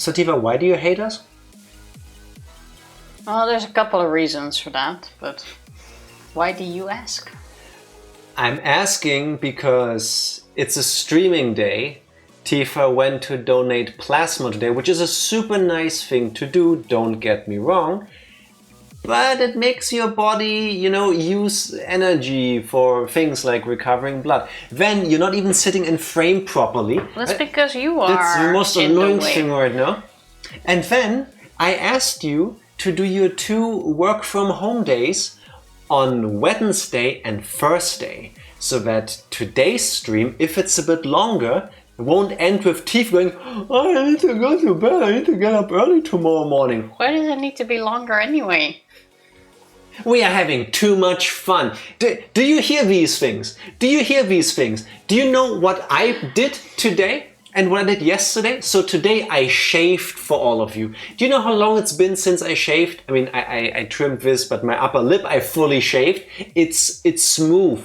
So Tifa, why do you hate us? Well, there's a couple of reasons for that, but why do you ask? I'm asking because it's a streaming day. Tifa went to donate plasma today, which is a super nice thing to do, don't get me wrong. But it makes your body, use energy for things like recovering blood. Then you're not even sitting in frame properly. That's because you are. That's the most annoying thing right now. And then I asked you to do your 2 work from home days on Wednesday and Thursday. So that today's stream, if it's a bit longer, won't end with Tifa going, oh, I need to go to bed, I need to get up early tomorrow morning. Why does it need to be longer anyway? We are having too much fun. Do you hear these things? Do you know what I did today and what I did yesterday? So today I shaved for all of you. Do you know how long it's been since I shaved? I mean, I trimmed this, but my upper lip I fully shaved. It's smooth.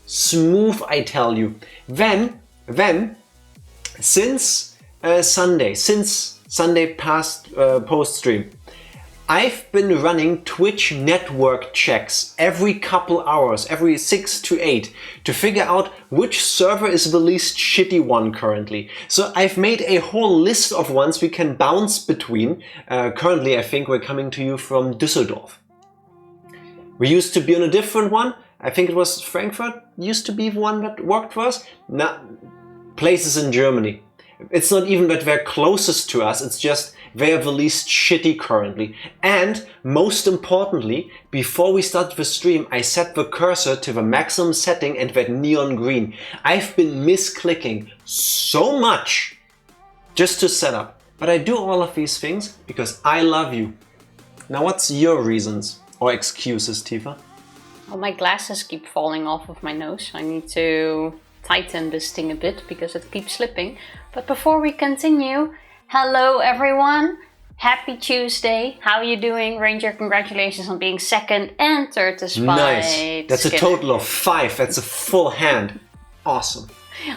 Smooth, I tell you. Then, since Sunday past post stream, I've been running Twitch network checks every couple hours, every 6 to 8, to figure out which server is the least shitty one currently. So I've made a whole list of ones we can bounce between. Currently, I think we're coming to you from Düsseldorf. We used to be on a different one. I think it was Frankfurt used to be the one that worked for us. Places in Germany. It's not even that they're closest to us, it's just they're the least shitty currently. And most importantly, before we started the stream, I set the cursor to the maximum setting and that neon green. I've been misclicking so much just to set up. But I do all of these things because I love you. Now what's your reasons or excuses, Tifa? Well, my glasses keep falling off of my nose. I need to tighten this thing a bit because it keeps slipping. But before we continue, hello everyone! Happy Tuesday! How are you doing? Ranger, congratulations on being 2nd and 3rd despite Nice! That's Skinner. A total of 5. That's a full hand. Awesome.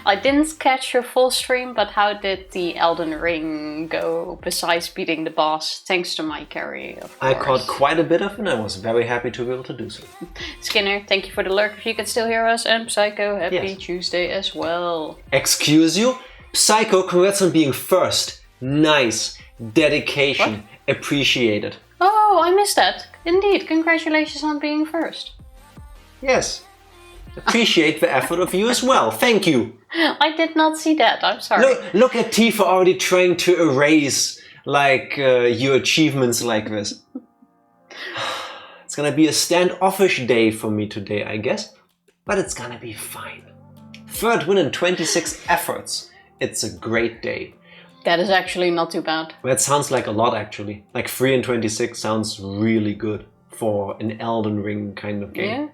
I didn't catch your full stream, but how did the Elden Ring go besides beating the boss? Thanks to my carry, of course. I caught quite a bit of it and I was very happy to be able to do so. Skinner, thank you for the lurk. If you can still hear us, and Psycho, happy Yes. Tuesday as well. Excuse you? Psycho, congrats on being 1st. Nice. Dedication. What? Appreciated. Oh, I missed that. Indeed, congratulations on being 1st. Yes. Appreciate the effort of you as well. Thank you. I did not see that. I'm sorry. Look at Tifa already trying to erase your achievements like this. It's gonna be a standoffish day for me today, I guess. But it's gonna be fine. 3rd win in 26 efforts. It's a great day. That is actually not too bad. That sounds like a lot, actually. Like 3 in 26 sounds really good for an Elden Ring kind of game. Yeah.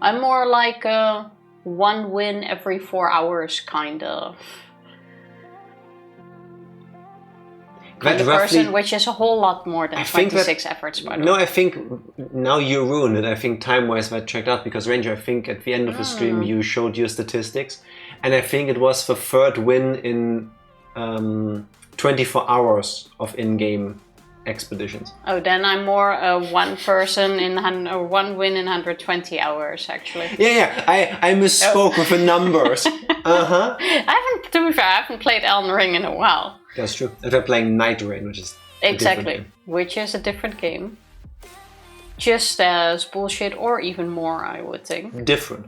I'm more like a 1 win every 4 hours kind of person, which is a whole lot more than 26 efforts, by the way. No, I think now you ruined it. I think time-wise that checked out, because Ranger, I think at the end of the stream you showed your statistics, and I think it was the 3rd win in 24 hours of in-game expeditions. Oh, then I'm more a 1 win in 120 hours, actually. Yeah, I misspoke with the numbers. To be fair, I haven't played Elden Ring in a while. That's true. And we're playing Night Rain, which is exactly, which is a different game. Just as bullshit, or even more, I would think. Different.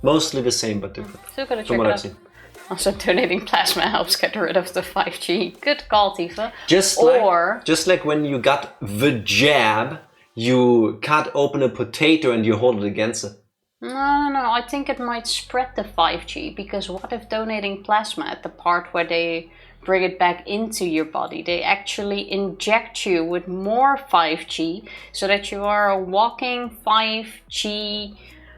Mostly the same, but different. Still gotta check it out. Also, donating plasma helps get rid of the 5G. Good call, Tifa. Just like when you got the jab, you cut open a potato and you hold it against it. No. I think it might spread the 5G, because what if donating plasma at the part where they bring it back into your body, they actually inject you with more 5G, so that you are a walking 5G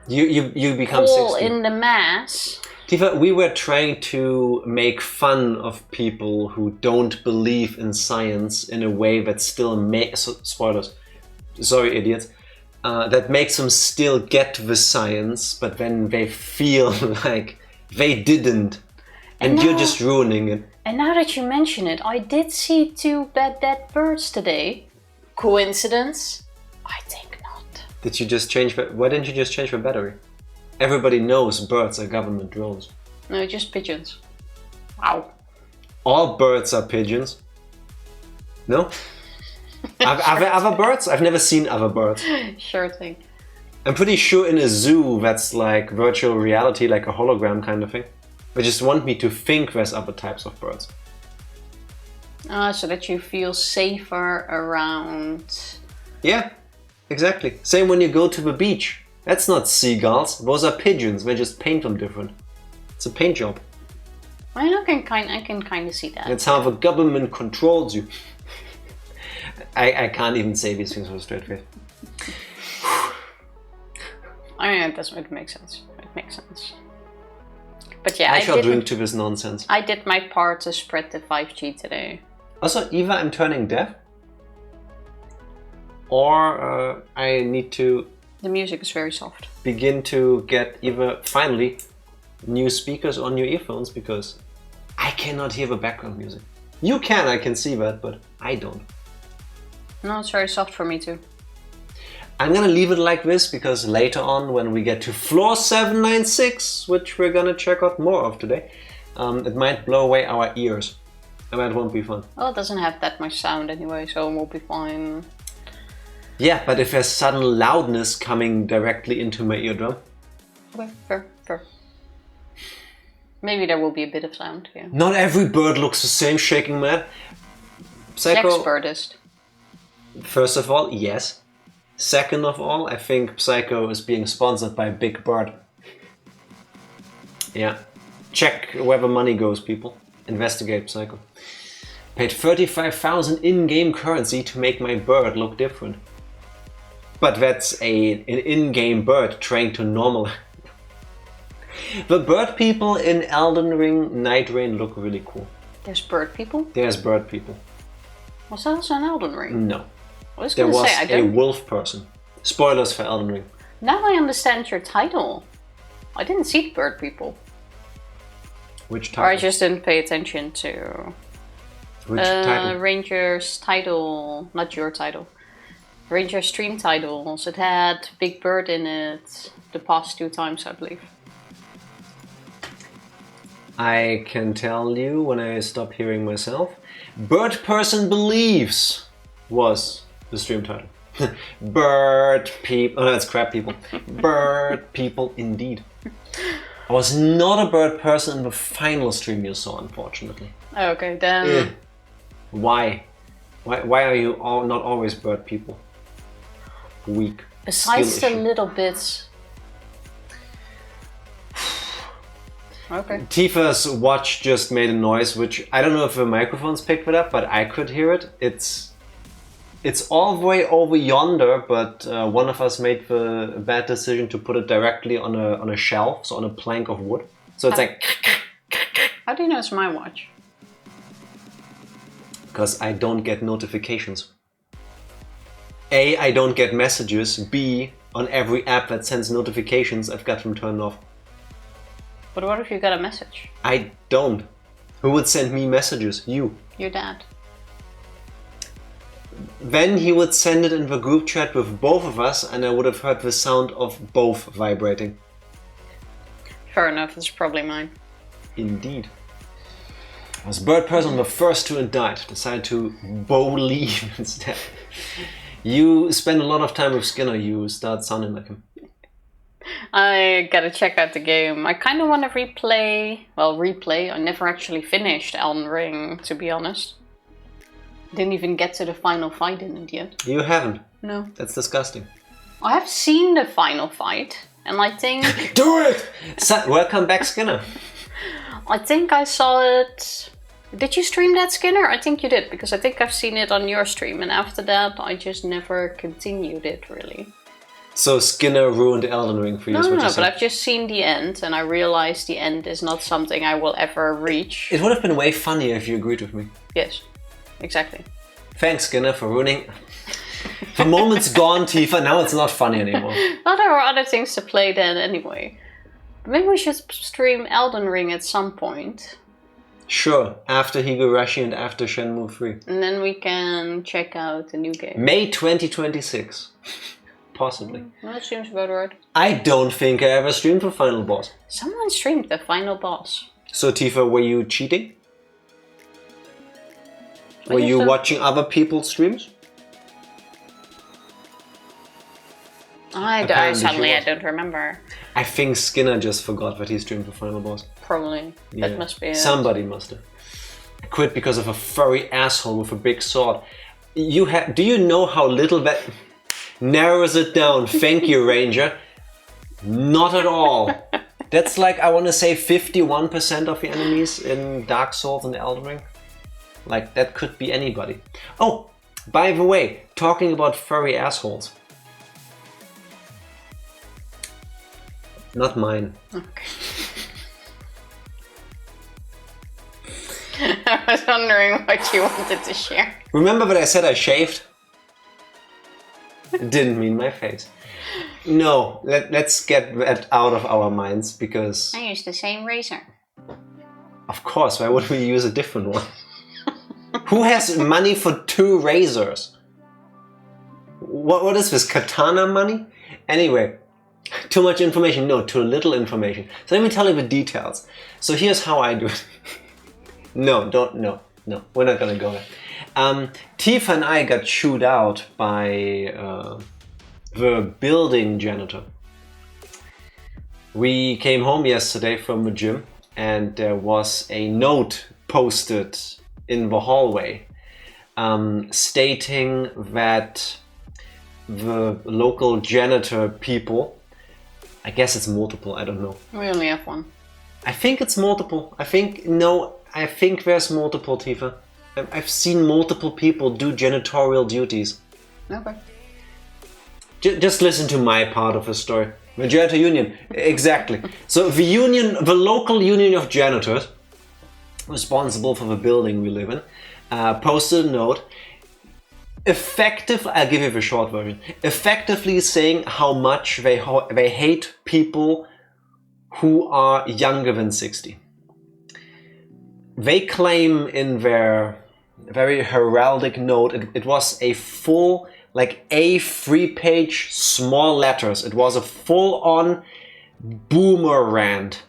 you become hole 60. in the mass. Tifa, we were trying to make fun of people who don't believe in science in a way that still spoilers, sorry idiots, that makes them still get the science, but then they feel like they didn't, and you're just ruining it. And now that you mention it, I did see 2 dead birds today. Coincidence? I think not. Did you just change? Why didn't you just change the battery? Everybody knows birds are government drones. No, just pigeons. Wow. All birds are pigeons. No? Are there other birds? I've never seen other birds. Sure thing. I'm pretty sure in a zoo that's like virtual reality, like a hologram kind of thing. They just want me to think there's other types of birds. So that you feel safer around... Yeah, exactly. Same when you go to the beach. That's not seagulls, those are pigeons. They just paint them different. It's a paint job. I can kind of see that. That's how the government controls you. I can't even say these things with a straight face. I mean, it makes sense. It makes sense. But yeah, I shall drink to this nonsense. I did my part to spread the 5G today. Also, either I'm turning deaf, or I need to... The music is very soft. Begin to get either, finally, new speakers or new earphones, because I cannot hear the background music. You can, I can see that, but I don't. No, it's very soft for me too. I'm gonna leave it like this, because later on, when we get to floor 796, which we're gonna check out more of today, it might blow away our ears. And that won't be fun. Well, it doesn't have that much sound anyway, so we'll be fine. Yeah, but if there's sudden loudness coming directly into my eardrum... Okay, fair. Maybe there will be a bit of sound, yeah. Not every bird looks the same, shaking my head. Psycho... Jack's birdist. First of all, yes. Second of all, I think Psycho is being sponsored by Big Bird. Yeah. Check where the money goes, people. Investigate Psycho. Paid 35,000 in-game currency to make my bird look different. But that's an in-game bird trained to normal. The bird people in Elden Ring Night Rain look really cool. There's bird people? There's bird people. Was that also an Elden Ring? No. I was There gonna was say, a wolf person. Spoilers for Elden Ring. Now I understand your title. I didn't see the bird people. Which Or title? I just didn't pay attention to... Which title? Ranger's title, not your title. Ranger stream titles. It had Big Bird in it the past 2 times, I believe. I can tell you when I stop hearing myself. Bird Person Believes was the stream title. Bird people. Oh, that's crab people. Bird people indeed. I was not a bird person in the final stream you saw, unfortunately. Oh, okay, then... Why? Why are you not always bird people? Weak. Besides Skill the issue. little bits... Okay. Tifa's watch just made a noise, which I don't know if the microphones picked it up, but I could hear it. It's all the way over yonder, but one of us made the bad decision to put it directly on a shelf, so on a plank of wood. So it's like... How do you know it's my watch? Because I don't get notifications. A, I don't get messages. B, on every app that sends notifications, I've got them turned off. But what if you got a message? I don't. Who would send me messages? You. Your dad. Then he would send it in the group chat with both of us, and I would have heard the sound of both vibrating. Fair enough, it's probably mine. Indeed. I was bird person, the first to indict. Decided to believe instead. You spend a lot of time with Skinner, you start sounding like him. I gotta check out the game. I kind of want to replay. I never actually finished Elden Ring, to be honest. Didn't even get to the final fight in it yet. You haven't? No. That's disgusting. I have seen the final fight, and I think... Do it! Welcome back, Skinner. I think I saw it... Did you stream that, Skinner? I think you did, because I think I've seen it on your stream, and after that I just never continued it, really. So Skinner ruined Elden Ring for you? No, but I've just seen the end, and I realized the end is not something I will ever reach. It would have been way funnier if you agreed with me. Yes, exactly. Thanks, Skinner, for ruining... The moment's gone, Tifa, now it's not funny anymore. Well, there were other things to play then anyway. Maybe we should stream Elden Ring at some point. Sure, after Higurashi and after Shenmue 3. And then we can check out the new game. May 2026. Possibly. Well, that seems about right. I don't think I ever streamed the final boss. Someone streamed the final boss. So Tifa, were you cheating? Were you watching other people's streams? I don't remember. I think Skinner just forgot that he streamed the final boss. Probably. Yeah. That must be it. Somebody must have. I quit because of a furry asshole with a big sword. Do you know how little that narrows it down? Thank you, Ranger. Not at all. That's like, I want to say 51% of the enemies in Dark Souls and Elden Ring. Like, that could be anybody. Oh, by the way, talking about furry assholes. Not mine. Okay. I was wondering what you wanted to share. Remember that I said I shaved? Didn't mean my face. No, let's get that out of our minds because... I use the same razor. Of course, why would we use a different one? Who has money for 2 razors? What is this, katana money? Anyway, too much information. No, too little information. So let me tell you the details. So here's how I do it. No, we're not gonna go there. Tifa and I got chewed out by the building janitor. We came home yesterday from the gym and there was a note posted in the hallway stating that the local janitor people, I guess it's multiple, I don't know. We only have one. I think it's multiple. I think there's multiple, Tifa. I've seen multiple people do janitorial duties. Okay. Just listen to my part of the story. The janitor union, exactly. So the local union of janitors, responsible for the building we live in, posted a note. I'll give you the short version. Effectively saying how much they hate people who are younger than 60. They claim in their very heraldic note, it was a full, like A3 page, small letters. It was a full-on boomer rant.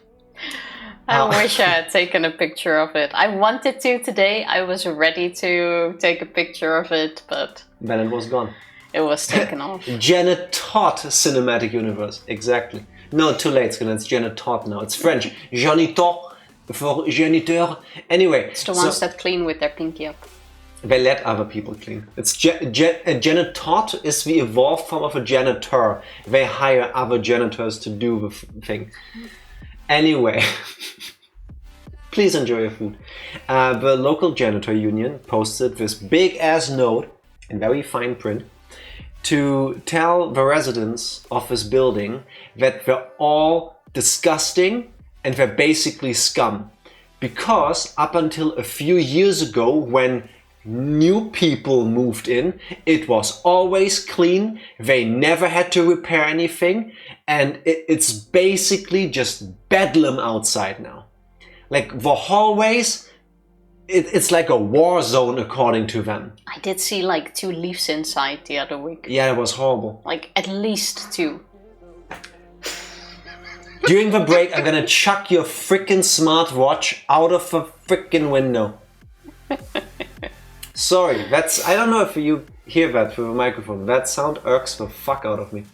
I wish I had taken a picture of it. I wanted to today. I was ready to take a picture of it, but... Then it was gone. It was taken off. Janet Todd Cinematic Universe. Exactly. No, too late, Skinner. It's Janet Todd now. It's French. Janitor for janiteur. Anyway. It's the ones that clean with their pinky up. They let other people clean. It's Janet Todd is the evolved form of a janitor. They hire other janitors to do the thing. Anyway, please enjoy your food. The local janitor union posted this big ass note in very fine print to tell the residents of this building that they're all disgusting and they're basically scum. Because up until a few years ago, when new people moved in, it was always clean, they never had to repair anything, and it's basically just bedlam outside now. Like the hallways, it's like a war zone according to them. I did see like 2 leaves inside the other week. Yeah, it was horrible. Like at least 2. During the break, I'm gonna chuck your freaking smartwatch out of the freaking window. Sorry, I don't know if you hear that through the microphone. That sound irks the fuck out of me.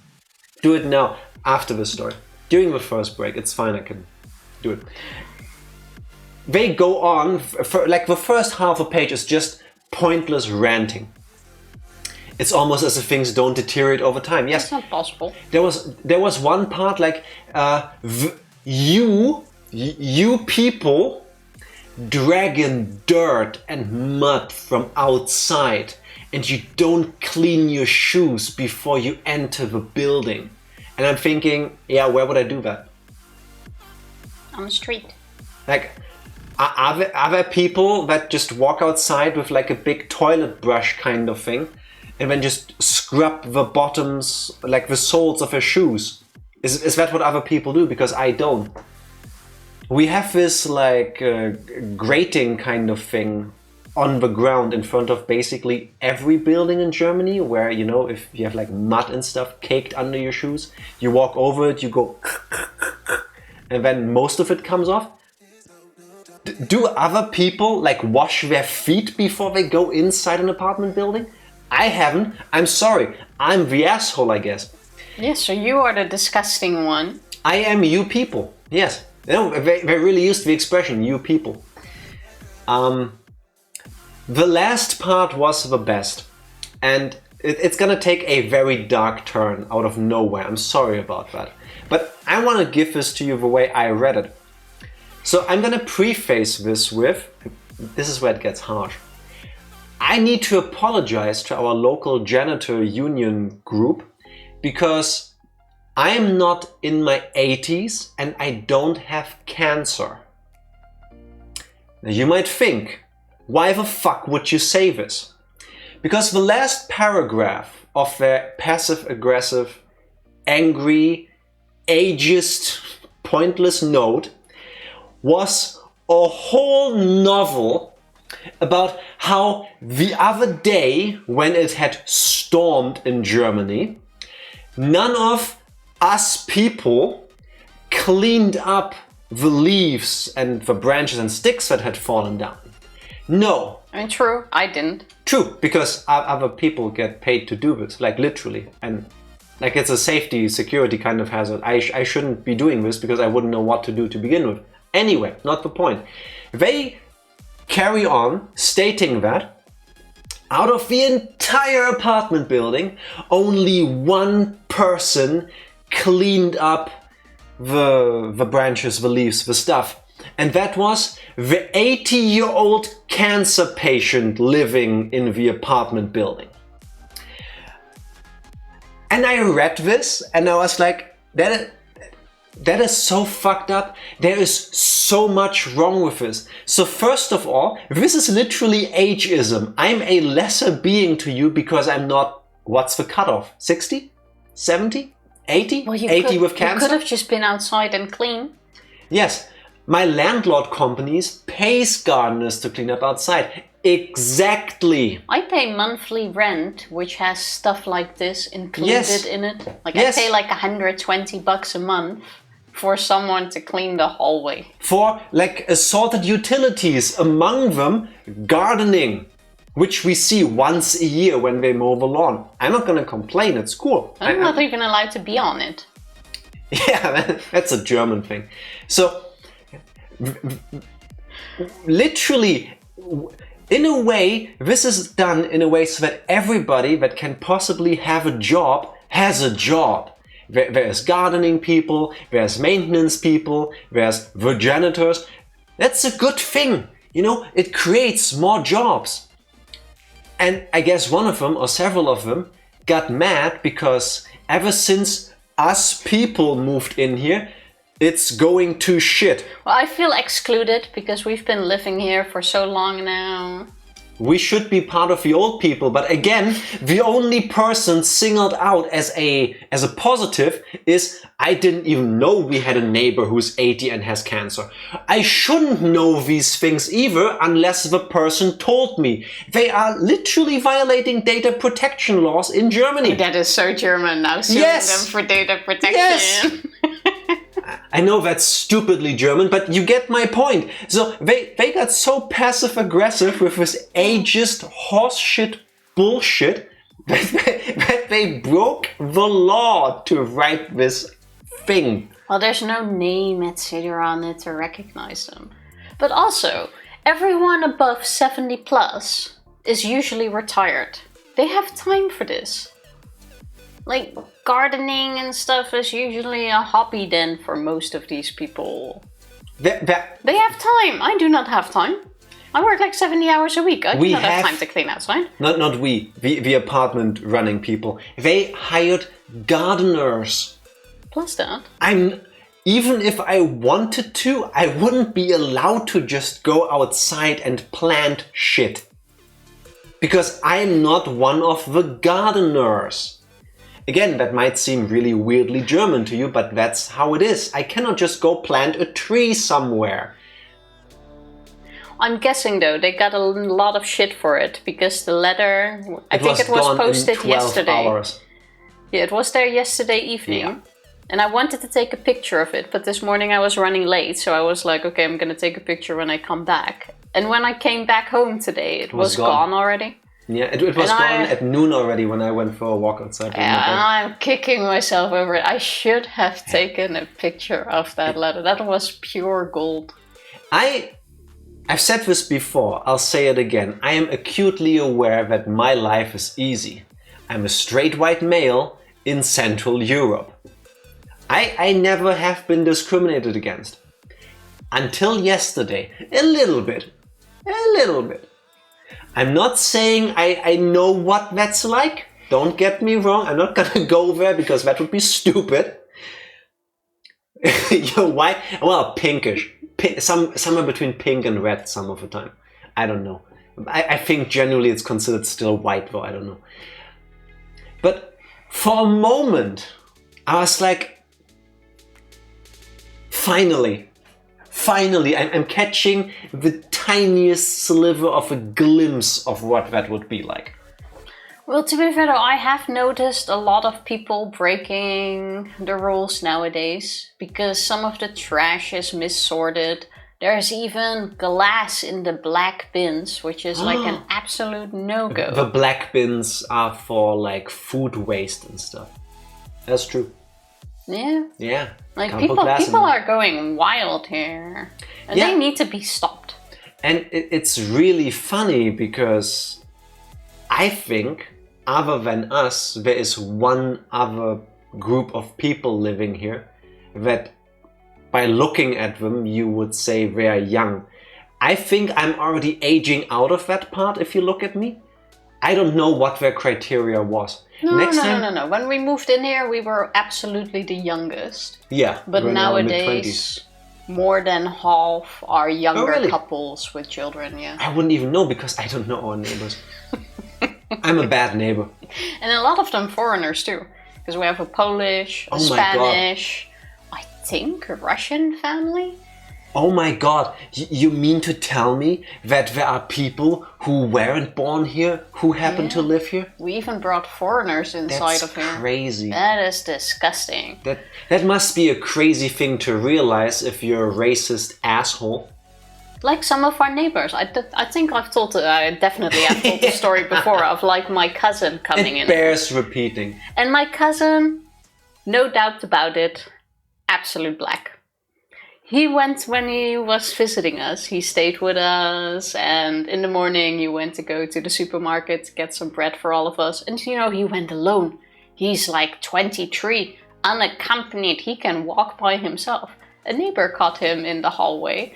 Do it now, after the story. During the first break, it's fine, I can do it. They go on, like the first half of the page is just pointless ranting. It's almost as if things don't deteriorate over time. Yes, it's not possible. There was one part like, you people dragging dirt and mud from outside and you don't clean your shoes before you enter the building. And I'm thinking, yeah, where would I do that? On the street. Like, are there people that just walk outside with like a big toilet brush kind of thing and then just scrub the bottoms, like the soles of their shoes? Is that what other people do? Because I don't. we have this like grating kind of thing on the ground in front of basically every building in Germany, where, you know, if you have like mud and stuff caked under your shoes, you walk over it, you go and then most of it comes off. Do other people like wash their feet before they go inside an apartment building? I haven't. I'm sorry. I'm the asshole, I guess. Yeah, so you are the disgusting one. I am you people. Yes. You know, they really used the expression, you people. The last part was the best. And it's gonna take a very dark turn out of nowhere. I'm sorry about that. But I want to give this to you the way I read it. So I'm gonna preface this with, this is where it gets harsh. I need to apologize to our local janitor union group because I am not in my 80s and I don't have cancer. Now you might think, why the fuck would you say this? Because the last paragraph of their passive-aggressive, angry, ageist, pointless note was a whole novel about how the other day, when it had stormed in Germany, none of us people cleaned up the leaves and the branches and sticks that had fallen down. No. I mean, true, I didn't. True, because other people get paid to do this, like literally. And like it's a safety, security kind of hazard. I shouldn't be doing this because I wouldn't know what to do to begin with. Anyway, not the point. They carry on stating that out of the entire apartment building, only one person cleaned up the branches, the leaves, the stuff. And that was the 80-year-old cancer patient living in the apartment building. And I read this and I was like, that is so fucked up. There is so much wrong with this. So first of all, this is literally ageism. I'm a lesser being to you because I'm not, what's the cutoff? 60? 70? 80? Well, 80 with cancer? You could have just been outside and clean. Yes. My landlord companies pays gardeners to clean up outside. Exactly. I pay monthly rent, which has stuff like this included in it. Like Yes. I pay like $120 a month for someone to clean the hallway. For like assorted utilities, among them gardening, which we see once a year when they mow the lawn. I'm not gonna complain, it's cool. I'm not even allowed to be on it. Yeah, that's a German thing. So, literally, in a way, this is done in a way so that everybody that can possibly have a job has a job. There's gardening people, there's maintenance people, there's the janitors. That's a good thing, you know, it creates more jobs. And I guess one of them, or several of them, got mad because ever since us people moved in here, it's going to shit. Well, I feel excluded because we've been living here for so long now. We should be part of the old people, but again, the only person singled out as a positive is I didn't even know we had a neighbor who's 80 and has cancer. I shouldn't know these things either unless the person told me. They are literally violating data protection laws in Germany. That is so German now, suing them for data protection. Yes. I know that's stupidly German, but you get my point. So they got so passive-aggressive with this ageist horseshit bullshit that they broke the law to write this thing. Well, there's no name, etc. on it to recognize them. But also, everyone above 70 plus is usually retired. They have time for this. Like, gardening and stuff is usually a hobby then for most of these people. They have time. I do not have time. I work like 70 hours a week. I do not have time to clean outside. Not we, the apartment running people. They hired gardeners. Plus that. Even if I wanted to, I wouldn't be allowed to just go outside and plant shit. Because I'm not one of the gardeners. Again, that might seem really weirdly German to you, but that's how it is. I cannot just go plant a tree somewhere. I'm guessing though they got a lot of shit for it because the letter, I think it was posted yesterday. Hours. Yeah, it was there yesterday evening. Yeah. And I wanted to take a picture of it, but this morning I was running late, so I was like, okay, I'm gonna take a picture when I come back. And when I came back home today, it was gone already. Yeah, it was gone at noon already when I went for a walk outside. Yeah, and I'm kicking myself over it. I should have taken a picture of that letter. That was pure gold. I've said this before, I'll say it again. I am acutely aware that my life is easy. I'm a straight white male in Central Europe. I never have been discriminated against. Until yesterday. A little bit. I'm not saying I know what that's like. Don't get me wrong. I'm not gonna go there because that would be stupid. You're white? Well, pinkish. Somewhere between pink and red some of the time. I don't know. I think generally it's considered still white though. I don't know. But for a moment, I was like, finally, I'm catching the tiniest sliver of a glimpse of what that would be like. Well, to be fair though, I have noticed a lot of people breaking the rules nowadays because some of the trash is missorted. There's even glass in the black bins, which is like an absolute no-go. The black bins are for like food waste and stuff. That's true. Yeah. Yeah. Like people are going wild here. And they need to be stopped. And it's really funny because I think other than us, there is one other group of people living here that by looking at them, you would say they're young. I think I'm already aging out of that part if you look at me. I don't know what their criteria was. No. When we moved in here, we were absolutely the youngest. Yeah. But nowadays, more than half are younger couples with children, yeah. I wouldn't even know because I don't know our neighbors. I'm a bad neighbor. And a lot of them foreigners too. Because we have a Polish, a Spanish, I think a Russian family. Oh my god, you mean to tell me that there are people who weren't born here who happen to live here? We even brought foreigners inside of here. That's crazy. That is disgusting. That must be a crazy thing to realize if you're a racist asshole. Like some of our neighbors. I think I've told the story before of like my cousin coming in. It bears repeating. And my cousin, no doubt about it, absolute black. He went when he was visiting us. He stayed with us, and in the morning he went to go to the supermarket to get some bread for all of us. And you know, he went alone. He's like 23, unaccompanied. He can walk by himself. A neighbor caught him in the hallway.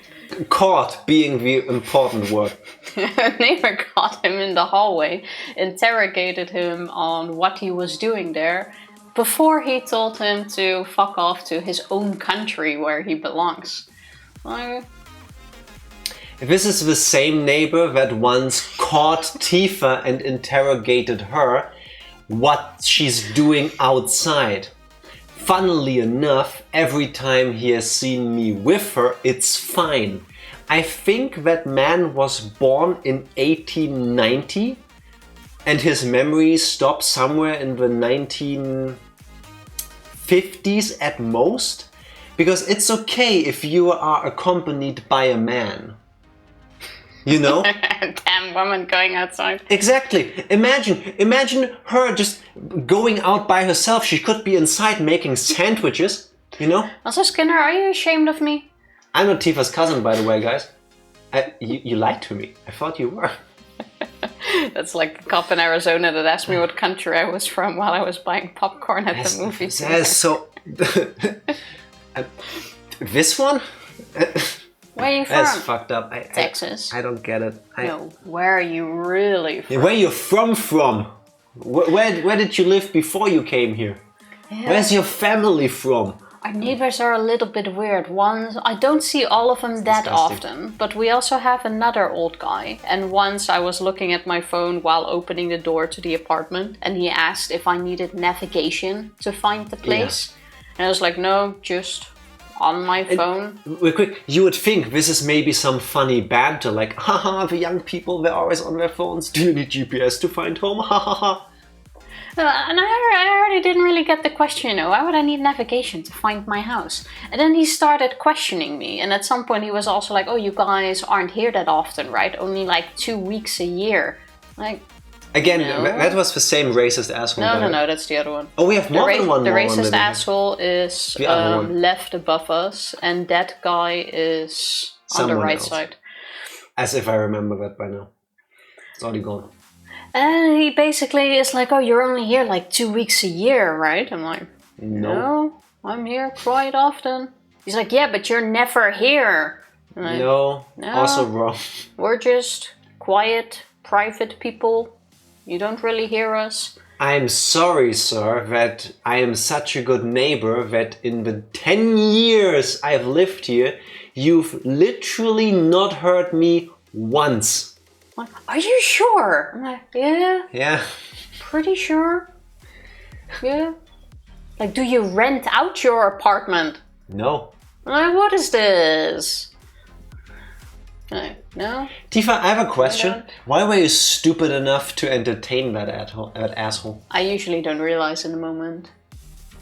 Caught being the important word. A neighbor caught him in the hallway, interrogated him on what he was doing there, before he told him to fuck off to his own country where he belongs. This is the same neighbor that once caught Tifa and interrogated her what she's doing outside. Funnily enough, every time he has seen me with her, it's fine. I think that man was born in 1890 and his memory stopped somewhere in the 1950s at most. Because it's okay if you are accompanied by a man. You know? Damn woman going outside. Exactly. Imagine her just going out by herself. She could be inside making sandwiches, you know? Also, Skinner, are you ashamed of me? I'm not Tifa's cousin, by the way, guys. You lied to me. I thought you were. That's like the cop in Arizona that asked me what country I was from while I was buying popcorn at the movie theater. That is so... This one? Where are you from? That's fucked up. Texas. I don't get it. No, where are you really from? Where are you from? Where did you live before you came here? Yeah. Where's your family from? Our neighbors are a little bit weird. I don't see all of them that often, but we also have another old guy. And once I was looking at my phone while opening the door to the apartment, and he asked if I needed navigation to find the place. And I was like, no, just on my phone. Real quick, you would think this is maybe some funny banter, like, haha, the young people, they're always on their phones. Do you need GPS to find home? Ha ha ha. And I already didn't really get the question, why would I need navigation to find my house? And then he started questioning me, and at some point he was also like, oh, you guys aren't here that often, right? Only like 2 weeks a year. Like, again, that was the same racist asshole. No, that's the other one. Oh, we have more than one. The racist asshole is left above us, and that guy is on the right side. As if I remember that by now. It's already gone. And he basically is like, oh, you're only here like 2 weeks a year, right? I'm like, no, I'm here quite often. He's like, yeah, but you're never here. Like, no, also wrong. We're just quiet, private people. You don't really hear us. I'm sorry, sir, that I am such a good neighbor that in the 10 years I've lived here, you've literally not heard me once. Like, are you sure? I'm like, yeah. Yeah. Pretty sure. Yeah. Like, do you rent out your apartment? No. I'm like, what is this? Like, no. Tifa, I have a question. Why were you stupid enough to entertain that asshole? I usually don't realize in the moment.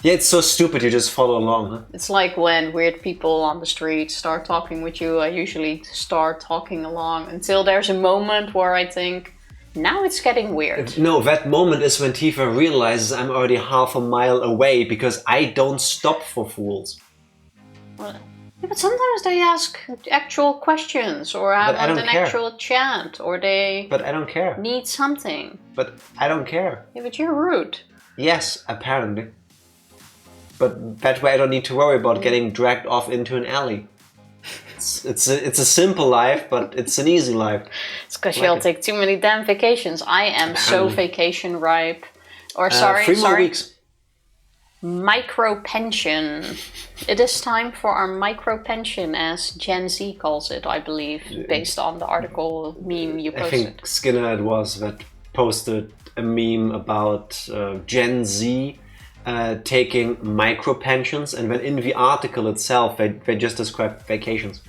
Yeah, it's so stupid you just follow along, huh? It's like when weird people on the street start talking with you, I usually start talking along until there's a moment where I think, now it's getting weird. No, that moment is when Tifa realizes I'm already half a mile away because I don't stop for fools. Well, yeah, but sometimes they ask actual questions or have an actual chat or they But I don't care. Need something. But I don't care. Yeah, but you're rude. Yes, apparently. But that way I don't need to worry about getting dragged off into an alley. It's a simple life, but it's an easy life. It's because you'll take too many damn vacations. I am so vacation ripe. Or 3 more weeks. Micro pension. It is time for our micro pension, as Gen Z calls it, I believe, based on the article meme you posted. I think Skinner it was that posted a meme about Gen Z taking micro pensions, and then in the article itself they just describe vacations.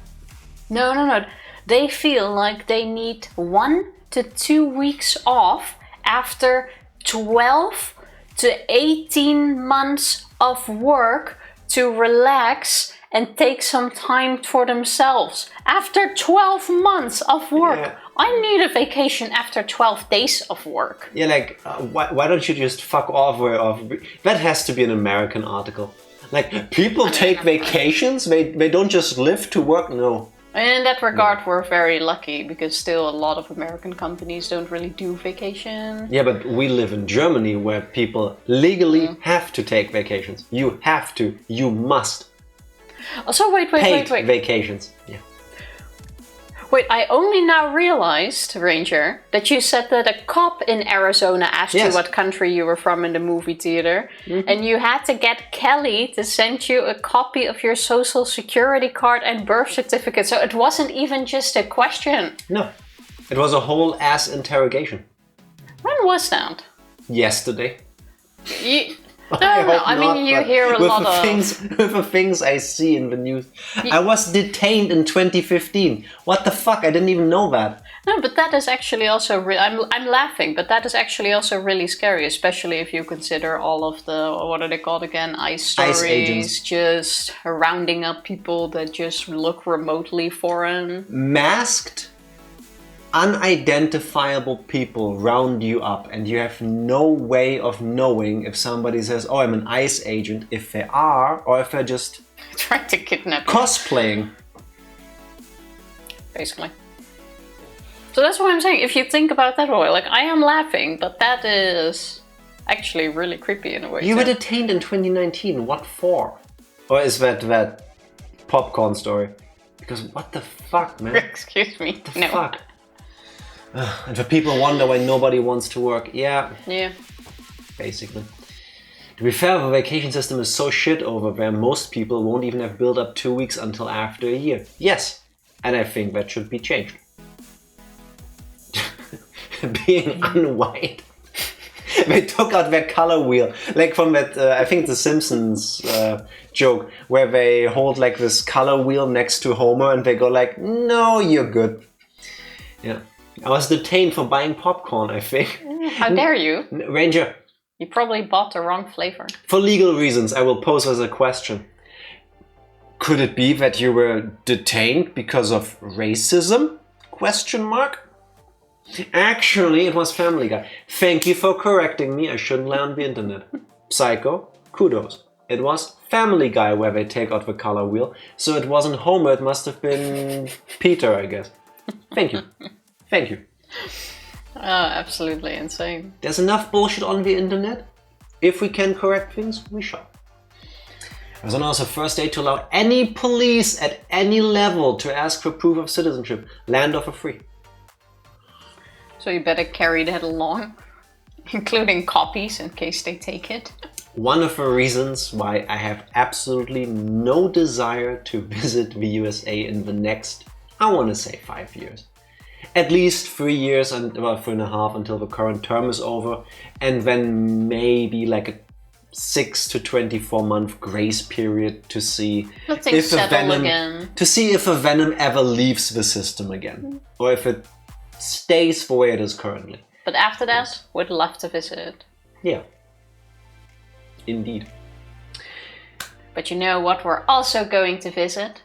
No. They feel like they need 1 to 2 weeks off after 12 to 18 months of work to relax and take some time for themselves. After 12 months of work, I need a vacation after 12 days of work. Yeah, like, why don't you just fuck off? That has to be an American article. Like, people take vacations? They don't just live to work? No. In that regard, we're very lucky because still a lot of American companies don't really do vacation. Yeah, but we live in Germany where people legally have to take vacations. You have to. You must. Also, wait. Paid vacations. Yeah. Wait, I only now realized, Ranger, that you said that a cop in Arizona asked you what country you were from in the movie theater. Mm-hmm. And you had to get Kelly to send you a copy of your social security card and birth certificate. So it wasn't even just a question. No, it was a whole ass interrogation. When was that? Yesterday. No, I mean, you hear a lot of... With the things I see in the news. I was detained in 2015. What the fuck? I didn't even know that. No, but that is actually also... I'm laughing, but that is actually also really scary, especially if you consider all of the... What are they called again? ICE stories. ICE agents. Just rounding up people that just look remotely foreign. Masked, unidentifiable people round you up and you have no way of knowing if somebody says, oh, I'm an ICE agent, if they are, or if they're just trying to kidnap you. Cosplaying. Basically. So that's what I'm saying. If you think about that way, like, I am laughing, but that is actually really creepy in a way. You were detained in 2019. What for? Or is that popcorn story? Because what the fuck, man? Excuse me. What the fuck? And for people wonder why nobody wants to work. Yeah. Yeah. Basically. To be fair, the vacation system is so shit over there, most people won't even have built up 2 weeks until after a year. Yes, and I think that should be changed. Being unwhite. They took out their color wheel, like from that, I think the Simpsons joke, where they hold like this color wheel next to Homer and they go like, no, you're good. Yeah. I was detained for buying popcorn, I think. How dare you? Ranger. You probably bought the wrong flavor. For legal reasons, I will pose as a question. Could it be that you were detained because of racism? Question mark. Actually, it was Family Guy. Thank you for correcting me. I shouldn't lie on the internet. Psycho, kudos. It was Family Guy where they take out the color wheel. So it wasn't Homer, it must have been Peter, I guess. Thank you. Thank you. Absolutely insane. There's enough bullshit on the internet. If we can correct things, we shall. It was also first day to allow any police at any level to ask for proof of citizenship. Land offer free. So you better carry that along, including copies in case they take it. One of the reasons why I have absolutely no desire to visit the USA in the next, I want to say 5 years. At least 3 years and about 3.5 until the current term is over, and then maybe like a 6 to 24 month grace period to see if a venom ever leaves the system again, or if it stays the way it is currently. But after that, would love to visit it. Yeah, indeed. But you know what we're also going to visit?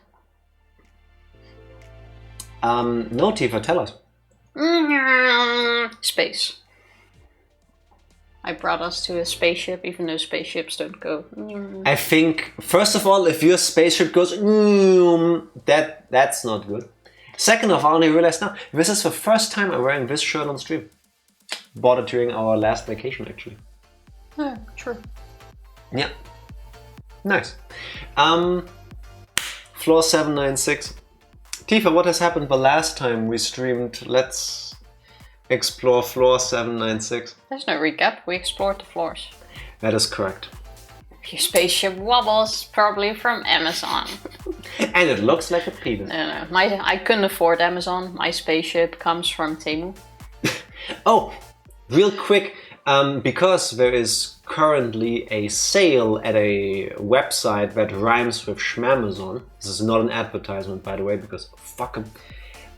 No, Tifa, tell us. Space. I brought us to a spaceship, even though spaceships don't go. I think, first of all, if your spaceship goes, that's not good. Second of all, I realized now, this is the first time I'm wearing this shirt on stream. Bought it during our last vacation, actually. Yeah, true. Yeah. Nice. Floor 796. Tifa, what has happened the last time we streamed? Let's explore floor 796. There's no recap, we explored the floors. That is correct. Your spaceship wobbles, probably from Amazon. And it looks like a penis. No, I couldn't afford Amazon. My spaceship comes from Temu. Oh, real quick, because there is currently a sale at a website that rhymes with Schmamazon. This is not an advertisement, by the way, because fuck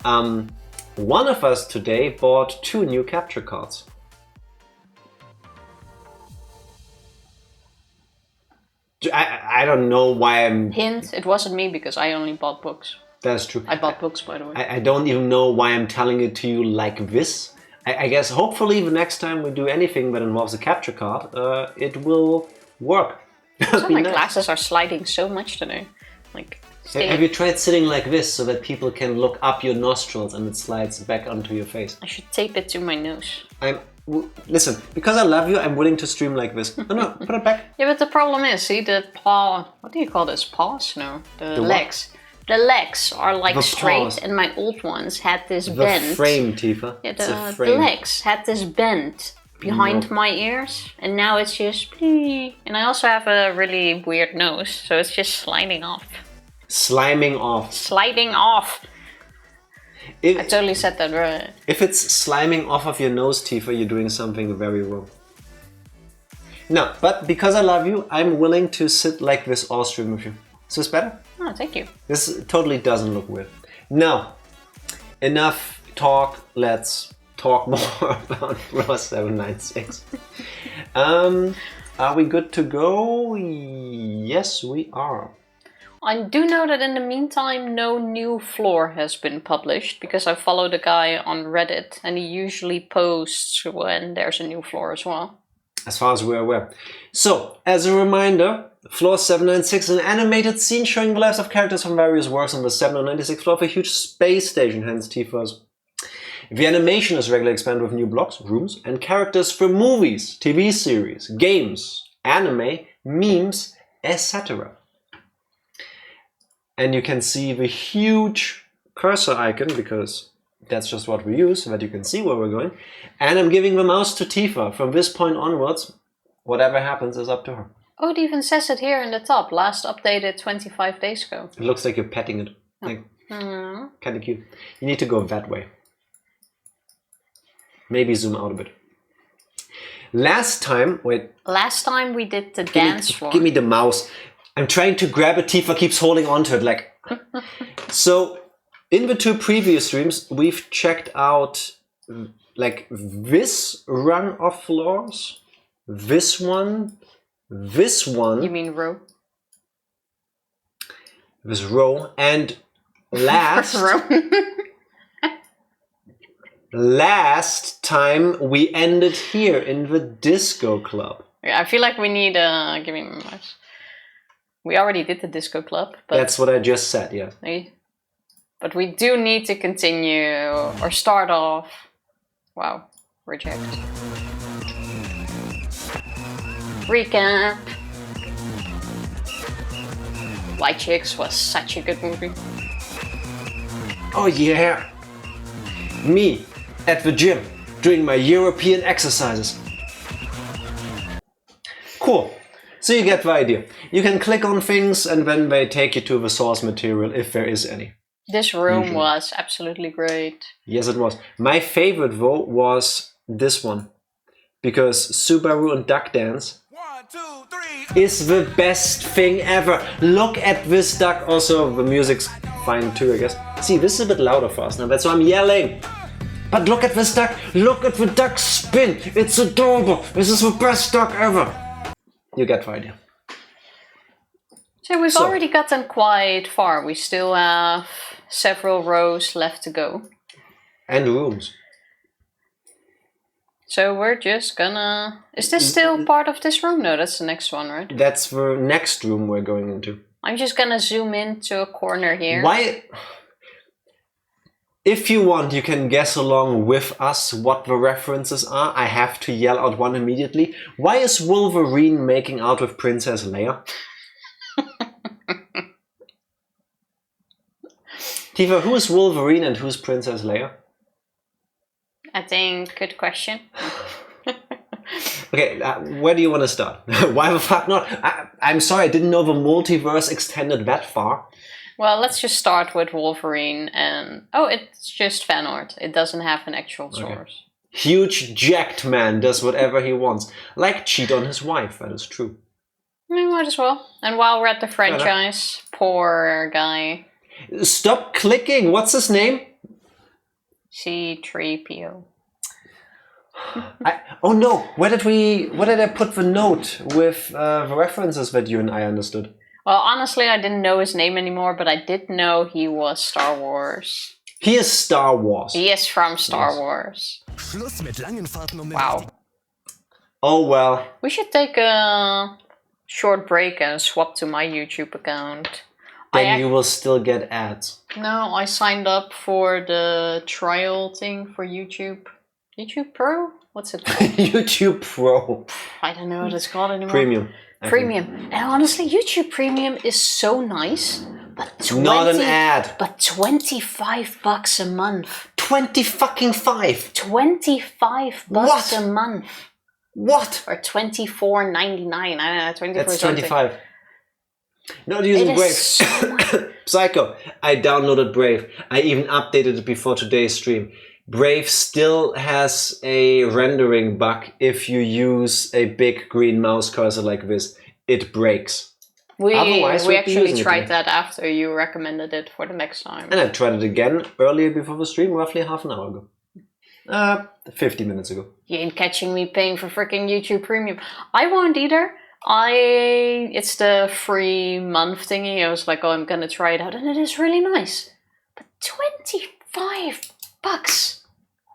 'em. One of us today bought 2 new capture cards. I don't know why I'm... Hint, it wasn't me because I only bought books. That's true. I bought books, by the way. I don't even know why I'm telling it to you like this. I guess hopefully the next time we do anything that involves a capture card, it will work. So my glasses are sliding so much today. Have you tried sitting like this so that people can look up your nostrils and it slides back onto your face? I should tape it to my nose. Listen, because I love you, I'm willing to stream like this. No, put it back. Yeah, but the problem is, see, the paw... What do you call this? Paws? No, the legs. The legs are like straight, paws. And my old ones had this bend. The frame, Tifa. Yeah, the legs had this bend behind my ears, and now it's just... And I also have a really weird nose, so it's just sliding off. Sliming off. Sliding off. I totally said that right. If it's sliming off of your nose, Tifa, you're doing something very wrong. No, but because I love you, I'm willing to sit like this all stream with you. Is this better? Oh, thank you. This totally doesn't look weird. Now, enough talk. Let's talk more about floor 796. Are we good to go? Yes, we are. I do know that in the meantime no new floor has been published because I follow the guy on Reddit and he usually posts when there's a new floor as well. As far as we're aware. So, as a reminder, floor 796 is an animated scene showing the lives of characters from various works on the 796th floor of a huge space station, hence Tifa's. The animation is regularly expanded with new blocks, rooms, and characters from movies, TV series, games, anime, memes, etc. And you can see the huge cursor icon, because that's just what we use, so that you can see where we're going. And I'm giving the mouse to Tifa. From this point onwards, whatever happens is up to her. Oh, it even says it here in the top. Last updated 25 days ago. It looks like you're petting it. Like, kind of cute. You need to go that way. Maybe zoom out a bit. Last time we did the dance floor. Give me the mouse. I'm trying to grab it. Tifa keeps holding onto it. Like, so in the 2 previous streams, we've checked out like this run of floors, this one. You mean row? This row, and last time we ended here in the disco club. Yeah, I feel like we need give me my mouse. We already did the disco club, but that's what I just said. Yeah. But we do need to continue or start off. Wow, reject. Recap. White Chicks was such a good movie. Oh yeah. Me at the gym doing my European exercises. Cool. So you get the idea. You can click on things and then they take you to the source material if there is any. This room was absolutely great. Yes, it was. My favorite though was this one. Because Subaru and Duck Dance is the best thing ever. Look at this duck. Also, the music's fine too, I guess. See, this is a bit louder for us now. That's why I'm yelling. But look at this duck. Look at the duck spin. It's adorable. This is the best duck ever. You get the idea. So we've already gotten quite far. We still have several rows left to go. And rooms. So we're just gonna... Is this still part of this room? No, that's the next one, right? That's the next room we're going into. I'm just gonna zoom into a corner here. Why? If you want, you can guess along with us what the references are. I have to yell out one immediately. Why is Wolverine making out with Princess Leia? Tifa, who is Wolverine and who's Princess Leia? I think, good question. Okay, where do you want to start? Why the fuck not? I'm sorry, I didn't know the multiverse extended that far. Well, let's just start with Wolverine and... Oh, it's just fan art. It doesn't have an actual source. Okay. Huge jacked man does whatever he wants. Like cheat on his wife, that is true. Might as well. And while we're at the franchise, poor guy. Stop clicking! What's his name? C-3PO. Oh no! Where did I put the note with the references that you and I understood? Well, honestly, I didn't know his name anymore, but I did know he was Star Wars. He is Star Wars. He is from Star Wars. Wow. Oh well. We should take a short break and swap to my YouTube account. Then you will still get ads. No, I signed up for the trial thing for YouTube. YouTube Pro? What's it called? YouTube Pro. I don't know what it's called anymore. Premium. Premium. And honestly, YouTube Premium is so nice, but not an ad. But $25 a month. 20 fucking 5. $25 a month. What? Or $24.99. I don't know. 24. That's 25. Not using Brave. So Psycho. I downloaded Brave. I even updated it before today's stream. Brave still has a rendering bug if you use a big green mouse cursor like this. It breaks. We actually tried that after you recommended it for the next time. And I tried it again earlier before the stream, roughly half an hour ago. 50 minutes ago. You ain't catching me paying for freaking YouTube Premium. I won't either. It's the free month thingy. I was like, oh, I'm gonna try it out, and it is really nice. But $25.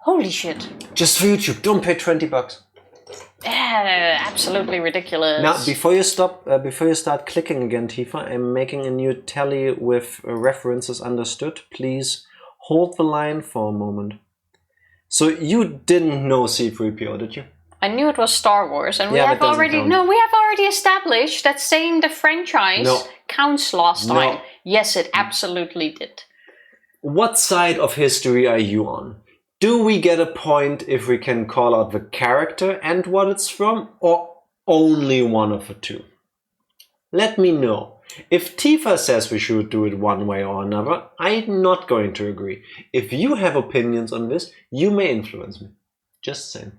Holy shit. Just for YouTube. Don't pay $20. Absolutely ridiculous. Now, before you start clicking again, Tifa, I'm making a new tally with references understood. Please hold the line for a moment. So you didn't know C-3PO, did you? I knew it was Star Wars, and we have already established that saying the franchise counts last time. Yes, it absolutely did. What side of history are you on? Do we get a point if we can call out the character and what it's from? Or only one of the two. Let me know. If Tifa says we should do it one way or another, I'm not going to agree. If you have opinions on this, you may influence me. Just saying.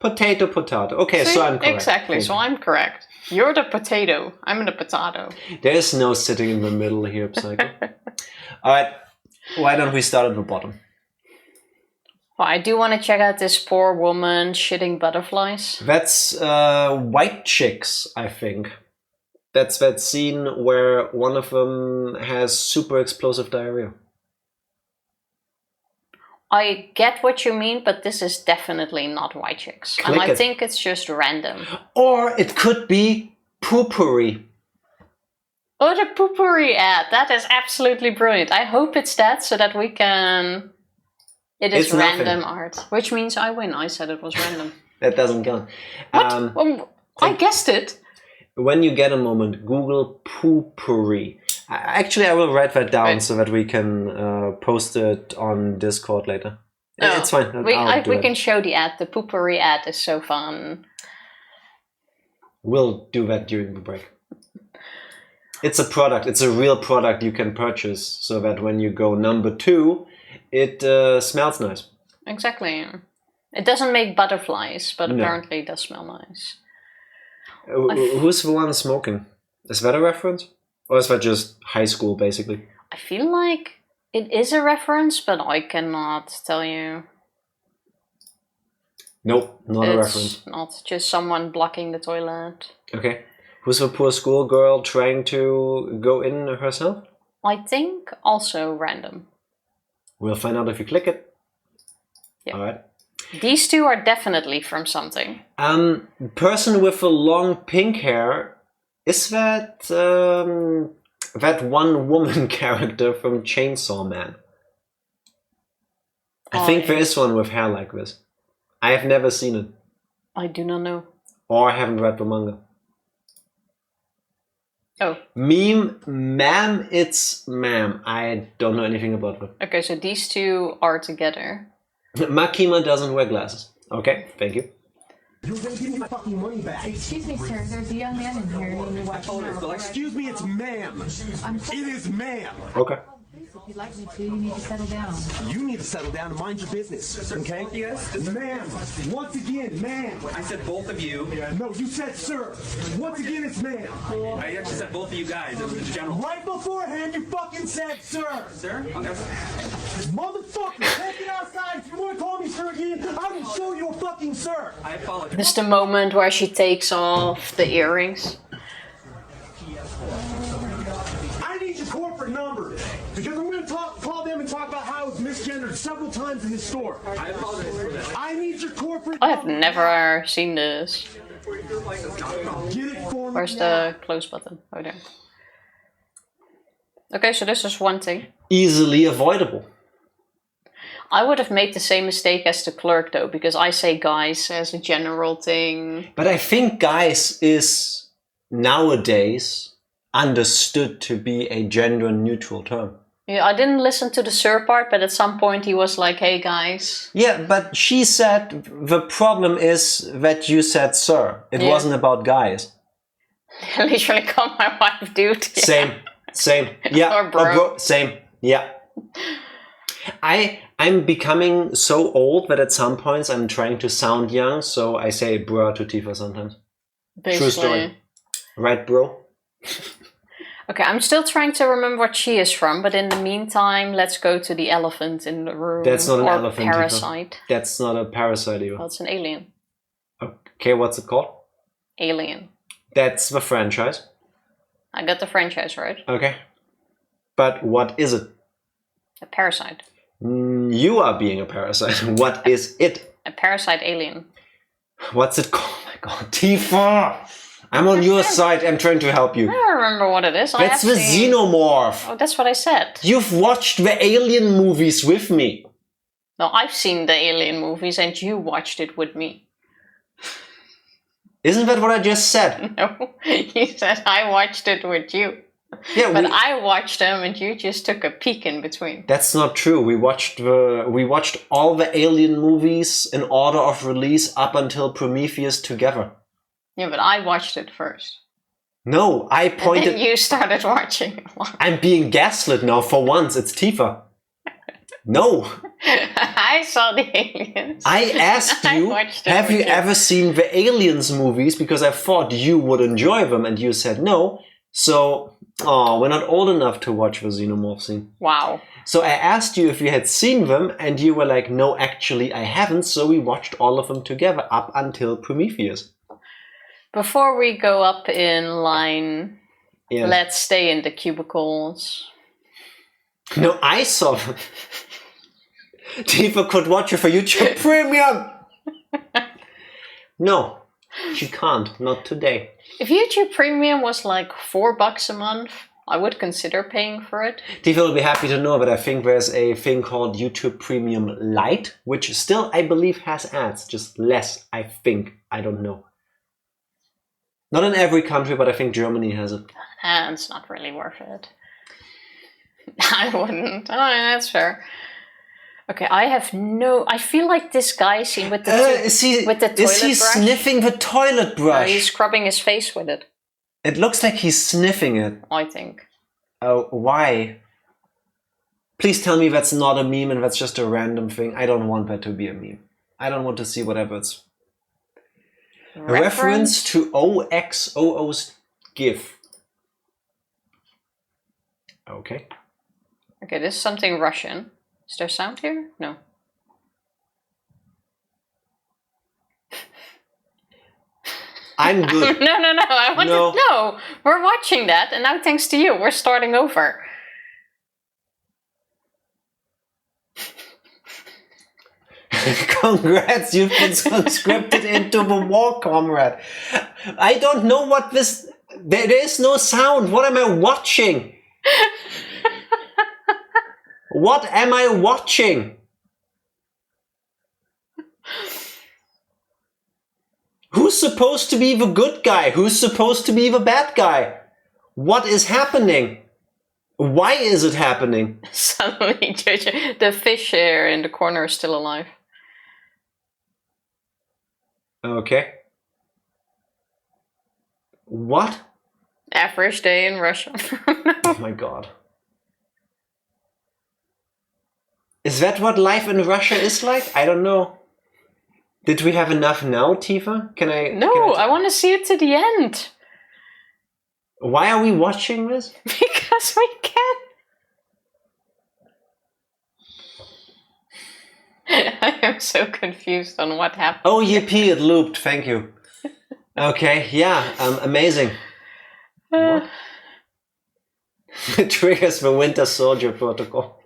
Potato, potato. Okay, so I'm correct. Exactly, so I'm correct. You're the potato. I'm the potato. There is no sitting in the middle here, Psycho. Alright, why don't we start at the bottom? Well, I do want to check out this poor woman shitting butterflies. That's White Chicks, I think. That's that scene where one of them has super explosive diarrhea. I get what you mean, but this is definitely not White Chicks. And I think it's just random. Or it could be poopery. Oh, the poopery ad. That is absolutely brilliant. I hope it's that so that we can... It is random art. Which means I win. I said it was random. That doesn't count. What? I guessed it. When you get a moment, Google poopery. Actually, I will write that down so that we can post it on Discord later. Oh, it's fine. We can show the ad. The poopery ad is so fun. We'll do that during the break. It's a product. It's a real product you can purchase so that when you go number 2, it smells nice. Exactly. It doesn't make butterflies, but apparently it does smell nice. Who's the one smoking? Is that a reference? Or is that just high school, basically? I feel like it is a reference, but I cannot tell you. Nope, not a reference. It's not just someone blocking the toilet. Okay. Who's the poor schoolgirl trying to go in herself? I think also random. We'll find out if you click it. Yeah. Alright. These two are definitely from something. Person with the long pink hair, is that that one woman character from Chainsaw Man? I think there is one with hair like this. I have never seen it. I do not know. Or I haven't read the manga. Oh. Meme, ma'am, it's ma'am. I don't know anything about it. Okay, so these two are together. Makima doesn't wear glasses. Okay, thank you. You're gonna give me my fucking money back. Excuse me, sir. There's a young man in here. Excuse me, it's ma'am. It is ma'am. Okay. If you'd like me to, you need to settle down. You need to settle down and mind your business, okay? Yes. Ma'am. Once again, ma'am. I said both of you. No, you said sir. Once again, it's ma'am. I actually said both of you guys. It was in general. Right beforehand, you fucking said sir. Sir? Okay. Motherfucker, take it outside. If you want to call me sir again, I will show you a fucking sir. I apologize. This is the moment where she takes off the earrings. I need your corporate number. Because I'm going to call them and talk about how I was misgendered several times in this store. I apologize for that. I need your corporate I have never seen this. Get it for me. Where's the close button? Oh, there. Okay, so this is one thing. Easily avoidable. I would have made the same mistake as the clerk though, because I say guys as a general thing. But I think guys is nowadays understood to be a gender neutral term. Yeah, I didn't listen to the sir part, but at some point he was like, hey guys. Yeah, but she said the problem is that you said sir. It wasn't about guys. I literally called my wife dude. Yeah. Same. Yeah. Or bro. Same. Yeah. I'm becoming so old that at some points I'm trying to sound young, so I say bruh to Tifa sometimes. Basically. True story. Right, bro? Okay, I'm still trying to remember what she is from, but in the meantime, let's go to the elephant in the room. That's not an elephant. Parasite. Tifa. That's not a parasite either. Well, it's an alien. Okay, what's it called? Alien. That's the franchise. I got the franchise right. Okay. But what is it? A parasite. You are being a parasite. What is it? A parasite alien. What's it called? Oh my god, Tifa! I'm on your side. I'm trying to help you. I don't remember what it is. That's the xenomorph. Oh, that's what I said. You've watched the Alien movies with me. No, I've seen the Alien movies and you watched it with me. Isn't that what I just said? No, you said I watched it with you. Yeah, But I watched them and you just took a peek in between. That's not true. We watched all the Alien movies in order of release up until Prometheus together. Yeah, but I watched it first. No, I And pointed. then you started watching. I'm being gaslit now for once. It's Tifa. No. I saw the aliens. I asked I you, watched it have with you ever seen the Aliens movies? Because I thought you would enjoy them, and you said no. So, we're not old enough to watch the Xenomorph scene. Wow. So I asked you if you had seen them, and you were like, no, actually I haven't. So we watched all of them together up until Prometheus. Before we go up in line, Yeah. let's stay in the cubicles. No, I saw them. Tifa could watch it for YouTube Premium. No, she can't. Not today. If YouTube Premium was like $4 a month, I would consider paying for it. Tifa will be happy to know that I think there's a thing called YouTube Premium Lite, which still, I believe, has ads. Just less, I think. I don't know. Not in every country, but I think Germany has it. And it's not really worth it. I wouldn't. Oh, yeah, that's fair. Okay, I feel like this guy seen with the with the toilet is he brush. sniffing the toilet No, brush? he's scrubbing his face with it, It looks like he's sniffing it. I think. Oh, why? Please tell me that's not a meme and that's just a random thing. I don't want that to be a meme. I don't want to see whatever it's... A reference to OXOO's GIF. Okay. Okay, this is something Russian. Is there sound here? No. I'm good. No. I want No. to. No, we're watching that, and now thanks to you, we're starting over. Congrats, you've been conscripted into the war, comrade. I don't know what this... There is no sound. What am I watching? What am I watching? Who's supposed to be the good guy? Who's supposed to be the bad guy? What is happening? Why is it happening? Suddenly, JoJo, the fish here in the corner is still alive. Okay. What? Average day in Russia. Oh my god. Is that what life in Russia is like? I don't know. Did we have enough now, Tifa? No, I want to see it to the end. Why are we watching this? Because we can. I am so confused on what happened. Oh, yippee, it looped. Thank you. Okay, yeah, amazing. What? It triggers the Winter Soldier protocol.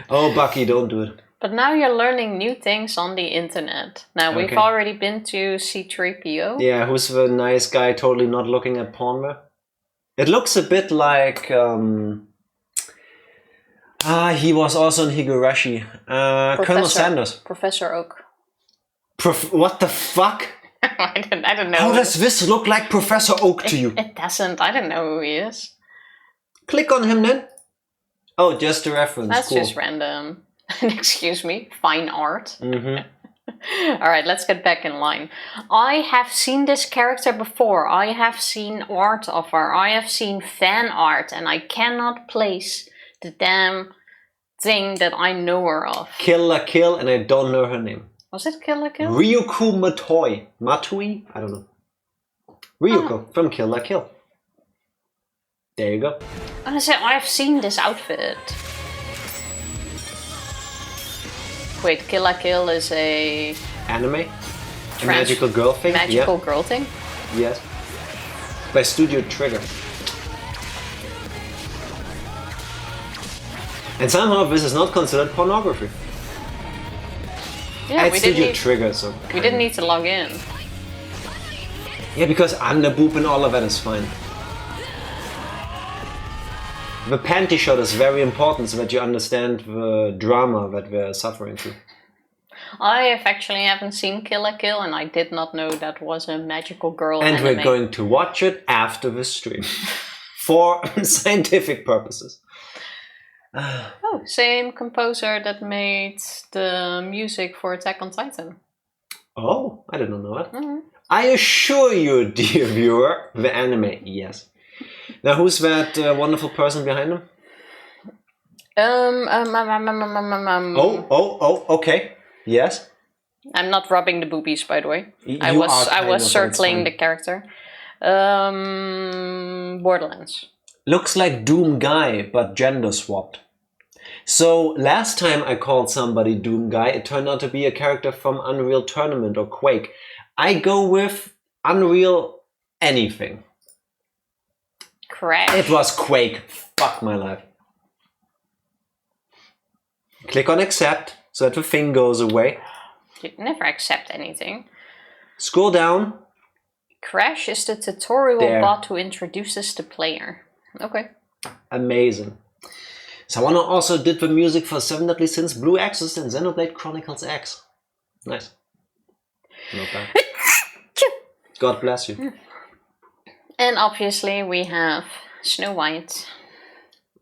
Oh, Bucky, don't do it. But now you're learning new things on the internet. Now, we've Okay. already been to C3PO. Yeah, who's the nice guy totally not looking at porn there? It looks a bit like... he was also in Higurashi. Colonel Sanders. Professor Oak. What the fuck? I don't know. How does this look like Professor Oak to you? It doesn't. I don't know who he is. Click on him then. Oh, just a reference. That's cool. just random. Excuse me. Fine art. Mm-hmm. Alright, let's get back in line. I have seen this character before. I have seen art of her. I have seen fan art. And I cannot place the damn thing that I know her of. Kill La Kill, and I don't know her name. Was it Kill la Kill? Ryuko Matoi. Matui? I don't know. Ryuko from Kill La Kill. There you go. I say I have seen this outfit. Wait, Kill la Kill is a Anime? A magical girl thing? magical girl thing? Yeah. Yes. By Studio Trigger. And somehow this is not considered pornography. Yeah, At we didn't Studio need, Trigger, so... we didn't need to log in. Yeah, because underboob and all of that is fine. The panty shot is very important so that you understand the drama that we're suffering through. I haven't seen Kill la Kill, and I did not know that was a magical girl And anime. we're going to watch it after the stream. for scientific purposes. Oh, same composer that made the music for Attack on Titan. Oh, I did not know that. Mm-hmm. I assure you, dear viewer, the anime, yes. Now, who's that wonderful person behind him? Oh, okay. Yes. I'm not rubbing the boobies, by the way. I You was are kind of, circling the it's character. Borderlands. looks like Doom Guy, but gender swapped. So last time I called somebody Doom Guy, it turned out to be a character from Unreal Tournament or Quake. I go with Unreal anything. Crash. It was Quake. Fuck my life. Click on accept so that the thing goes away. You never accept anything. Scroll down. Crash is the tutorial There. bot who introduces the player. Okay. Amazing. Someone also did the music for Seven Deadly Sins, Blue Exorcist, and Xenoblade Chronicles X. Nice. Not bad. God bless you. And obviously we have Snow White.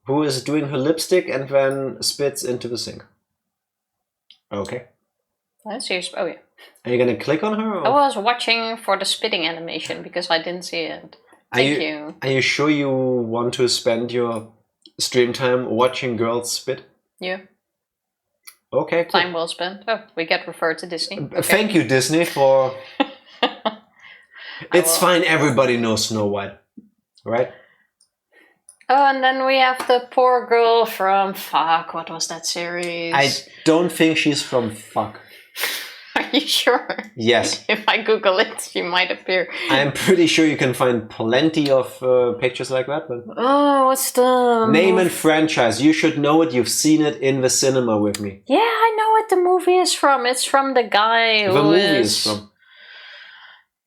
Who is doing her lipstick and then spits into the sink. Okay. Let's see. Oh yeah. Are you gonna click on her? Or? I was watching for the spitting animation because I didn't see it. Thank you. Are you sure you want to spend your stream time watching girls spit? Yeah. Okay, cool. Time well spent. Oh, we get referred to Disney. Okay. Thank you, Disney, for... It's fine, everybody knows Snow White. Right? Oh, and then we have the poor girl from... Fuck, what was that series? I don't think she's from Fuck. Are you sure? Yes. If I Google it, she might appear. I'm pretty sure you can find plenty of pictures like that. But Oh, what's the... name and franchise. You should know it. You've seen it in the cinema with me. Yeah, I know what the movie is from. It's from the guy who The movie is from...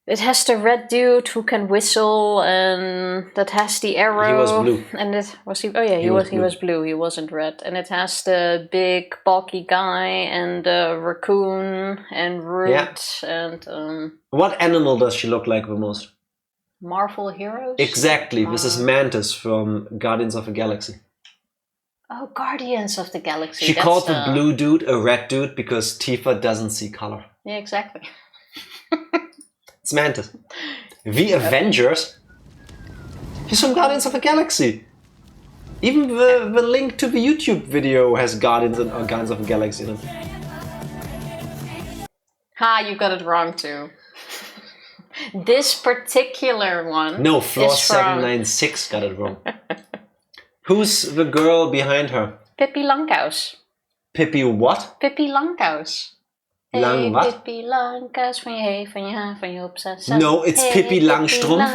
It has the red dude who can whistle, and that has the arrow. He was blue. And it was he. Oh yeah, he was blue. He wasn't red. And it has the big bulky guy and the raccoon and Root and What animal does she look like the most? Marvel Heroes. Exactly. This is Mantis from Guardians of the Galaxy. Oh, Guardians of the Galaxy. She That's called the blue dude a red dude because Tifa doesn't see color. Yeah, exactly. It's Mantis. The Avengers? He's from Guardians of the Galaxy. Even the link to the YouTube video has Guardians of the Galaxy in it. Ha, you got it wrong too. This particular one. No, Floor is from 796 got it wrong. Who's the girl behind her? Pippi Langkous. Pippi what? Pippi Langkous. Lang wat? Pippi Langkous, van je heen, van je haar, van je opzet. No, it's Pippi Langstrumpf.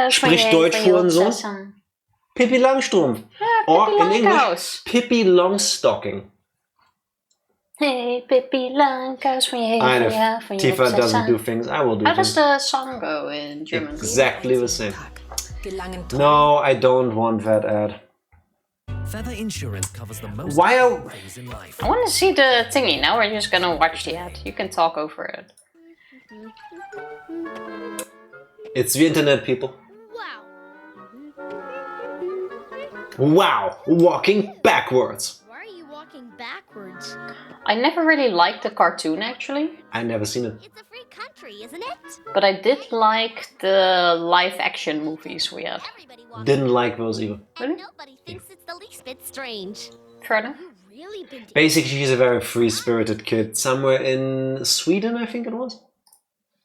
Sprich Deutsch, Hurensohn. Pippi Langstrumpf. Or in English, Pippi Longstocking. Hey, Pippi Langkous, van je heen, I van je know. haar, van je Tifa opzet. doesn't do things, I will do How does things. the song go in German? Exactly the same. No, I don't want that ad. Feather Insurance covers the most Why are... things in life. I want to see the thingy. Now we're just gonna watch the ad. You can talk over it. It's the internet, people. Wow, walking backwards. Why are you walking backwards? I never really liked the cartoon actually, I never seen it. It's a free country, isn't it? but I did like the live action movies we had. Everybody walks. Didn't like those either. Really? And nobody thinks it's the least bit strange. Fair enough. Really been doing Basically, she's a very free-spirited kid. Somewhere in Sweden, I think it was.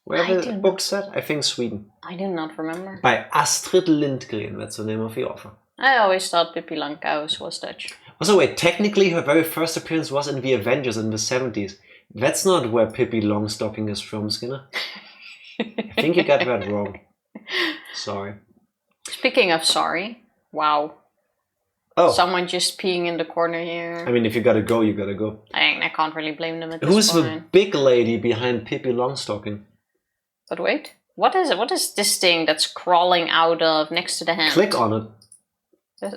Where I the do book set? I think Sweden. I do not remember. By Astrid Lindgren, that's the name of the author. I always thought Pippi Langkous was Dutch. Also, wait, technically her very first appearance was in the Avengers in the 70s. That's not where Pippi Longstocking is from, Skinner. I think you got that wrong. Sorry. Speaking of sorry, wow. Oh, Someone just peeing in the corner here. I mean, if you gotta go, you gotta go. I can't really blame them at this Who's the point. big lady behind Pippi Longstocking? But wait, what is it? What is this thing that's crawling out of next to the hand? Click on it.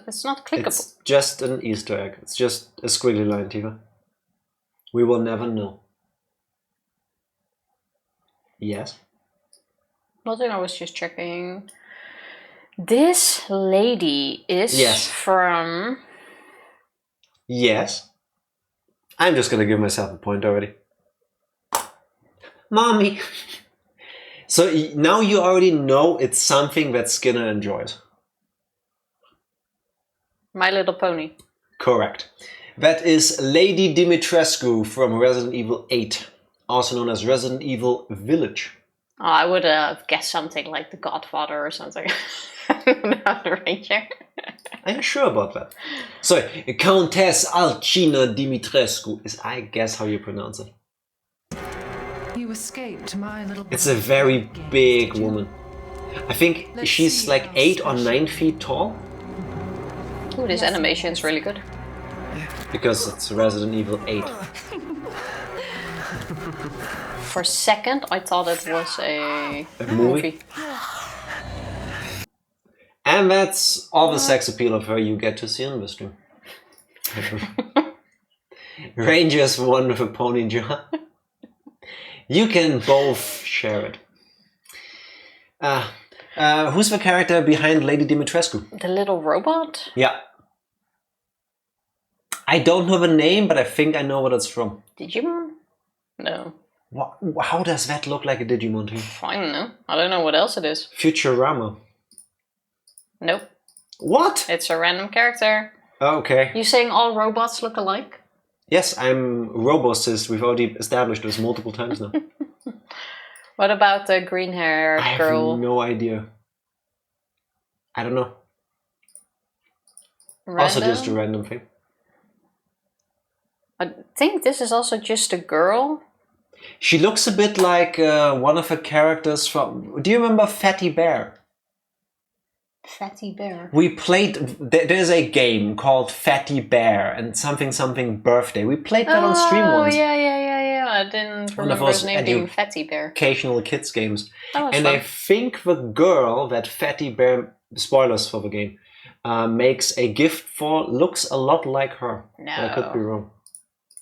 It's not clickable. It's just an Easter egg. It's just a squiggly line, Tifa. We will never know. Yes? Nothing, I was just checking. This lady is Yes. from... Yes. I'm just gonna give myself a point already. Mommy! So now you already know it's something that Skinner enjoys. My Little Pony. Correct. That is Lady Dimitrescu from Resident Evil 8, also known as Resident Evil Village. Oh, I would have guessed something like The Godfather or something. Not the Ranger. Are you sure about that? So, Countess Alcina Dimitrescu is, I guess, how you pronounce it. You escaped my little. It's a very big woman. I think she's like 8 or 9 feet tall. Ooh, this animation is really good. Because it's Resident Evil 8. For a second, I thought it was a movie. And that's all the sex appeal of her you get to see on the stream. Rangers won with a pony jaw. You can both share it. Who's the character behind Lady Dimitrescu? The little robot? Yeah. I don't know the name, but I think I know what it's from. Digimon? No. How does that look like a Digimon to you? I don't know. I don't know what else it is. Futurama. Nope. What? It's a random character. Okay. You saying all robots look alike? Yes, I'm Robocist. We've already established this multiple times now. What about the green hair I girl? have no idea. I don't know. Random? Also just a random thing. I think this is also just a girl. She looks a bit like one of the characters from... Do you remember Fatty Bear? Fatty Bear. We played... There's a game called Fatty Bear and something birthday. We played that on stream once. Oh, yeah. I didn't remember his name being Fatty Bear. Occasional kids games. That was and fun. I think the girl that Fatty Bear... Spoilers for the game. Makes a gift for... Looks a lot like her. No. But I could be wrong.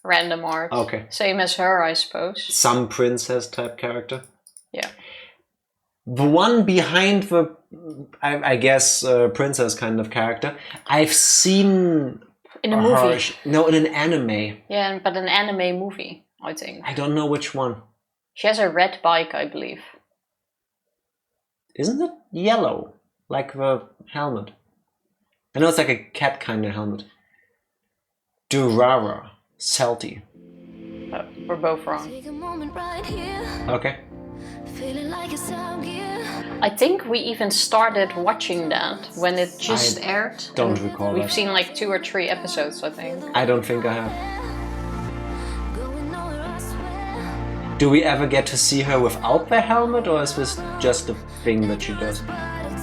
Random art. Okay. Same as her, I suppose. Some princess type character. Yeah. The one behind the, I guess, princess kind of character, I've seen in a movie. No, in an anime. Yeah, but an anime movie, I think. I don't know which one. She has a red bike, I believe. Isn't it yellow, like the helmet? I know it's like a cat kind of helmet. Durara. Salty. We're both wrong. Okay. I think we even started watching that when it just aired. Don't recall We've that. seen like 2 or 3 episodes, I think. I don't think I have. Do we ever get to see her without the helmet, or is this just a thing that she does?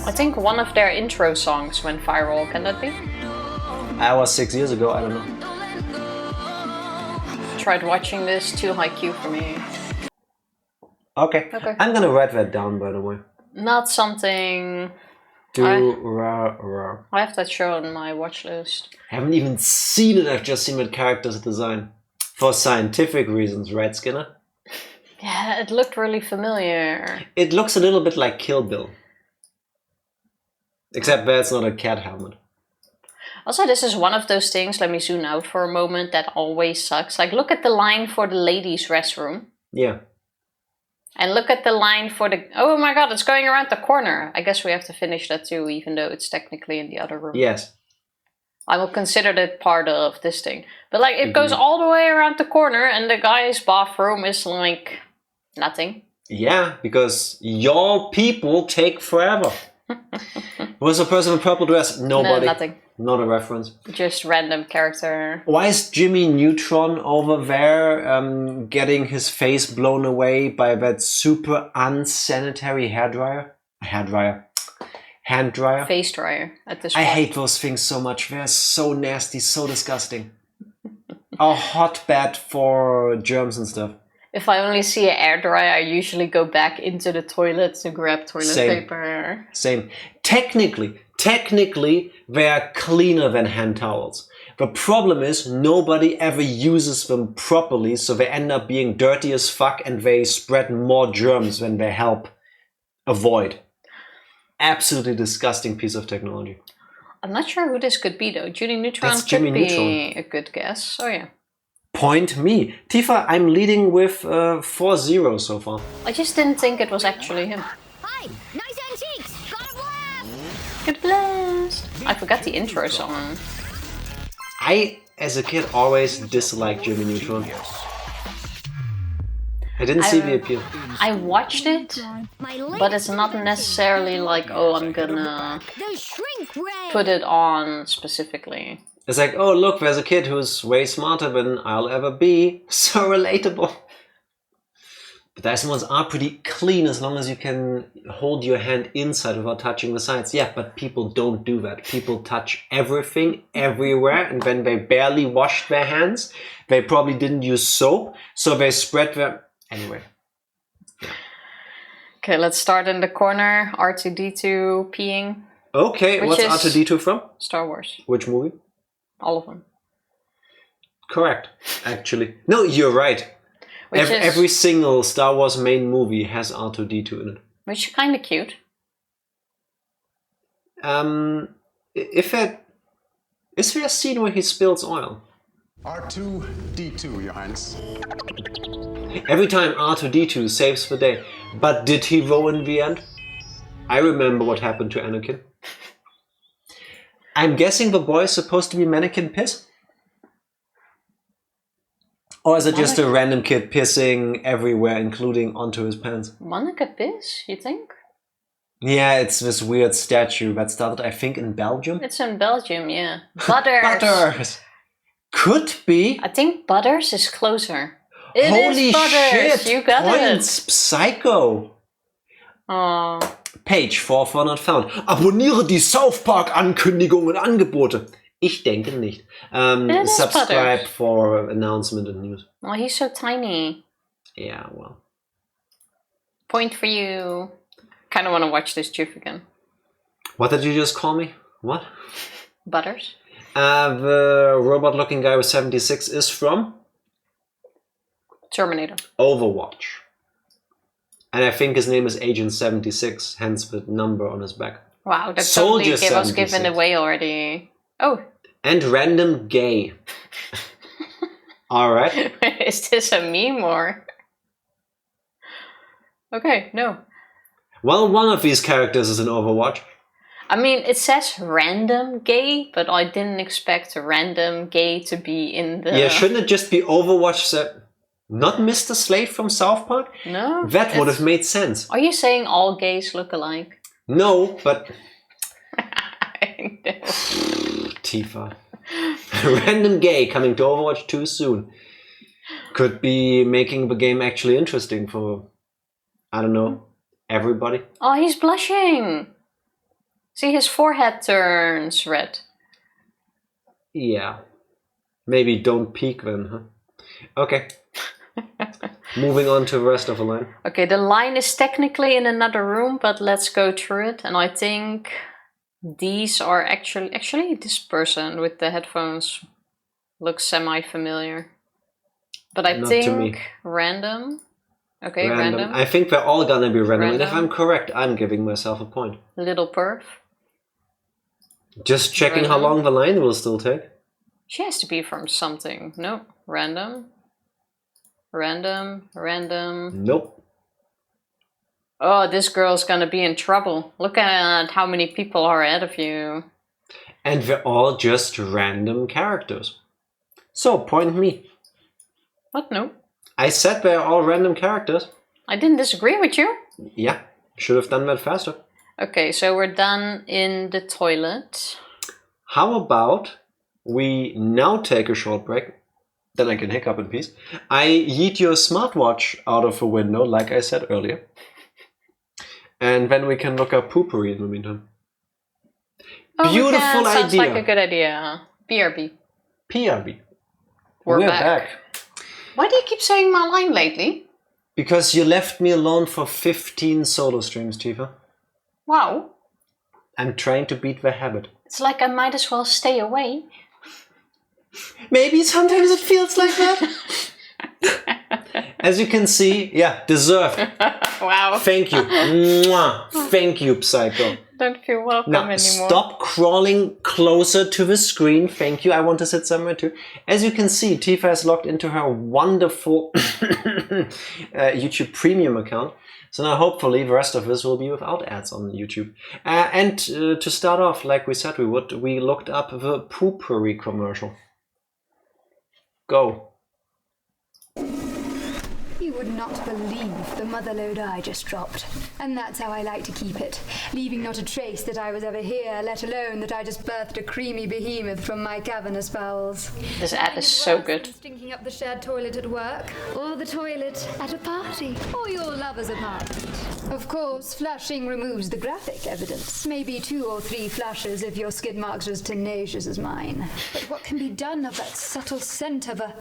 I think one of their intro songs went viral, can that be? I was 6 years ago, I don't know. Tried watching this, too high Q for me. Okay. I'm gonna write that down, by the way. Not something... I have that show on my watch list. I haven't even seen it, I've just seen the character's design. For scientific reasons, right, Skinner? Yeah, it looked really familiar. It looks a little bit like Kill Bill. Except that it's not a cat helmet. Also, this is one of those things, let me zoom out for a moment, that always sucks. Like, look at the line for the ladies' restroom. Yeah. And look at the line for the... Oh my god, it's going around the corner. I guess we have to finish that too, even though it's technically in the other room. Yes. I will consider that part of this thing. But like, it goes all the way around the corner and the guy's bathroom is like... nothing. Yeah, because your people take forever. Was the person in purple dress? Nobody. No, nothing. Not a reference. Just random character. Why is Jimmy Neutron over there getting his face blown away by that super unsanitary hairdryer? Hand dryer? Face dryer at this I point. hate those things so much. They're so nasty, so disgusting. A hotbed for germs and stuff. If I only see an air dryer, I usually go back into the toilet to grab toilet paper. Same. Technically, they're cleaner than hand towels. The problem is nobody ever uses them properly, so they end up being dirty as fuck and they spread more germs than they help avoid. absolutely disgusting piece of technology. I'm not sure who this could be though. Judy Neutron That's could Jimmy be Neutron. a good guess. Oh yeah. Point me. Tifa, I'm leading with 4-0 so far. I just didn't think it was actually him. Hi, nice antiques. Got a blast. Good blast. I forgot the intro song. I, as a kid, always disliked Jimmy Neutron. I didn't see the appeal. I watched it, but it's not necessarily like, oh, I'm gonna The shrink ray. put it on specifically. It's like, oh look, there's a kid who's way smarter than I'll ever be. So relatable. But Dyson ones are pretty clean as long as you can hold your hand inside without touching the sides. Yeah, but people don't do that. People touch everything, everywhere, and when they barely washed their hands, they probably didn't use soap, so they spread their... Anyway. Okay, let's start in the corner. R2-D2 peeing. Okay, Which what's is- R2-D2 from? Star Wars. Which movie? All of them. Correct, actually. No, you're right. Which is- Every single Star Wars main movie has R2-D2 in it. Which is kind of cute. Is there a scene where he spills oil? R2-D2, Your Highness. Every time R2-D2 saves the day. But did he row in the end? I remember what happened to Anakin. I'm guessing the boy is supposed to be mannequin piss? Or is it just a random kid pissing everywhere, including onto his pants? Monica Piss, you think? Yeah, it's this weird statue that started, I think, in Belgium. It's in Belgium, yeah. Butters. Butters! Could be. I think Butters is closer. It Holy is Butters! shit! You got Points, Psycho! Oh. Page 400 found. Abonniere die South Park Ankündigungen und Angebote. Ich denke nicht. It is Subscribe Butters. for announcement and news. Oh, he's so tiny. Yeah, well. Point for you. Kind of want to watch this GIF again. What did you just call me? What? Butters? The robot-looking guy with 76 is from Terminator. Overwatch. And I think his name is Agent 76, hence the number on his back. Wow, that Soldier totally was 76. given away already. Oh. And random gay. Alright. Is this a meme or? Okay, no. Well, one of these characters is in Overwatch. I mean, it says random gay, but I didn't expect random gay to be in the... Yeah, shouldn't it just be Overwatch set? Not Mr. Slade from South Park? No. That would have made sense. Are you saying all gays look alike? No, but... I know. Tifa. Random gay coming to Overwatch too soon. Could be making the game actually interesting for, I don't know, everybody. Oh, he's blushing. See, his forehead turns red. Yeah. Maybe don't peek then, huh? Okay. Moving on to the rest of the line. Okay, the line is technically in another room, but let's go through it. And I think these are actually this person with the headphones looks semi-familiar. But I Not to me. think random. Okay, random. I think they're all gonna be random. And if Random. I'm correct, I'm giving myself a point. Little perf. Just checking how Random. long the line will still take. She has to be from something. No, random. Random. Nope. Oh, this girl's gonna be in trouble. Look at how many people are ahead of you. And they're all just random characters. So, point me. What? No. I said they're all random characters. I didn't disagree with you. Yeah, should have done that faster. Okay, so we're done in the toilet. How about we now take a short break? Then I can hiccup in peace. I yeet your smartwatch out of a window, like I said earlier. And then we can look up poopery in the meantime. Oh, Beautiful okay, sounds idea. like a good idea. BRB. PRB. We're We're back. Why do you keep saying my line lately? Because you left me alone for 15 solo streams, Tifa. Wow. I'm trying to beat the habit. It's like I might as well stay away. Maybe sometimes it feels like that. As you can see, yeah, deserved. Wow. Thank you. Mwah. Thank you, Psycho. don't feel welcome Now, anymore. stop crawling closer to the screen. Thank you. I want to sit somewhere too. As you can see, Tifa is logged into her wonderful YouTube Premium account. So now hopefully the rest of this will be without ads on YouTube. And to start off, like we said we would, we looked up the Poopery commercial. Go. You would not believe the motherload I just dropped. And that's how I like to keep it, leaving not a trace that I was ever here, let alone that I just birthed a creamy behemoth from my cavernous bowels. This ad is so good. Stinking up the shared toilet at work, or the toilet at a party, or your lover's apartment. Of course, flushing removes the graphic evidence. Maybe 2 or 3 flushes if your skid marks are as tenacious as mine. But what can be done of that subtle scent of a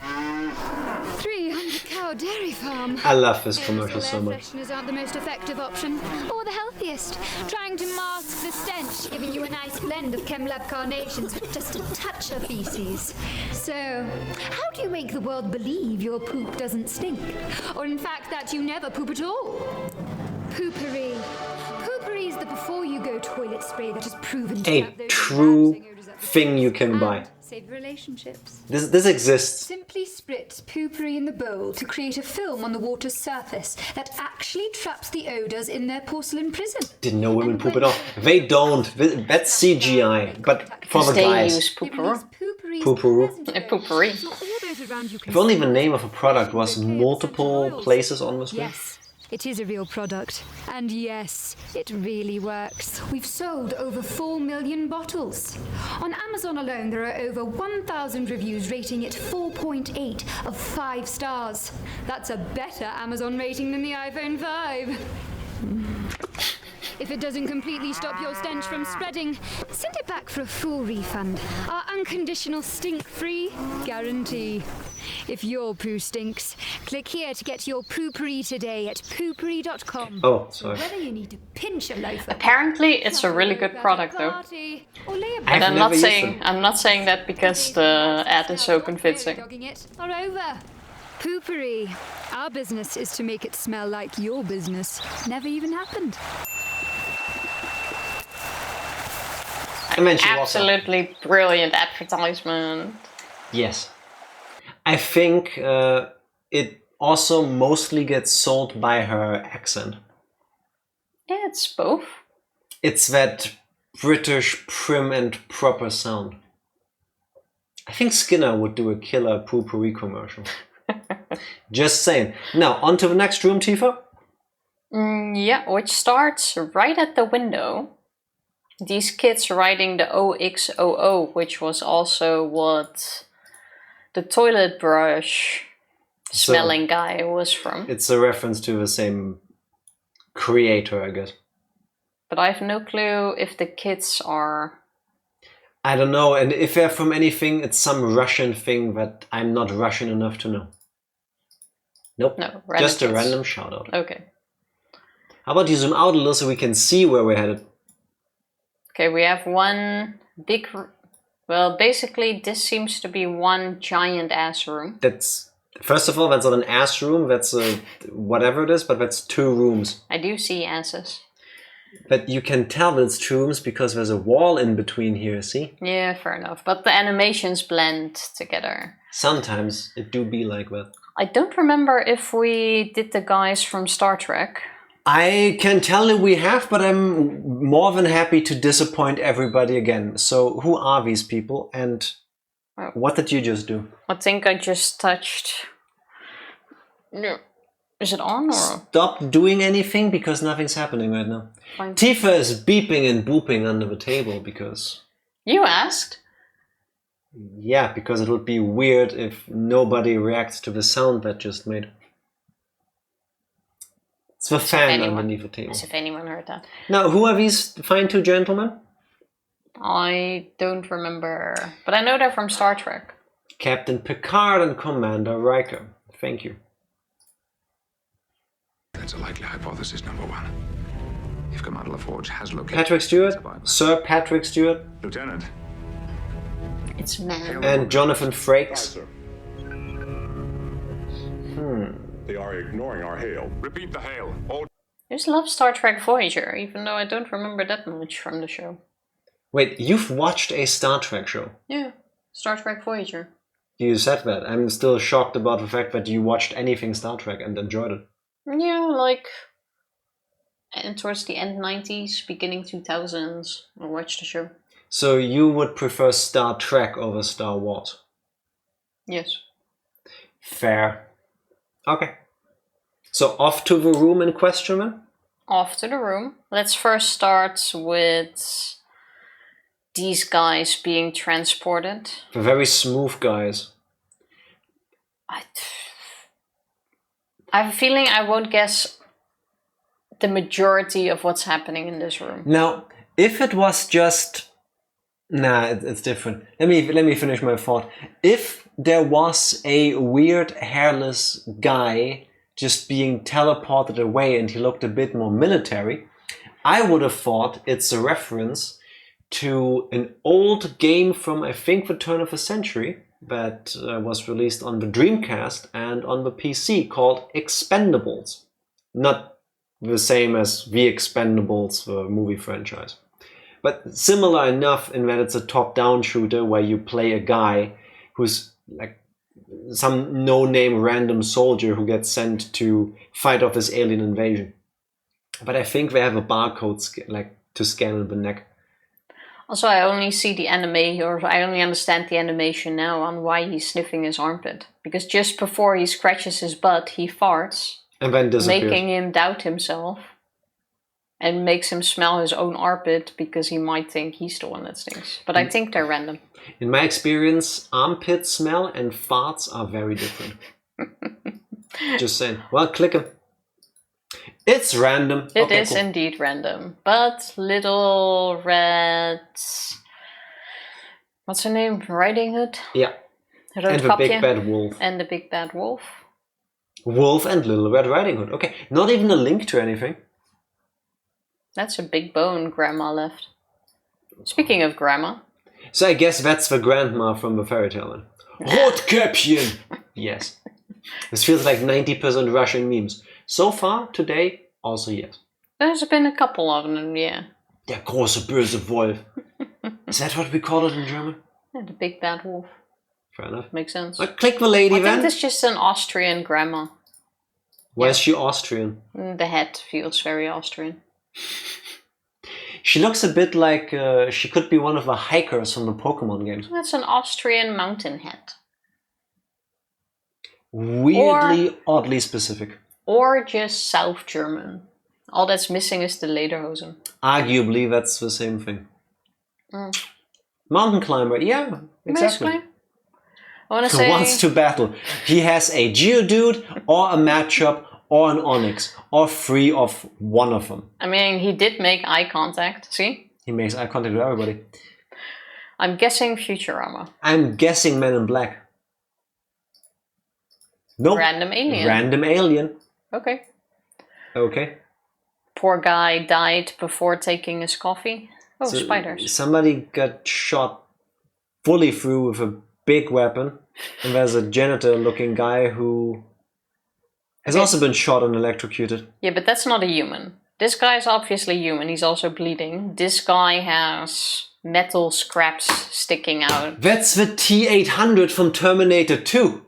300-cow dairy farm? I love this commercial so much. Fresheners aren't the most effective option, or the healthiest. Trying to mask the stench, giving you a nice blend of ChemLab carnations with just a touch of feces. So, how do you make the world believe your poop doesn't stink? Or in fact that you never poop at all? Poopery. Poopery is the before-you-go toilet spray that has proven to A have those true embarrassing odors at the thing you base can and buy. save relationships. This exists. Simply spritz poopery in the bowl to create a film on the water's surface that actually traps the odors in their porcelain prison. Didn't know women poop at all. They don't. That's CGI. But for the They guys. use pooper. Pooperoo. Poopery. If only the name of a product was multiple places on the screen. Yes, it is a real product. And yes, it really works. We've sold over 4 million bottles. On Amazon alone, there are over 1,000 reviews rating it 4.8 of 5 stars. That's a better Amazon rating than the iPhone 5. If it doesn't completely stop your stench from spreading, send it back for a full refund. Our unconditional stink-free guarantee. If your poo stinks, click here to get your poopery today at poopery.com. Oh, sorry. Whether you need to pinch a loaf. Apparently, it's a really good product, though. And I'm not saying that because the ad is so convincing. Or over. Poopery. Our business is to make it smell like your business never even happened. Absolutely brilliant advertisement. Yes. I think it also mostly gets sold by her accent. Yeah, it's both. It's that British prim and proper sound. I think Skinner would do a killer poopery commercial. Just saying. Now, on to the next room, Tifa. Yeah, which starts right at the window. These kids riding the OXOO, which was also what the toilet brush smelling guy was from. It's a reference to the same creator, I guess. But I have no clue if the kids are... I don't know, and if they're from anything, it's some Russian thing that I'm not Russian enough to know. Nope, No, just a kids. random shout out. Okay. How about you zoom out a little so we can see where we're headed? Okay, we have one big... Well, basically, this seems to be one giant ass room. That's... First of all, that's not an ass room, that's a... whatever it is, but that's 2 rooms. I do see asses. But you can tell that it's 2 rooms because there's a wall in between here, see? Yeah, fair enough. But the animations blend together. Sometimes it do be like that. I don't remember if we did the guys from Star Trek. I can tell you we have, but I'm more than happy to disappoint everybody again. So who are these people and what did you just do? I think I just touched... No. Is it on or...? Stop doing anything because nothing's happening right now. Fine. Tifa is beeping and booping under the table because... You asked? Yeah, because it would be weird if nobody reacts to the sound that just made. It's the fan underneath the table. As if anyone heard that. Now, who are these fine 2 gentlemen? I don't remember. But I know they're from Star Trek. Captain Picard and Commander Riker. Thank you. That's a likely hypothesis, number 1. If Commander LaForge has located... Patrick Stewart? Sir Patrick Stewart? Lieutenant. It's man. And Jonathan Frakes? They are ignoring our hail. Repeat the hail. All... I just love Star Trek Voyager, even though I don't remember that much from the show. Wait, you've watched a Star Trek show? Yeah, Star Trek Voyager. You said that. I'm still shocked about the fact that you watched anything Star Trek and enjoyed it. Yeah, like... And towards the end 90s, beginning 2000s, I watched the show. So you would prefer Star Trek over Star Wars? Yes. Fair. Okay. So off to the room in question then? Off to the room. Let's first start with these guys being transported. The very smooth guys. I have a feeling I won't guess the majority of what's happening in this room. Now, if it was just... Nah, it's different. Let me finish my thought. If there was a weird hairless guy just being teleported away and he looked a bit more military, I would have thought it's a reference to an old game from, I think, the turn of the century that was released on the Dreamcast and on the PC called Expendables. Not the same as The Expendables, the movie franchise. But similar enough in that it's a top-down shooter where you play a guy who's like some no-name random soldier who gets sent to fight off this alien invasion. But I think they have a barcode to scan in the neck. Also, I only see the anime, or I only understand the animation now on why he's sniffing his armpit. Because just before he scratches his butt, he farts. And then disappears. Making him doubt himself. And makes him smell his own armpit because he might think he's the one that stinks. But I think they're random. In my experience, armpit smell and farts are very different. Just saying. Well, click him. It's random. It is indeed random. But Little Red... What's her name? Riding Hood? Yeah. And the Big Bad Wolf. And the Big Bad Wolf. Wolf and Little Red Riding Hood. Okay. Not even a link to anything. That's a big bone Grandma left. Speaking of Grandma. So I guess that's the grandma from the fairy tale then. Rotkäppchen! Yes. This feels like 90% Russian memes. So far, today, also yes. There's been a couple of them, yeah. Der große böse Wolf. Is that what we call it in German? Yeah, the Big Bad Wolf. Fair enough. Makes sense. Well, click the lady then. I think it's just an Austrian grandma. Why is she Austrian? The head feels very Austrian. She looks a bit like she could be one of the hikers from the Pokémon games. That's an Austrian mountain hat. Weirdly, oddly specific. Or just South German. All that's missing is the lederhosen. Arguably, that's the same thing. Mountain climber, yeah, exactly. Basically. I want to say... Wants to battle. He has a Geodude, or a Machop, or an Onyx, or three of one of them. I mean, he did make eye contact, see? He makes eye contact with everybody. I'm guessing Futurama. I'm guessing Men in Black. Nope. Random alien. Random alien. Okay. Okay. Poor guy died before taking his coffee. Oh, so spiders. Somebody got shot fully through with a big weapon. And there's a janitor-looking guy who has also been shot and electrocuted. Yeah, but that's not a human. This guy is obviously human. He's also bleeding. This guy has metal scraps sticking out. That's the T-800 from Terminator 2.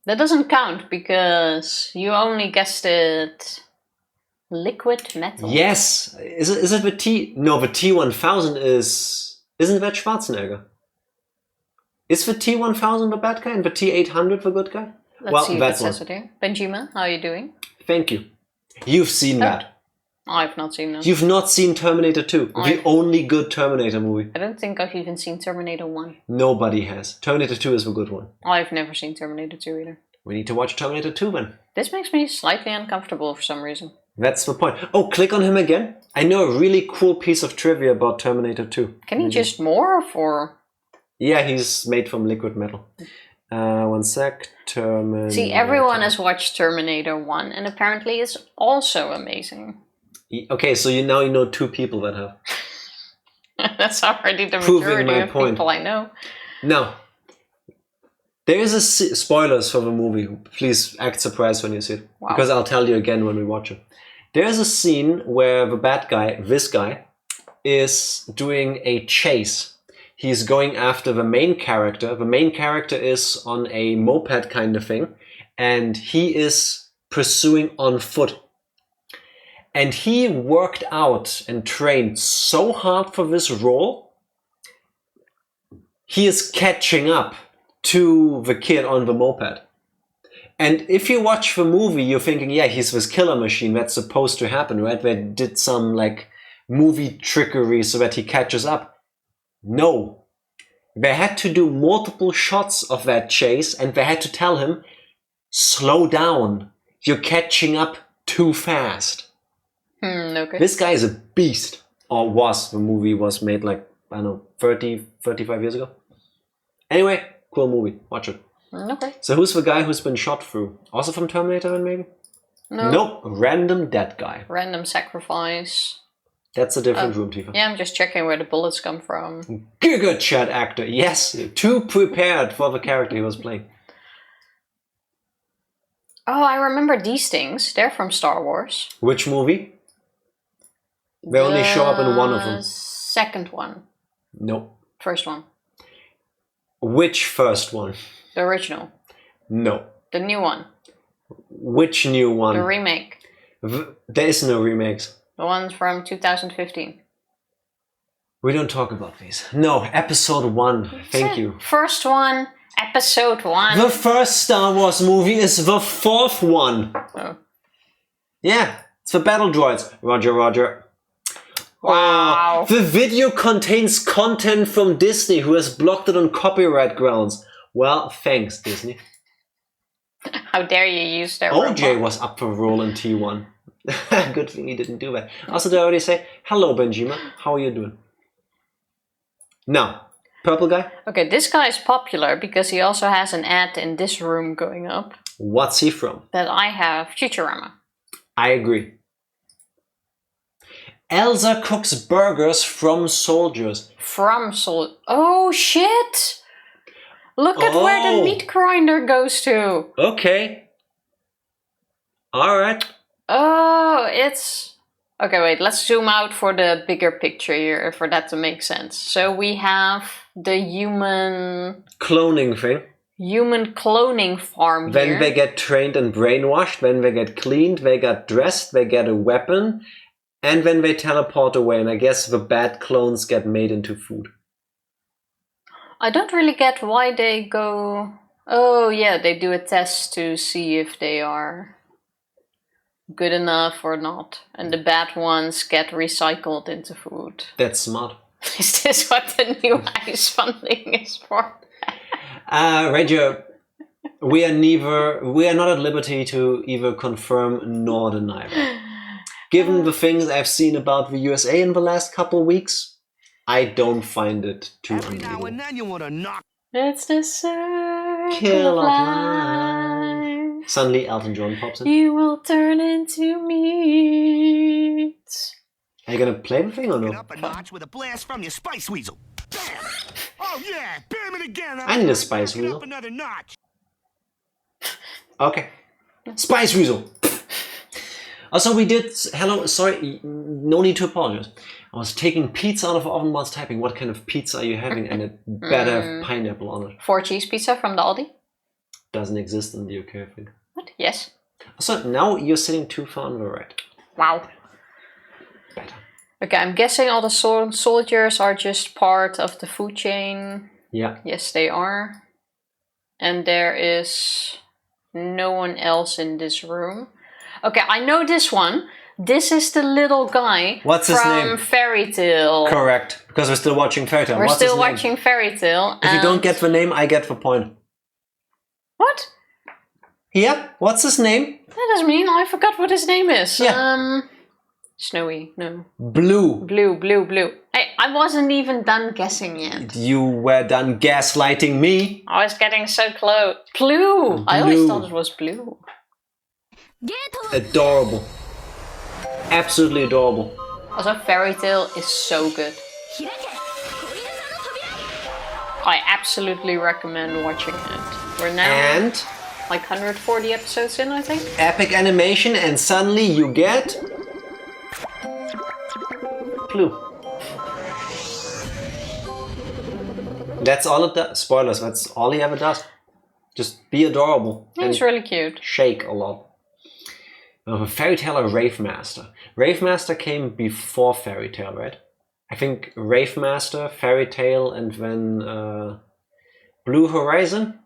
That doesn't count because you only guessed it liquid metal. Yes. Is it the T... No, the T-1000 is... Isn't that Schwarzenegger? Is the T-1000 the bad guy and the T-800 the good guy? Let's see what says it here. Benjamin, how are you doing? Thank you. You've seen that. I've not seen that. You've not seen Terminator 2, the only good Terminator movie. I don't think I've even seen Terminator 1. Nobody has. Terminator 2 is the good one. I've never seen Terminator 2 either. We need to watch Terminator 2 then. This makes me slightly uncomfortable for some reason. That's the point. Oh, click on him again. I know a really cool piece of trivia about Terminator 2. Can he just morph or...? Yeah, he's made from liquid metal. One sec. Terminator. See, everyone has watched Terminator 1 and apparently it's also amazing. Okay, so now you know two people that have. That's already the Proving majority my of point. people I know. Now, There is spoilers for the movie. Please act surprised when you see it. Wow. Because I'll tell you again when we watch it. There is a scene where the bad guy, this guy, is doing a chase. He's going after the main character. The main character is on a moped kind of thing. And he is pursuing on foot. And he worked out and trained so hard for this role. He is catching up to the kid on the moped. And if you watch the movie, you're thinking, yeah, he's this killer machine. That's supposed to happen, right? They did some like movie trickery so that he catches up. No. They had to do multiple shots of that chase and they had to tell him, slow down. You're catching up too fast. Okay. This guy is a beast. Or was. The movie was made like, I don't know, 30, 35 years ago. Anyway, cool movie. Watch it. Okay. So who's the guy who's been shot through? Also from Terminator then maybe? No. Nope. Random dead guy. Random sacrifice. That's a different room, Tifa. Yeah, I'm just checking where the bullets come from. Giga chat actor. Yes. Too prepared for the character he was playing. Oh, I remember these things. They're from Star Wars. Which movie? They only show up in one of them. Second one. Nope. First one. Which first one? The original. No. The new one. Which new one? The remake. There is no remakes. The ones from 2015. We don't talk about these. No, episode 1. Thank you. First one, episode 1. The first Star Wars movie is the 4th one. Oh. Yeah, it's the battle droids. Roger, roger. Wow. The video contains content from Disney, who has blocked it on copyright grounds. Well, thanks, Disney. How dare you use their OJ robot. was up for role in T1. Good thing he didn't do that. Also, did I already say, hello, Benjima. How are you doing? Now, purple guy. Okay, this guy is popular because he also has an ad in this room going up. What's he from? That I have Futurama. I agree. Elsa cooks burgers from soldiers. Oh, shit! Look at where the meat grinder goes to. Okay. Alright. Oh, it's... Okay, wait, let's zoom out for the bigger picture here, for that to make sense. So we have the human... Cloning thing. Human cloning farm here. When they get trained and brainwashed, when they get cleaned, they get dressed, they get a weapon, and when they teleport away, and I guess the bad clones get made into food. I don't really get why they go... Oh yeah, they do a test to see if they are good enough or not. And the bad ones get recycled into food. That's smart. Is this what the new ICE funding is for? Reggie, we are not at liberty to either confirm nor deny that. Given the things I've seen about the USA in the last couple of weeks, I don't find it too unbelievable. Then you want to knock. It's the circle Kill of of life. Suddenly Elton John pops in. You will turn into meat. Are you gonna play the thing or no? Up a notch with a blast from your spice weasel. Bam! Oh yeah, bam it again. I need a spice weasel. Up another notch. Okay. Spice Weasel. Also, we did... Hello, sorry, no need to apologize. I was taking pizza out of the oven whilst typing. What kind of pizza are you having? And it better have pineapple on it. 4 cheese pizza from the Aldi? Doesn't exist in the UK, I think. What? Yes. So now you're sitting too far on the right. Wow. Better. Okay, I'm guessing all the soldiers are just part of the food chain. Yeah. Yes, they are. And there is no one else in this room. Okay, I know this one. This is the little guy. What's his name? From Fairy Tale. Correct, because we're still watching Fairy Tale. We're What's still his name? watching Fairy Tale. If you don't get the name, I get the point. What? Yep, what's his name? That doesn't mean I forgot what his name is. Yeah. Snowy, no. Blue. Blue. Hey, I wasn't even done guessing yet. You were done gaslighting me. I was getting so close. Blue! I always thought it was blue. Adorable. Absolutely adorable. Also, Fairy Tale is so good. I absolutely recommend watching it. We're now And like 140 episodes in, I think. epic animation, and suddenly you get Blue. That's all it does. Spoilers, that's all he ever does. Just be adorable. He's really cute. Shake a lot. Fairy Tail or Rave Master? Rave Master came before Fairy Tail, right? I think Rave Master, Fairy Tail, and then Blue Horizon?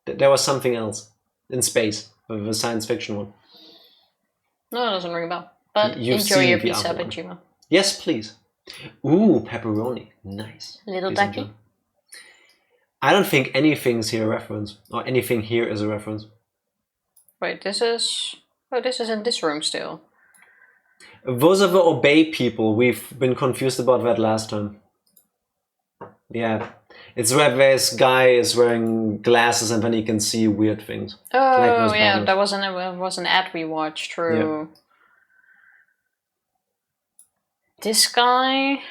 There was something else in space, the science fiction one. No, it doesn't ring a bell. But You've enjoy seen your the pizza, other one. Benjima. Yes, please. Ooh, pepperoni. Nice. Little Please enjoy. ducky. I don't think anything's here a reference, or anything here is a reference. Wait, this is... Oh, this is in this room still. Those are the obey people. We've been confused about that last time. Yeah. It's where this guy is wearing glasses and then he can see weird things. Oh, those yeah, banners. that was an ad we watched, true. Yeah. This guy...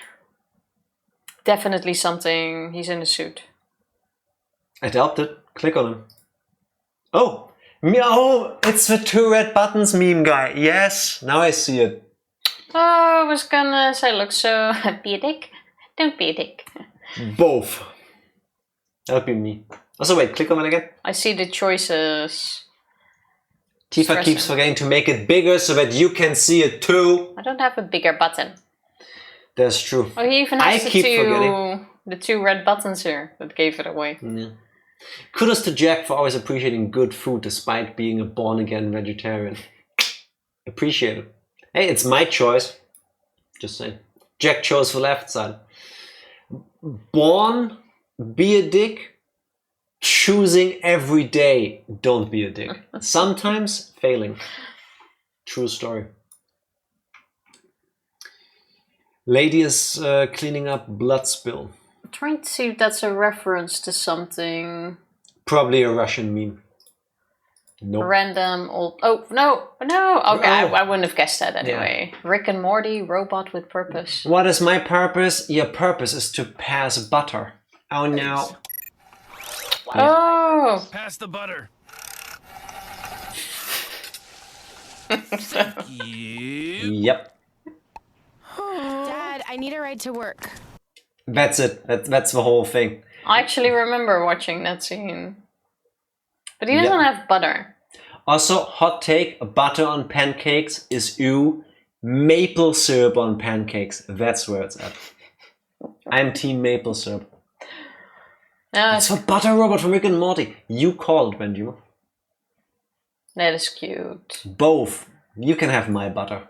Definitely something... He's in a suit. Adopted. Click on him. Oh! Oh, it's the 2 red buttons meme guy. Yes, now I see it. Oh, I was gonna say, look, so... Be a dick? Don't be a dick. Both. That would be me. Also, wait, click on it again. I see the choices. Tifa Stressing. keeps forgetting to make it bigger so that you can see it too. I don't have a bigger button. That's true. Oh, he even has I keep forgetting. the 2 red buttons here that gave it away. Yeah. Kudos to Jack for always appreciating good food despite being a born-again vegetarian. Appreciate it. Hey, it's my choice. Just saying. Jack chose the left side. Born, be a dick. Choosing every day, don't be a dick. Sometimes failing. True story. Lady is cleaning up blood spill. I'm trying to see if that's a reference to something. Probably a Russian meme. Nope. Random old... Oh, no! No! Okay, Oh. I wouldn't have guessed that anyway. Yeah. Rick and Morty, robot with purpose. What is my purpose? Your purpose is to pass butter. Oh no. Oh! Pass the butter. Yep. Dad, I need a ride to work. That's it. That's the whole thing. I actually remember watching that scene. But he doesn't have butter. Also, hot take, butter on pancakes is ew. Maple syrup on pancakes, that's where it's at. I'm team maple syrup. It's a butter robot from Rick and Morty. You called, Benju. That is cute. Both. You can have my butter.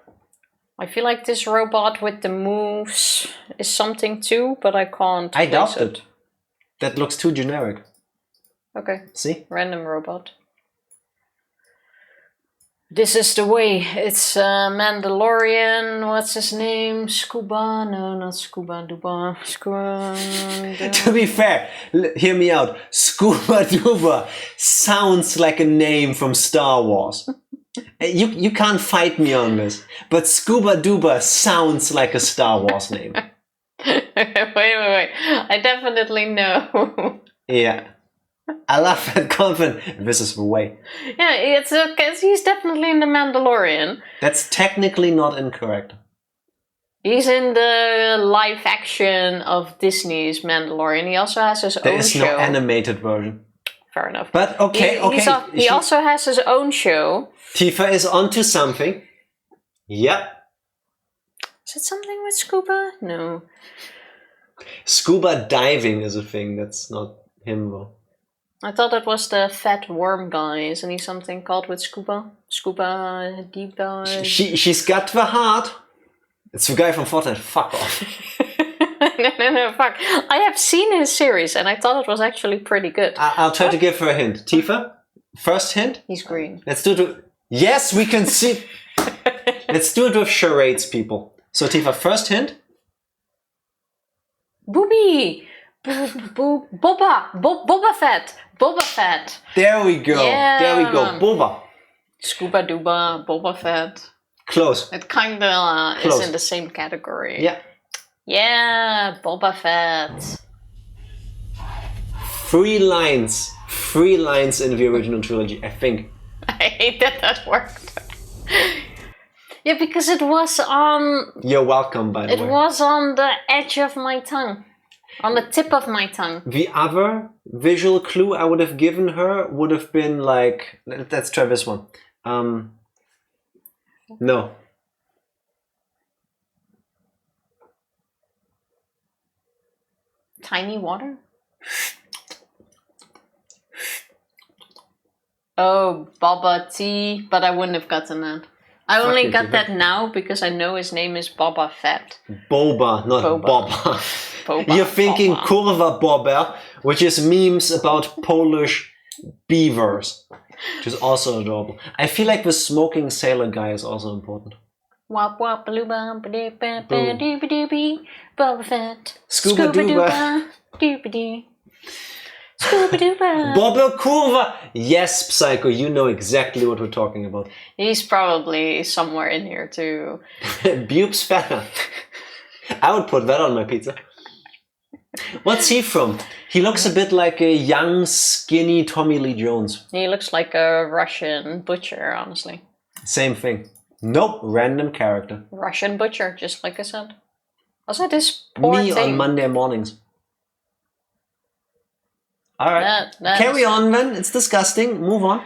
I feel like this robot with the moves is something too, but I can't. I place doubt it. That looks too generic. Okay. See? Random robot. This is the way. It's Mandalorian. What's his name? Scuba? No, not Scuba. Duba. Scuba. To be fair, hear me out. Scuba Duba sounds like a name from Star Wars. You can't fight me on this, but Scuba Duba sounds like a Star Wars name. wait. I definitely know. Yeah. I love that confidence. This is the way. Yeah, it's okay. He's definitely in the Mandalorian. That's technically not incorrect. He's in the live action of Disney's Mandalorian. He also has his There own is show. no animated version. Fair enough. But okay. He also has his own show. Tifa is onto something. Yep. Is it something with scuba? No. Scuba diving is a thing. That's not him though. I thought that was the fat worm guy. Isn't he something called with scuba? Scuba deep dive. She's got the heart. It's the guy from Fortnite. Fuck off. No, fuck. I have seen his series and I thought it was actually pretty good. I'll try to give her a hint. Tifa, first hint. He's green. Let's do it. Yes, we can see. Let's do it with charades, people. So Tifa, first hint. Booby! Boba Fett! There we go. Yeah. There we go. Boba. Scuba Duba, Boba Fett. Close. It kind of is in the same category. Yeah. Yeah, Boba Fett. 3 lines. 3 lines in the original trilogy, I think. I hate that worked. Yeah, because it was on... You're welcome, by the way. It was on the edge of my tongue. On the tip of my tongue. The other visual clue I would have given her would have been like... Let's try this one. No. Tiny water? Oh, Boba Tea, but I wouldn't have gotten that. I only got that now because I know his name is Boba Fett. Boba, not Boba. Boba. You're thinking Boba. Kurwa Boba, which is memes about Polish beavers, which is also adorable. I feel like the smoking sailor guy is also important. Wop wop balooba ba ba ba dooba doobie Boba Fett. Scuba dooba. Dooba doo. Scuba dooba. Boba Kurva! Yes, Psycho, you know exactly what we're talking about. He's probably somewhere in here too. Bubes Feta. I would put that on my pizza. What's he from? He looks a bit like a young, skinny Tommy Lee Jones. He looks like a Russian butcher, honestly. Same thing. Nope, random character. Russian butcher, just like I said. Also, this poor Me thing. on Monday mornings. Alright, That's- carry on then. It's disgusting. Move on.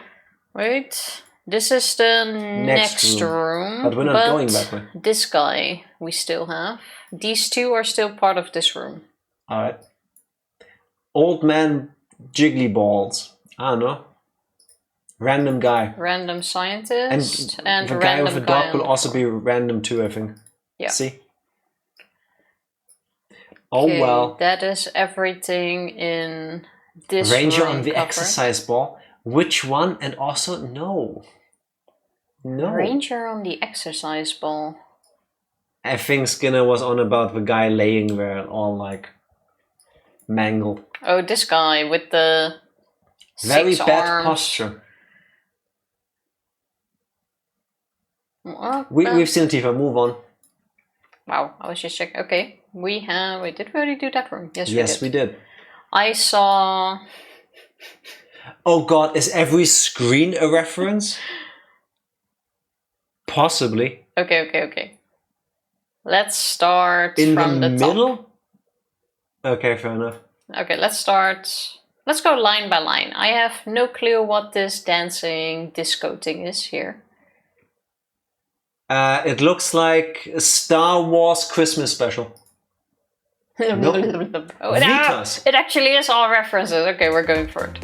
Wait, this is the next room. But we're not going that way. This guy we still have. These two are still part of this room. Alright. Old man Jiggly Balls. I don't know. Random guy. Random scientist and the guy random with the guy dog will on also the be random too, I think. Yeah. See? Oh Okay, well. that is everything in this Ranger room on the covered. exercise ball. Which one? And also, no. No. Ranger on the exercise ball. I think Skinner was on about the guy laying there all like mangled. Oh, this guy with the Very 6 bad arms. posture. What We've seen Tifa, move on. Wow, I was just checking. Okay, we have... Wait, did we already do that room? Yes, Yes, we we did. did. I saw... Oh god, is every screen a reference? Possibly. Okay. Let's start In from the the top. middle? Okay, fair enough. Okay, let's start... Let's go line by line. I have no clue what this dancing disco thing is here. It looks like a Star Wars Christmas special. Nope. Oh, Vitas. it actually is all references. Okay, we're going for it.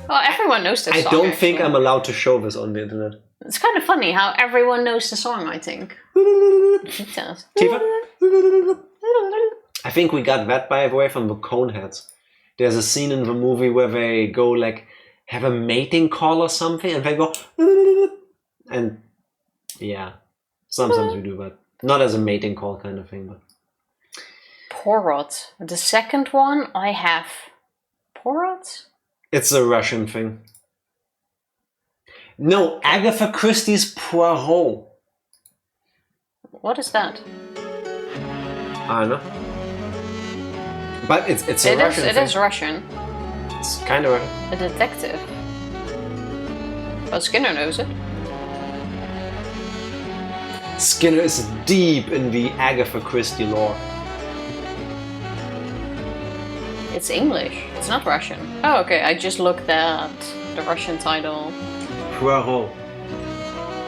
Well, everyone knows this I song. don't think actually. I'm allowed to show this on the internet. It's kind of funny how everyone knows the song, I think. Vitas. Tifa? I think we got that by the way from the Coneheads. There's a scene in the movie where they go like have a mating call or something and they go and yeah. Sometimes we do that. Not as a mating call kind of thing, but Porot. The second one I have. Porot? it's a Russian thing. No, Agatha Christie's Poirot. What is that? I don't know. But it's a Russian It thing. is Russian. It's kind of A detective. Well, Skinner knows it. Skinner is deep in the Agatha Christie lore. It's English. It's not Russian. Oh, okay. I just looked at the Russian title. Poirot.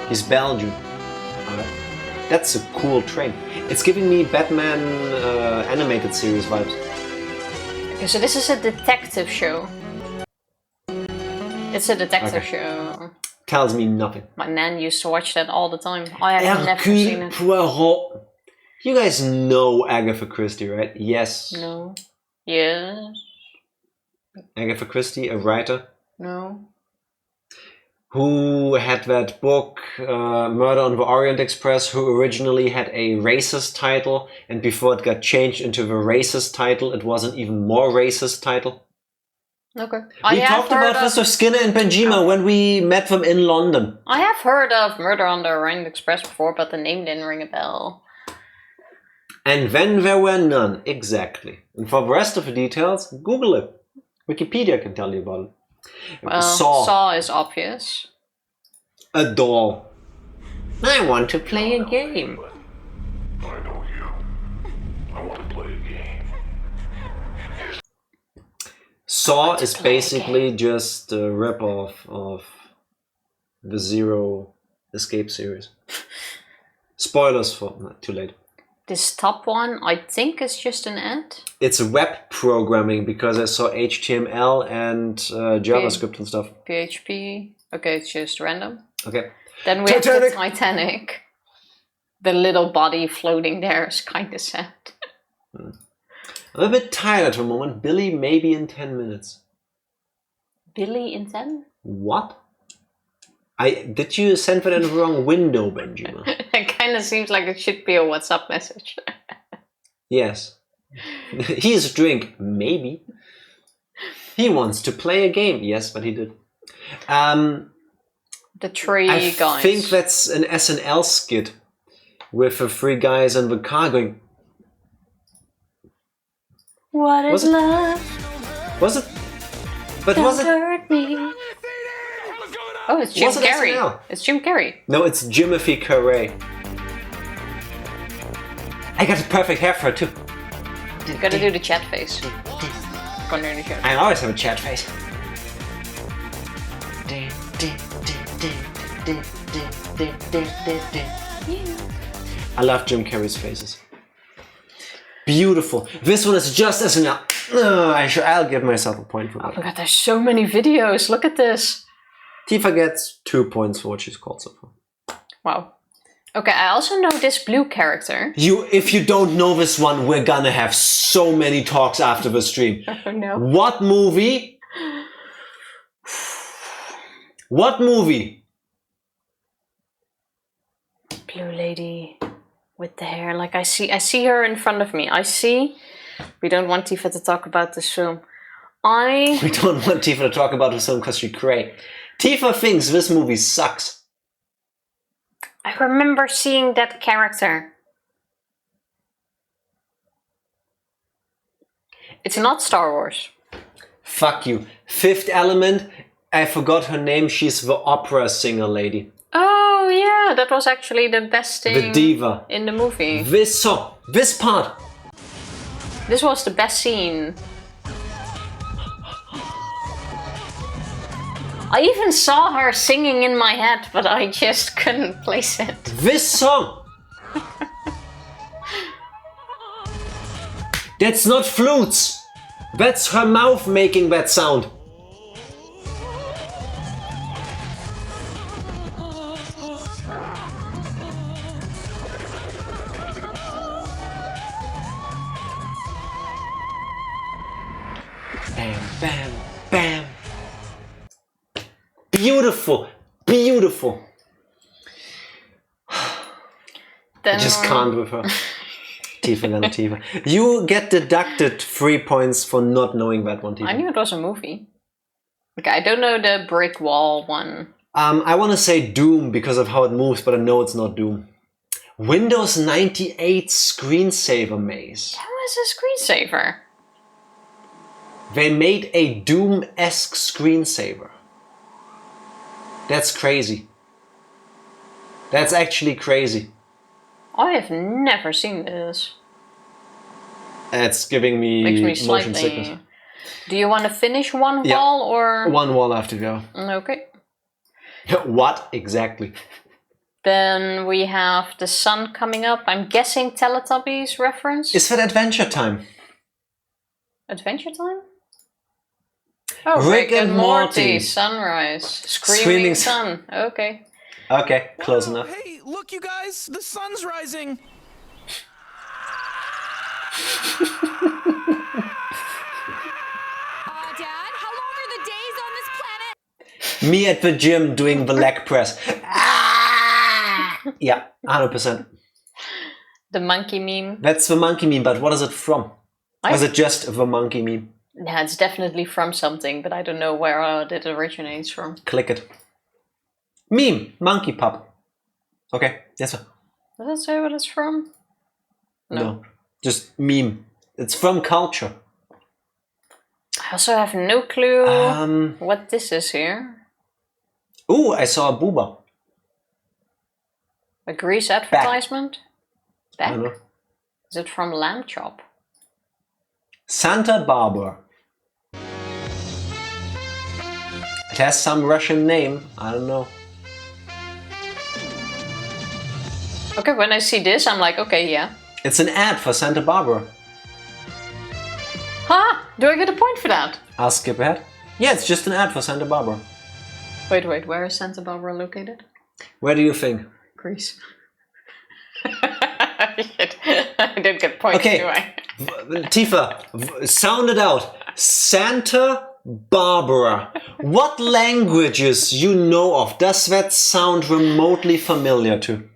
He's Belgian. That's a cool train. It's giving me Batman animated series vibes. Okay, so this is a detective show. It's a detective Okay. show. Tells me nothing. My nan used to watch that all the time. I have never seen Hercule it. Poirot. You guys know Agatha Christie, right? Yes. No. Yes. Agatha Christie, a writer No. who had that book, Murder on the Orient Express, who originally had a racist title, and before it got changed into the racist title, it was an even more racist title. Okay. We talked about this with Skinner and Benjima when we met them in London. I have heard of Murder on the Orient Express before, but the name didn't ring a bell. And then there were none, exactly. And for the rest of the details, Google it. Wikipedia can tell you about it. Well, Saw. Saw is obvious. A doll. I want to play a game. I know you. I want to play a game. Saw is basically just a rip-off of the Zero Escape series. Spoilers for... Not too late. This top one, I think, is just an ad. It's web programming because I saw HTML and JavaScript and stuff. PHP. Okay, it's just random. Okay. Then we have the Titanic. The little body floating there is kind of sad. I'm a bit tired at the moment. Billy, maybe in 10 minutes. Billy in 10? What? Did you send that in the wrong window, Benjamin? It kind of seems like it should be a WhatsApp message. Yes. He's a drink. Maybe. He wants to play a game. Yes, but he did. The three guys. I think that's an SNL skit with the three guys in the car going... What is love? Was it? But Don't was it? hurt me. Oh, it's Jim Carrey. SNL? It's Jim Carrey. No, it's Jimothy Carrey. I got the perfect hair for it too. You gotta do the chat face. I always have a chat face. I love Jim Carrey's faces. Beautiful. This one is just SNL. I'll give myself a point for that. Oh my god, there's so many videos. Look at this. Tifa gets 2 points for what she's called so far. Wow. Okay, I also know this blue character. If you don't know this one, we're gonna have so many talks after the stream. Oh no. What movie? What movie? Blue lady with the hair. Like I see her in front of me. We don't want Tifa to talk about this film. We don't want Tifa to talk about this film because she's cray. Tifa thinks this movie sucks. I remember seeing that character. It's not Star Wars. Fuck you. Fifth Element. I forgot her name. She's the opera singer lady. Oh yeah, that was actually the best thing. The diva. In the movie. This song. This part. This was the best scene. I even saw her singing in my head, but I just couldn't place it. This song! That's not flutes! That's her mouth making that sound. Bam, bam, bam. Beautiful, beautiful. Then I just can't with her. Tifa and Tifa. You get deducted 3 points for not knowing that one, Tifa. I knew it was a movie. Okay, I don't know the brick wall one. I want to say Doom because of how it moves, but I know it's not Doom. Windows 98 screensaver maze. How is a screensaver? They made a Doom-esque screensaver. That's crazy. That's actually crazy. I have never seen this. It's giving me Makes me motion slightly... sickness. Do you want to finish one wall or... One wall I have to go. Okay. What exactly? Then we have the sun coming up. I'm guessing Teletubbies reference? Is that Adventure Time? Adventure Time? Oh, Rick and Morty. Sunrise. Screaming sun. Okay. Okay, close enough. Hey, look, you guys, the sun's rising. Dad, how long are the days on this planet? Me at the gym doing the leg press. Yeah, 100%. The monkey meme. That's the monkey meme, but what is it from? Or is it just the monkey meme? Yeah, it's definitely from something, but I don't know where it originates from. Click it. Meme, monkey pup. Okay, yes sir. Does it say what it's from? No. Just meme. It's from culture. I also have no clue what this is here. Ooh, I saw a Booba. A Grease advertisement? I don't know. Is it from Lamb Chop? Santa Barbara. It has some Russian name. I don't know. Okay, when I see this, I'm like, okay, yeah. It's an ad for Santa Barbara. Ha! Do I get a point for that? I'll skip ahead. Yeah, it's just an ad for Santa Barbara. Wait, where is Santa Barbara located? Where do you think? Greece. Shit. I didn't get points, do I? Tifa, sound it out. Santa Barbara. What languages you know of does that sound remotely familiar to?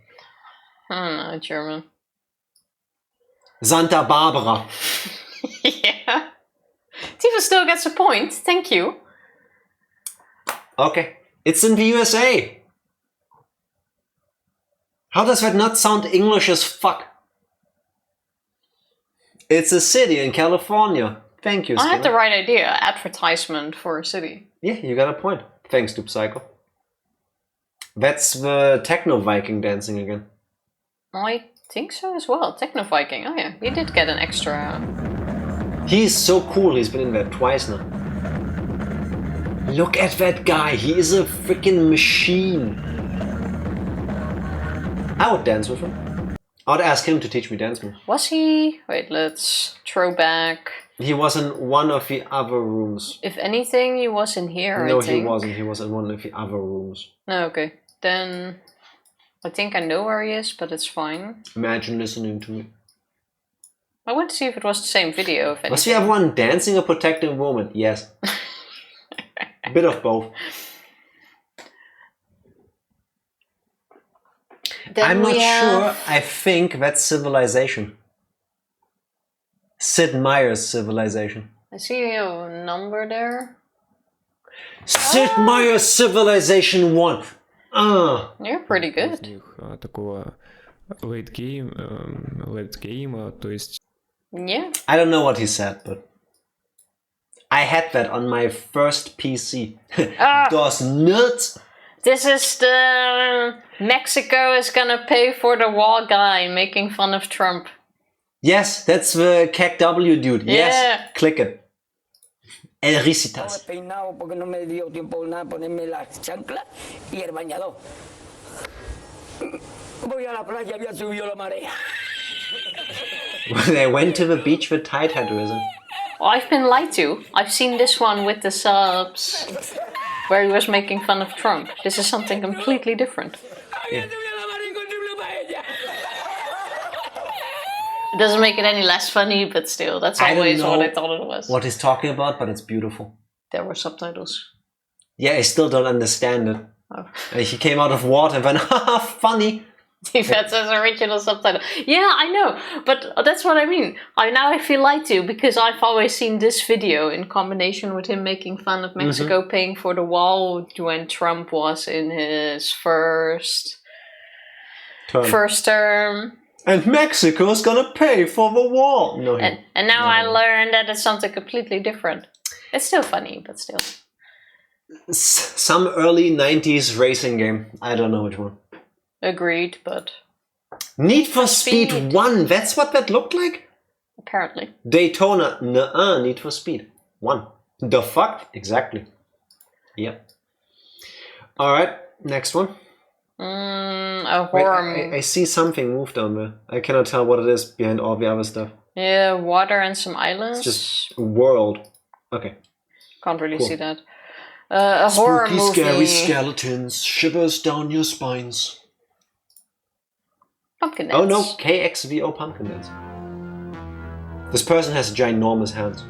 I don't know, German. Santa Barbara. Yeah. Tifa still gets a point, thank you. Okay. It's in the USA. How does that not sound English as fuck? It's a city in California. Thank you, Skinner. I had the right idea. Advertisement for a city. Yeah, you got a point. Thanks to Psycho. That's the Techno Viking dancing again. I think so as well. Techno Viking. Oh yeah, he did get an extra. He's so cool. He's been in there twice now. Look at that guy. He is a freaking machine. I would dance with him. I would ask him to teach me dance moves. Was he? Wait, let's throw back. He was in one of the other rooms. If anything, he was in here. No, I think. he wasn't. He was in one of the other rooms. No, okay. Then I think I know where he is, but it's fine. Imagine listening to me. I want to see if it was the same video. If anything. Was the other one dancing or protecting a woman? Yes. A bit of both. Then I'm not sure. have... I think that's Civilization. Sid Meier's Civilization. I see a number there. Sid Meier's Civilization 1. You're pretty good. Такого late game, то есть. Yeah. I don't know what he said, but I had that on my first PC. Those nuts. This is the Mexico is gonna pay for the wall guy making fun of Trump. Yes, that's the CACW dude. Yeah. Yes, click it. El Risitas. When they went to the beach, the tide had risen. Oh, I've been lied to. I've seen this one with the subs where he was making fun of Trump. This is something completely different. Yeah. It doesn't make it any less funny, but still, that's always what I thought it was. What he's talking about, but it's beautiful. There were subtitles. Yeah, I still don't understand it. Oh. He came out of water and went, haha, funny. That's his original subtitle. Yeah, I know, but that's what I mean. I feel lied to because I've always seen this video in combination with him making fun of Mexico paying for the wall when Trump was in his first term. And Mexico's gonna pay for the wall. No, and now I learned that it's something completely different. It's still funny, but still. Some early 90s racing game. I don't know which one. Agreed, but... Need for Speed 1, that's what that looked like? Apparently. Daytona, nuh-uh, Need for Speed 1. The fuck? Exactly. Yep. Alright, next one. A horror movie. I see something move down there. I cannot tell what it is behind all the other stuff. Yeah, water and some islands. It's just world. Okay. Can't really see that. A horror movie. Spooky, scary skeletons, shivers down your spines. Pumpkin Dance. Oh no, KXVO Pumpkin Dance. This person has ginormous hands.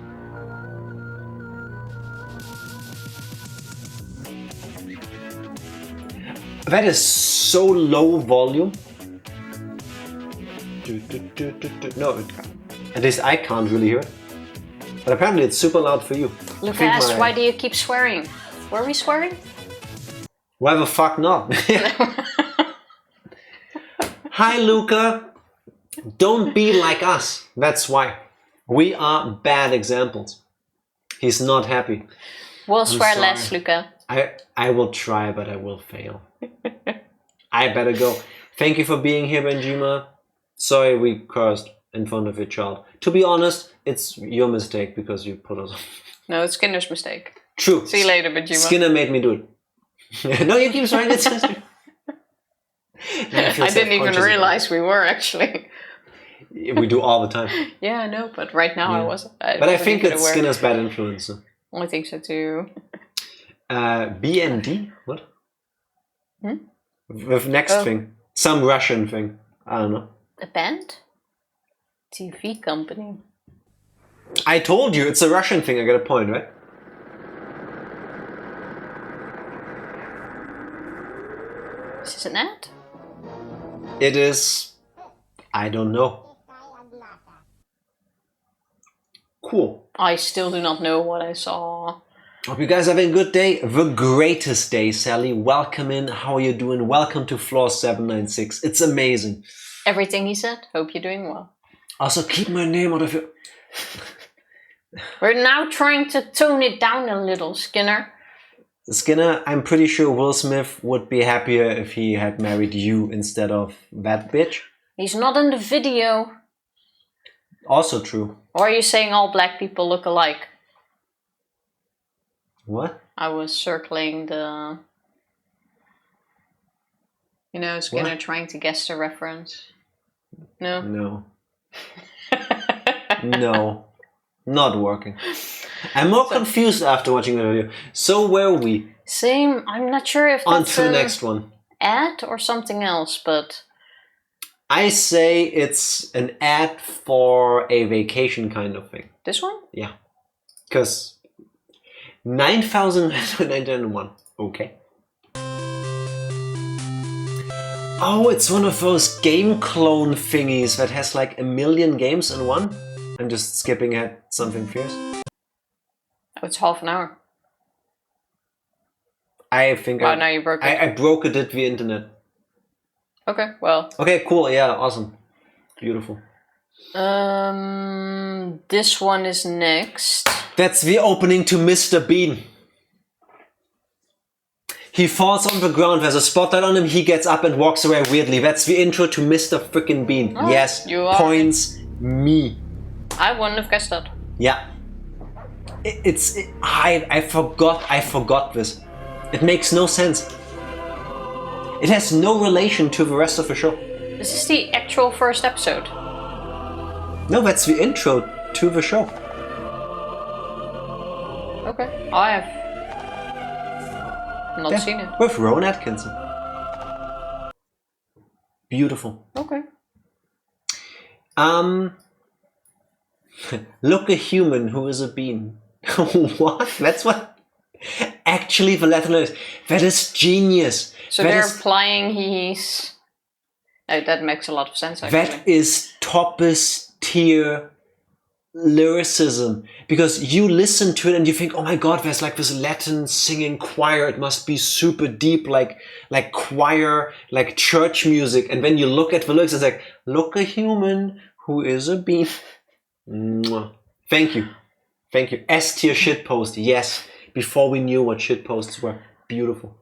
That is so low volume. No, at least I can't really hear it. But apparently it's super loud for you. Lucas, why do you keep swearing? Were we swearing? Why the fuck not? Hi Luca. Don't be like us. That's why. We are bad examples. He's not happy. We'll swear less, Luca. I will try, but I will fail. I better go. Thank you for being here, Benjima. Sorry we cursed in front of your child. To be honest, it's your mistake because you put us on. No, it's Skinner's mistake. True. See you later, Benjima. Skinner made me do it. No, you keep saying it. I didn't even realize we were actually. We do all the time. Yeah, I know, but right now I wasn't. But I think it's Skinner's bad influence. I think so too. BND? What? With next thing. Some Russian thing. I don't know. A band? TV company. I told you, it's a Russian thing. I got a point, right? Is this an ad? It is... I don't know. Cool. I still do not know what I saw. Hope you guys are having a good day. The greatest day, Sally. Welcome in. How are you doing? Welcome to floor 796. It's amazing. Everything he said. Hope you're doing well. Also, keep my name out of your... We're now trying to tone it down a little, Skinner. Skinner, I'm pretty sure Will Smith would be happier if he had married you instead of that bitch. He's not in the video. Also true. Or are you saying all black people look alike? What? I was circling the... You know, Skinner What? trying to guess the reference. No? No. No. Not working. I'm more confused after watching the video. So where are we? Same. I'm not sure if On that's to the next one. ad or something else, but... I say it's an ad for a vacation kind of thing. This one? Yeah. Because 9,901. Okay. Oh, it's one of those game clone thingies that has like 1 million games in one. I'm just skipping ahead something fierce. Oh, it's half an hour. I think Oh, now you broke it. I broke it via internet. Okay, well. Okay, cool. Yeah, awesome. Beautiful. This one is next. That's the opening to Mr. Bean. He falls on the ground, there's a spotlight on him, he gets up and walks away weirdly. That's the intro to Mr. Frickin' Bean. Oh, yes, you are. points me. I wouldn't have guessed that. Yeah. I forgot this. It makes no sense. It has no relation to the rest of the show. This is the actual first episode. No, that's the intro to the show. Okay, I have not seen it. With Rowan Atkinson. Beautiful. Okay. Look a human who is a bean. What? That's what actually the letter is. That is genius. So that they're is, implying he's... Oh, that makes a lot of sense, actually. that is toppest tier lyricism. Because you listen to it and you think, oh my god, there's like this Latin singing choir. It must be super deep, like choir, like church music. And when you look at the lyrics, it's like, look a human who is a bean. Mwah. Thank you. Thank you. S tier shitpost. Yes. Before we knew what shitposts were. Beautiful.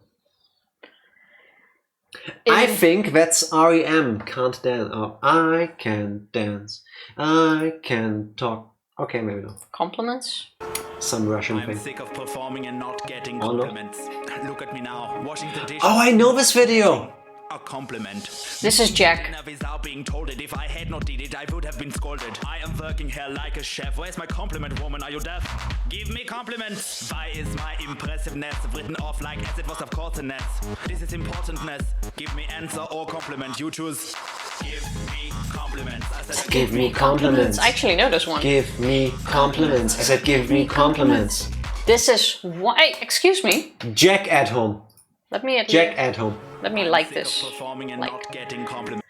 I think that's REM. Can't dance. Oh, I can dance. I can talk. Okay, maybe not. Compliments? Some Russian I'm thing. sick of performing and not getting Oh, no. compliments. Look at me now, washing the dishes. Oh, I know this video. A compliment. This is Jack. Without being told it, if I had not did it, I would have been scolded. I am working here like a chef. Where's my compliment, woman? Are you deaf? Give me compliments. Why is my impressiveness written off like as it was of course a ness? This is importantness. Give me answer or compliment. You choose. Give me compliments. I said, Give me compliments. I actually know this one. Give me compliments. I said, give me compliments. This is why. Excuse me. Jack at home. Let me. Jack at home. Let me like this. performing and not getting compliments.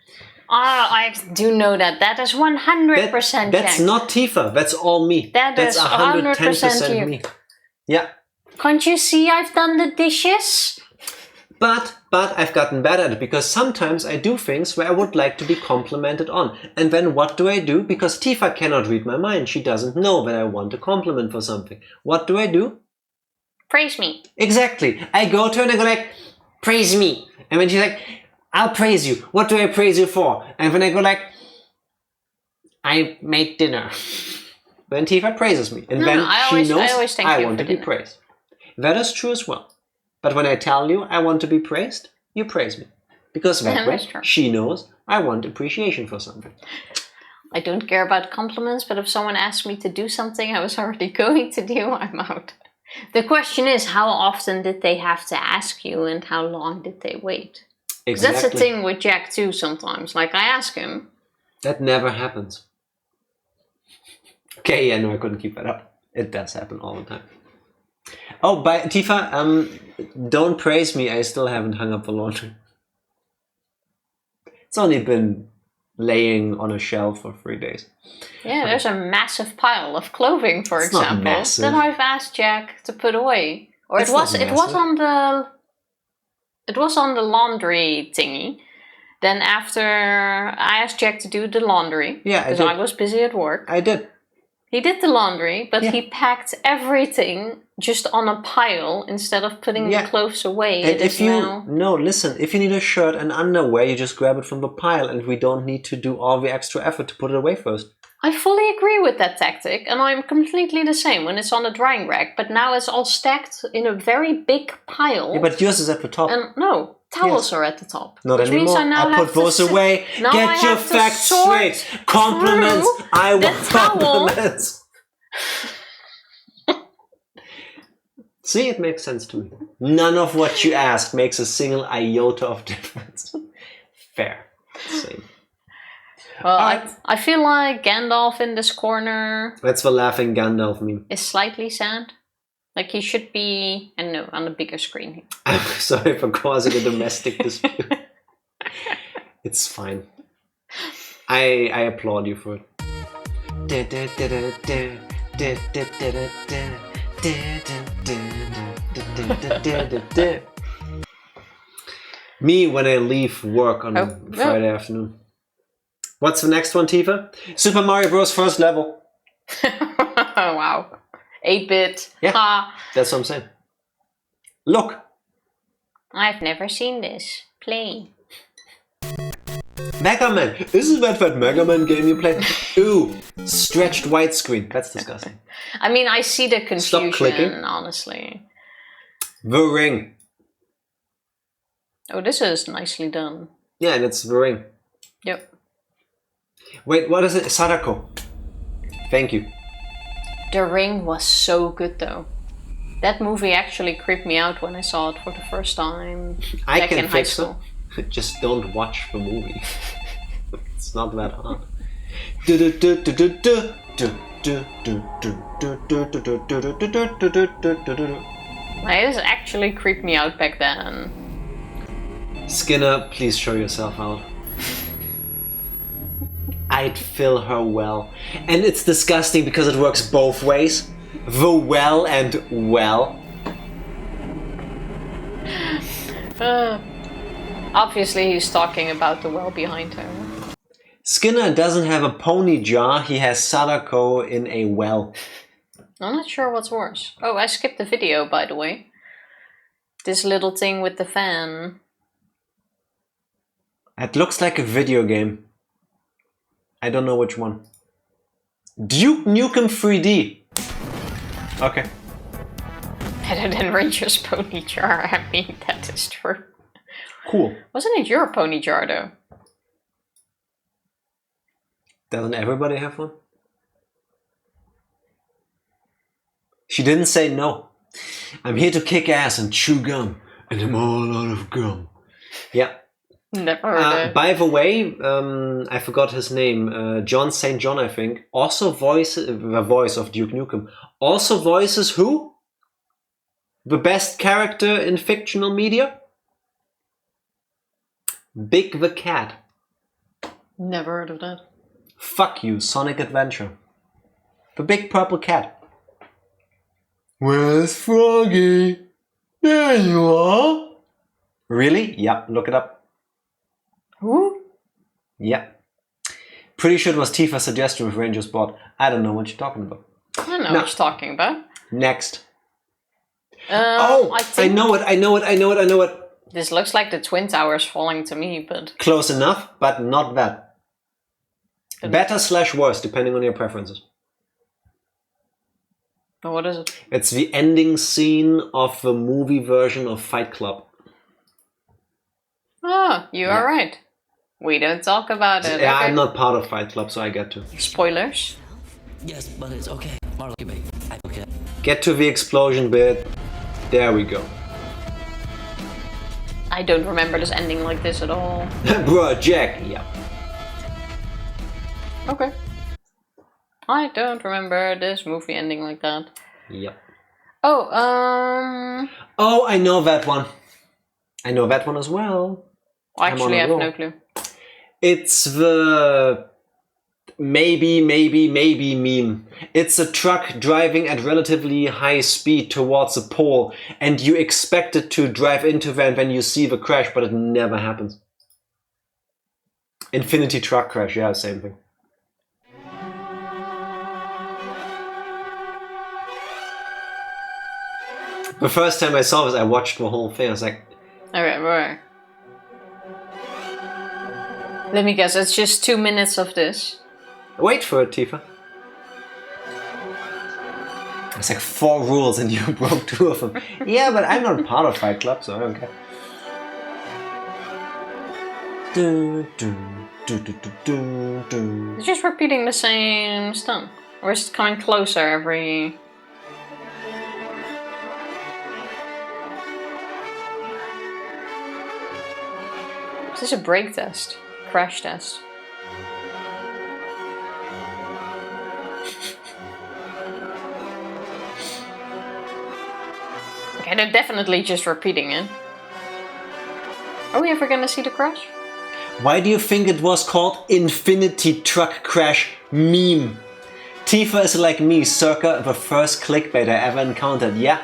Ah, I do know that. That is 100% That's Jack. not Tifa. That's all me. That That's is 110% you. me. Yeah. Can't you see I've done the dishes? But I've gotten better at it because sometimes I do things where I would like to be complimented on. And then what do I do? Because Tifa cannot read my mind. She doesn't know that I want a compliment for something. What do I do? Praise me. Exactly. I go to her and I go like, praise me. And then she's like, I'll praise you. What do I praise you for? And then I go like, I made dinner. Then Tifa praises me. And then she knows I want to be praised. That is true as well. But when I tell you I want to be praised, you praise me. Because that way she knows I want appreciation for something. I don't care about compliments, but if someone asks me to do something I was already going to do, I'm out. The question is, how often did they have to ask you and how long did they wait? Exactly. That's the thing with Jack too sometimes. Like I ask him. That never happens. Okay, yeah, no, I couldn't keep that up. It does happen all the time. Oh, Tifa, don't praise me. I still haven't hung up the laundry. It's only been laying on a shelf for 3 days. Yeah, there's a massive pile of clothing, for example, not massive. That I've asked Jack to put away. Or it was on the laundry thingy. Then after I asked Jack to do the laundry, because I was busy at work. I did. He did the laundry, but he packed everything just on a pile instead of putting the clothes away. And if you need a shirt and underwear, you just grab it from the pile and we don't need to do all the extra effort to put it away first. I fully agree with that tactic, and I'm completely the same when it's on the drying rack, but now it's all stacked in a very big pile. Yeah, but yours is at the top. And no, towels are at the top. Not which anymore. Means I now put those away. Get your facts straight. Compliments. I want compliments. See, it makes sense to me. None of what you asked makes a single iota of difference. Fair. Same. Well, I feel like Gandalf in this corner. That's the laughing Gandalf meme. Is slightly sad. Like he should be, I know, on a bigger screen. I'm sorry for causing a domestic dispute. It's fine. I applaud you for it. Me when I leave work on Friday afternoon. What's the next one, Tifa? Super Mario Bros. First level. Wow. 8-bit. Yeah, that's what I'm saying. Look. I've never seen this. Play. Mega Man. Isn't that Mega Man game you played? Ooh, stretched widescreen. That's disgusting. I mean, I see the confusion, stop clicking. Honestly. The Ring. Oh, this is nicely done. Yeah, and it's The Ring. Yep. Wait, what is it? Sadako. Thank you. The Ring was so good though. That movie actually creeped me out when I saw it for the first time back in high school. Just don't watch the movie. It's not that hard. It actually creeped me out back then. Skinner, please show yourself out. I'd fill her well. And it's disgusting because it works both ways. The well and well. Obviously he's talking about the well behind her. Skinner doesn't have a pony jar, he has Sadako in a well. I'm not sure what's worse. Oh, I skipped the video, by the way. This little thing with the fan. It looks like a video game. I don't know which one. Duke Nukem 3D. Okay. Better than Ranger's pony jar. I mean, that is true. Cool. Wasn't it your pony jar though? Doesn't everybody have one? She didn't say no. I'm here to kick ass and chew gum. And I'm all out of gum. Yeah. Never heard it. By the way, I forgot his name. John St. John, I think. Also voices the voice of Duke Nukem. Also voices who? The best character in fictional media? Big the Cat. Never heard of that. Fuck you, Sonic Adventure. The big purple cat. Where's Froggy? There you are. Really? Yeah, look it up. Who? Yeah. Pretty sure it was Tifa's suggestion with Ranger's bot. I don't know what you're talking about. I don't know what you're talking about. Next. I know it. This looks like the Twin Towers falling to me, but... Close enough, but not that. Better/worse, depending on your preferences. What is it? It's the ending scene of the movie version of Fight Club. Oh, you are right. We don't talk about it. Yeah, okay. I'm not part of Fight Club, so I get to. Spoilers? Yes, but it's okay. Marla, give me. Okay. Get to the explosion bit. There we go. I don't remember this ending like this at all. Bruh, Jack. Yeah. Okay. I don't remember this movie ending like that. Yep. Oh, Oh, I know that one. I know that one as well. Actually, I have no clue. It's the maybe meme. It's a truck driving at relatively high speed towards a pole, and you expect it to drive into them when you see the crash, but it never happens. Infinity truck crash, yeah, same thing. The first time I saw this, I watched the whole thing. I was like, Alright. Let me guess, it's just 2 minutes of this. wait for it, Tifa. It's like 4 rules and you broke 2 of them. Yeah, but I'm not part of Fight Club, so I don't care. It's just repeating the same stuff. Or is it coming closer every... Is this a brake test? Crash test? Okay, they're definitely just repeating it. Are we ever gonna see the crash? Why do you think it was called Infinity Truck Crash Meme? Tifa is like me, circa the first clickbait I ever encountered, yeah?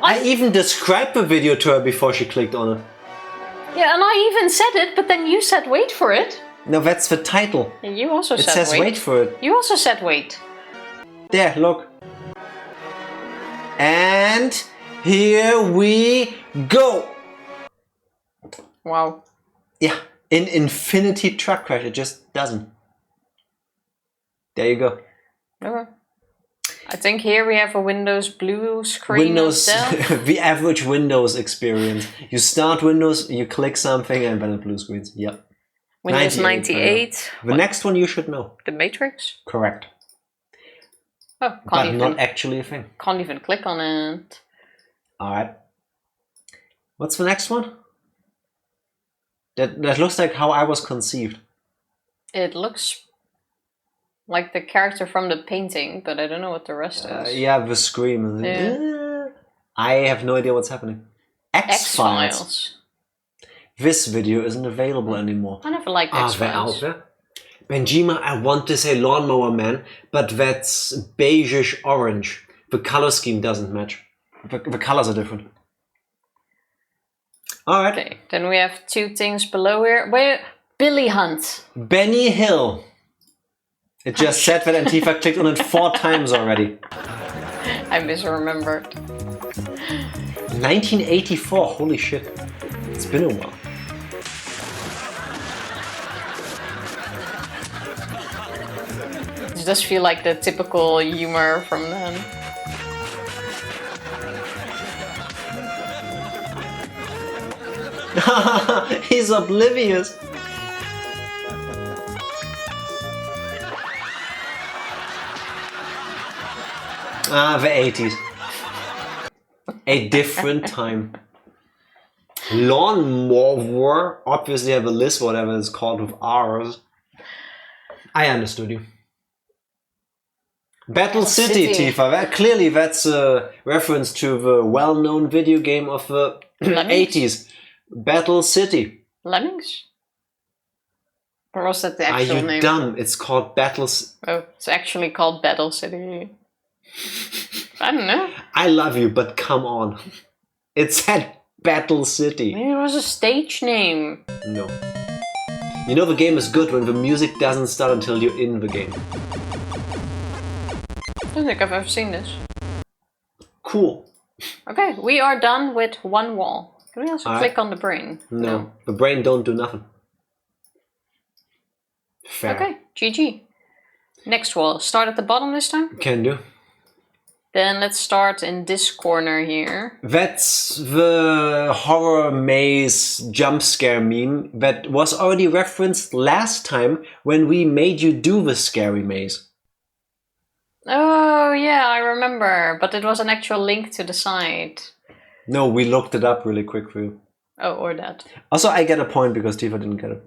I even described the video to her before she clicked on it. Yeah, and I even said it, but then you said wait for it. No, that's the title. And you also It said says wait for it. You also said wait. There, look. And here we go. Wow. Yeah, in Infinity Truck Crash, it just doesn't. There you go. Okay. I think here we have a Windows blue screen. Windows, the average Windows experience. You start Windows, you click something, and then it blue screens. Yep. Windows 98. The next one you should know. The Matrix? Correct. Oh, but not actually a thing. Can't even click on it. Alright. What's the next one? That looks like how I was conceived. It looks like the character from the painting, but I don't know what the rest is. Yeah, the scream. Yeah. I have no idea what's happening. X-Files. This video isn't available anymore. I never liked X-Files. They're out there. Benjima, I want to say Lawnmower Man, but that's beigeish orange. The color scheme doesn't match. The colors are different. Alright. Okay, then we have 2 things below here. Wait, Billy Hunt. Benny Hill. It just said that Antifa clicked on it 4 times already. I misremembered. 1984, holy shit. It's been a while. It does feel like the typical humor from then. He's oblivious. The 80s. A different time. Lawnmower, obviously have a list, whatever it's called with R's. I understood you. Battle City, Tifa. Clearly that's a reference to the well-known video game of the 80s. Battle City. Lemmings? Or was that the actual name? Are you dumb? It's called Battles. Oh, it's actually called Battle City. I don't know. I love you, but come on. It said Battle City. Maybe it was a stage name. No. You know the game is good when the music doesn't start until you're in the game. I don't think I've ever seen this. Cool. Okay, we are done with one wall. Can we also click on the brain? No. The brain don't do nothing. Fair. Okay, GG. Next wall. Start at the bottom this time? Can do. Then let's start in this corner here. That's the horror maze jump scare meme that was already referenced last time when we made you do the scary maze. Oh yeah, I remember. But it was an actual link to the site. No, we looked it up really quick for you. Oh, or that. Also, I get a point because Tifa didn't get it.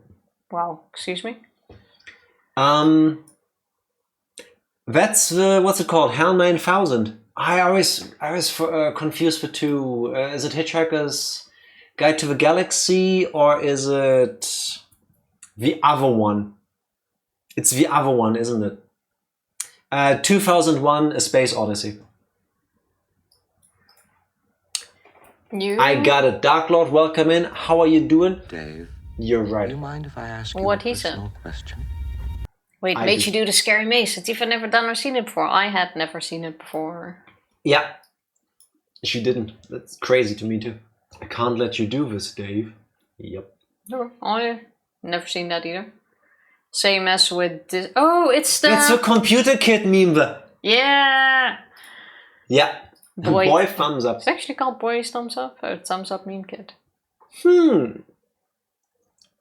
Wow, excuse me? That's the, what's it called? HAL 9000. I always confuse the two. Is it Hitchhiker's Guide to the Galaxy or is it the other one? It's the other one, isn't it? 2001: A Space Odyssey. I got it. Dark Lord, welcome in. How are you doing? Dave. You're right. Do you mind if I ask you What a he said? personal question? Wait, made you do the scary maze. Had Tifa never done or seen it before? I had never seen it before. Yeah. She didn't. That's crazy to me too. I can't let you do this, Dave. Yep. No, I never seen that either. Same as with this. Oh, it's the... It's the computer kid meme. Yeah! Yeah. Boy thumbs up. It's actually called Boy's Thumbs Up. Or Thumbs Up Meme Kit.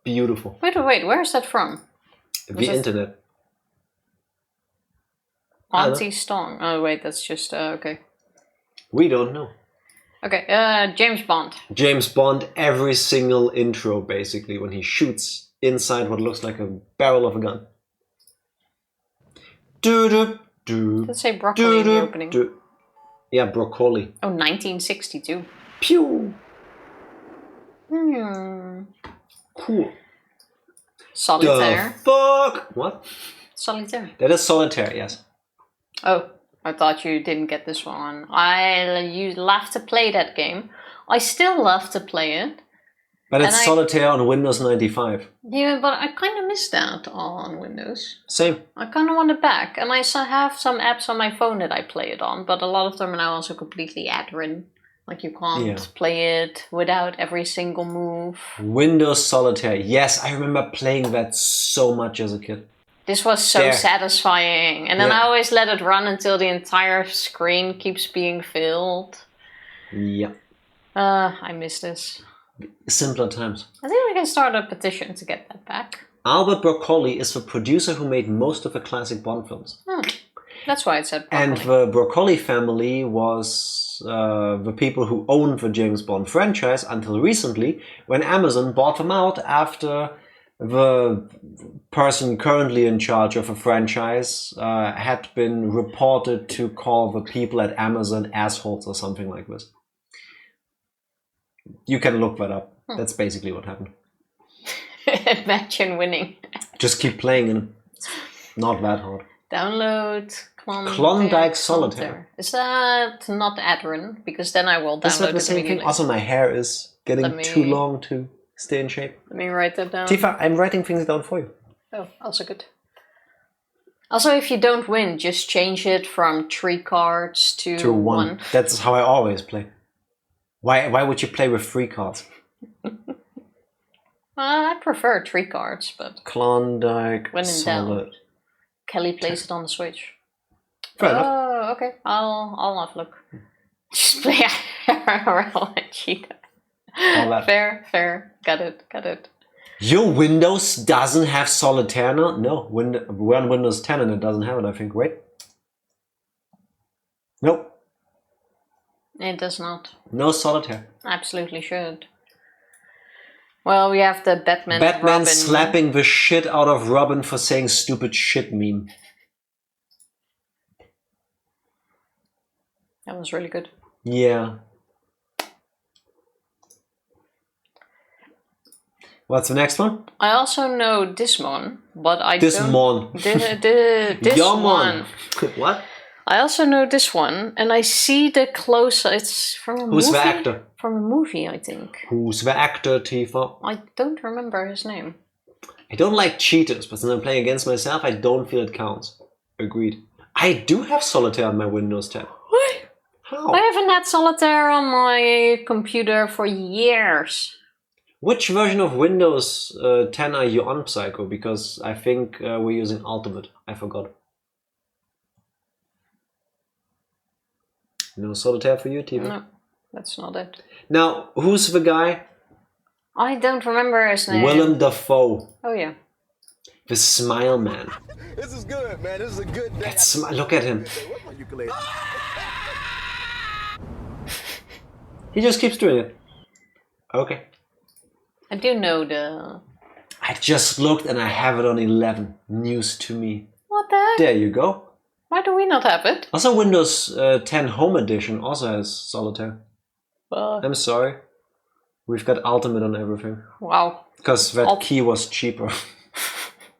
Beautiful. Wait, where's that from? The internet. Auntie Stong. Oh wait, that's just okay. We don't know. Okay, James Bond. James Bond, every single intro basically when he shoots inside what looks like a barrel of a gun. Did it say broccoli in the opening? Yeah, broccoli. Oh, 1962. Pew! Cool. Solitaire. The fuck? What? Solitaire. That is Solitaire, yes. Oh, I thought you didn't get this one. You love to play that game. I still love to play it. But it's Solitaire on Windows 95. Yeah, but I kind of miss that on Windows. Same. I kind of want it back. And I have some apps on my phone that I play it on, but a lot of them are now also completely ad-ridden. Like you can't play it without every single move. Windows Solitaire. Yes, I remember playing that so much as a kid. This was so satisfying. And then I always let it run until the entire screen keeps being filled. Yeah. I miss this. Simpler times. I think we can start a petition to get that back. Albert Broccoli is the producer who made most of the classic Bond films. That's why it said broccoli. And the Broccoli family was the people who owned the James Bond franchise until recently, when Amazon bought them out after the person currently in charge of the franchise had been reported to call the people at Amazon assholes or something like this. You can look that up. That's basically what happened. Imagine winning. Just keep playing and it's not that hard. Download Klondike Solitaire. Is that not ad-ridden? Because then I will download That's not the it same thing. immediately. Also, my hair is getting too long to stay in shape. Let me write that down. Tifa, I'm writing things down for you. Oh, also good. Also, if you don't win, just change it from 3 cards to 1. That's how I always play. Why would you play with 3 cards? I prefer 3 cards, but Klondike when in Solid. doubt, Kelly plays it on the Switch. Fair enough. Oh, okay. I'll have a look. Just play around and cheat. Fair. Got it. Your Windows doesn't have Solitaire now? No, we're on Windows 10 and it doesn't have it, I think. Wait. Nope. It does not. No Solitaire. Absolutely should. Well, we have the Batman Robin. Slapping the shit out of Robin for saying stupid shit meme. That was really good. Yeah. What's the next one? I also know this one, but I this don't... Mon. This one. What? I also know this one, and I see the close. It's from a movie. Who's the actor? From a movie, I think. Who's the actor, Tifa? I don't remember his name. I don't like cheaters, but since I'm playing against myself, I don't feel it counts. Agreed. I do have Solitaire on my Windows tab. What? How? I haven't had Solitaire on my computer for years. Which version of Windows 10 are you on, Psycho? Because I think we're using Ultimate. I forgot. No Solitaire for you, Tifa? No, that's not it. Now, who's the guy? I don't remember his name. Willem Dafoe. Oh yeah. The Smile Man. This is good, man. This is a good day. Look at him. He just keeps doing it. Okay. I do know the... I just looked and I have it on 11. News to me. What the heck? There you go. Why do we not have it? Also, Windows 10 Home Edition also has Solitaire. I'm sorry. We've got Ultimate on everything. Wow. Because that key was cheaper.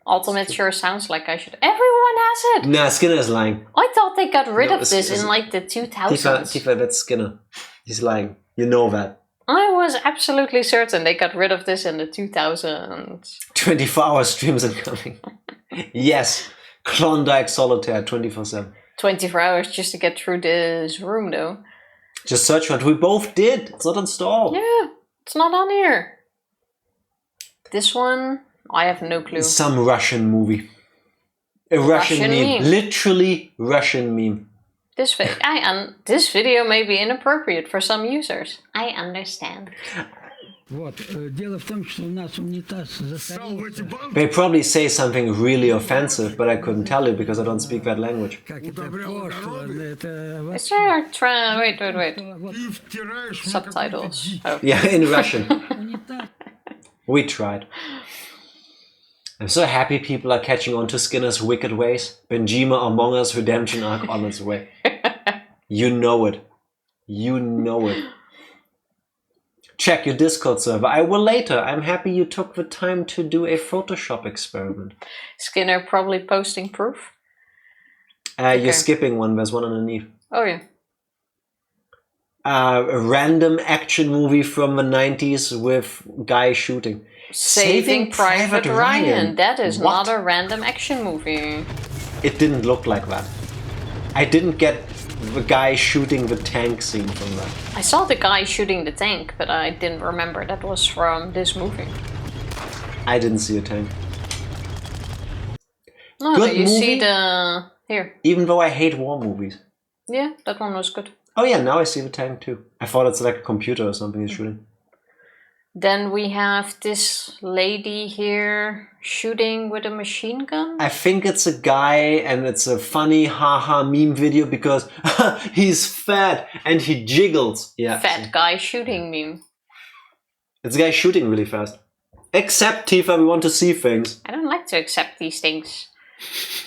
Ultimate sure sounds like I should... Everyone has it! Nah, Skinner is lying. I thought they got rid of this in like the 2000s. Tifa, that's Skinner. He's lying. You know that. I was absolutely certain they got rid of this in the 2000s. 24-hour streams incoming. Yes. Klondike Solitaire 24/7. 24 hours just to get through this room though. Just search for it. We both did. It's not installed. Yeah, it's not on here. This one, I have no clue. Some Russian movie. A Russian meme. Literally Russian meme. This video may be inappropriate for some users. I understand. They probably say something really offensive, but I couldn't tell you because I don't speak that language. Is there wait. Subtitles. Oh. Yeah, in Russian. We tried. I'm so happy people are catching on to Skinner's wicked ways. Benjima Among Us redemption arc on its way. You know it. You know it. Check your Discord server. I will later. I'm happy you took the time to do a Photoshop experiment. Skinner probably posting proof. You're skipping one. There's one underneath. Oh yeah. A random action movie from the 90s with guy shooting. Saving Private Ryan. That is not a random action movie. It didn't look like that. I didn't get the guy shooting the tank scene from that. I saw the guy shooting the tank, but I didn't remember that was from this movie. I didn't see a tank. No, good you movie, see the... Here. Even though I hate war movies. Yeah, that one was good. Oh yeah, now I see the tank too. I thought it's like a computer or something he's shooting. Then we have this lady here shooting with a machine gun. I think it's a guy and it's a funny haha meme video because he's fat and he jiggles. Yeah. Fat guy shooting meme. It's a guy shooting really fast. Accept, Tifa, we want to see things. I don't like to accept these things.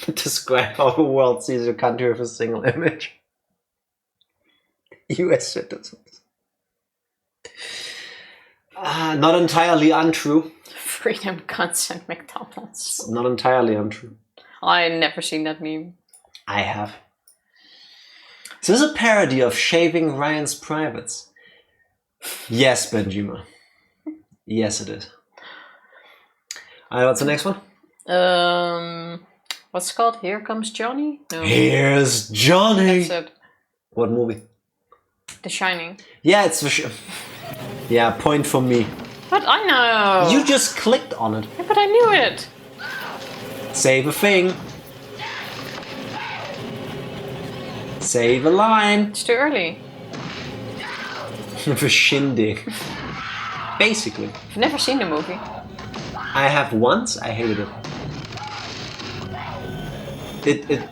Describe how the world sees your country with a single image. US citizens. Not entirely untrue. Freedom, guns, and McDonald's. Not entirely untrue. I never seen that meme. I have. Is this a parody of Shaving Ryan's Privates? Yes, Benjima. Yes, it is. What's the next one? What's it called? Here Comes Johnny? No. Here's Johnny! That's it. What movie? The Shining. Yeah, it's the yeah, point for me. But I know! You just clicked on it. Yeah, but I knew it! Save a thing. Save a line. It's too early. The shindig. Basically. I've never seen the movie. I have once. I hated it. It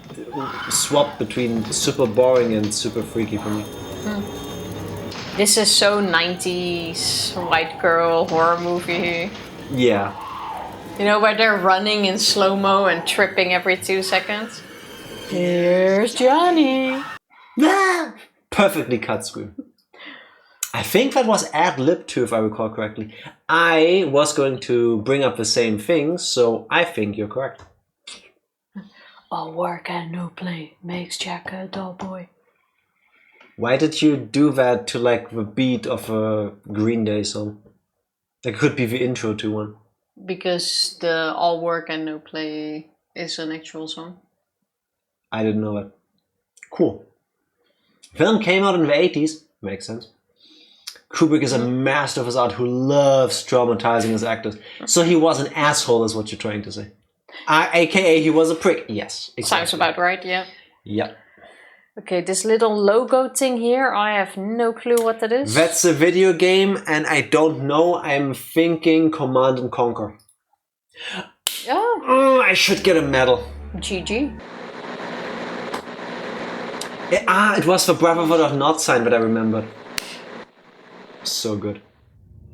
swapped between super boring and super freaky for me. This is so 90s white girl horror movie. Yeah. You know, where they're running in slow-mo and tripping every 2 seconds? Here's Johnny! Ah! Perfectly cut scream. I think that was ad-lib too, if I recall correctly. I was going to bring up the same thing, so I think you're correct. All work and no play makes Jack a dull boy. Why did you do that to like the beat of a Green Day song? That could be the intro to one. Because the all work and no play is an actual song. I didn't know that. Cool. Film came out in the 80s. Makes sense. Kubrick is a master of his art who loves traumatizing his actors. So he was an asshole, is what you're trying to say. AKA he was a prick. Yes. Exactly. Sounds about right, yeah. Yeah. Okay, this little logo thing here, I have no clue what that is. That's a video game, and I don't know. I'm thinking Command and Conquer. Oh. I should get a medal. GG. It was the Brotherhood of Not sign that I remembered. So good.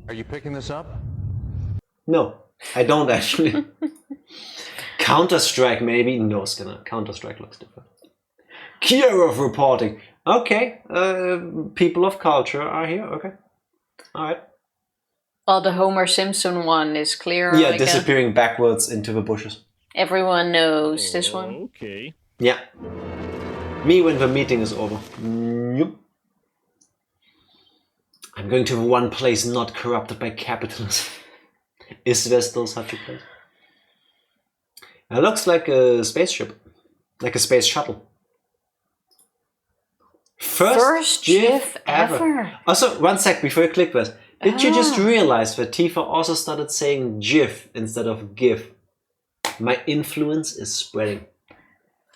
Are you picking this up? No, I don't actually. Counter-Strike maybe? No, Skinner. Counter-Strike looks different. Kirov reporting. Okay, people of culture are here. Okay, all right. Well, the Homer Simpson one is clear. Yeah, like disappearing backwards into the bushes. Everyone knows this one. Okay. Yeah. Me when the meeting is over. Nope. I'm going to the one place not corrupted by capitalism. Is there still such a place? It looks like a spaceship. Like a space shuttle. First GIF ever. Also, one sec before you click this. Did you just realize that Tifa also started saying GIF instead of GIF? My influence is spreading.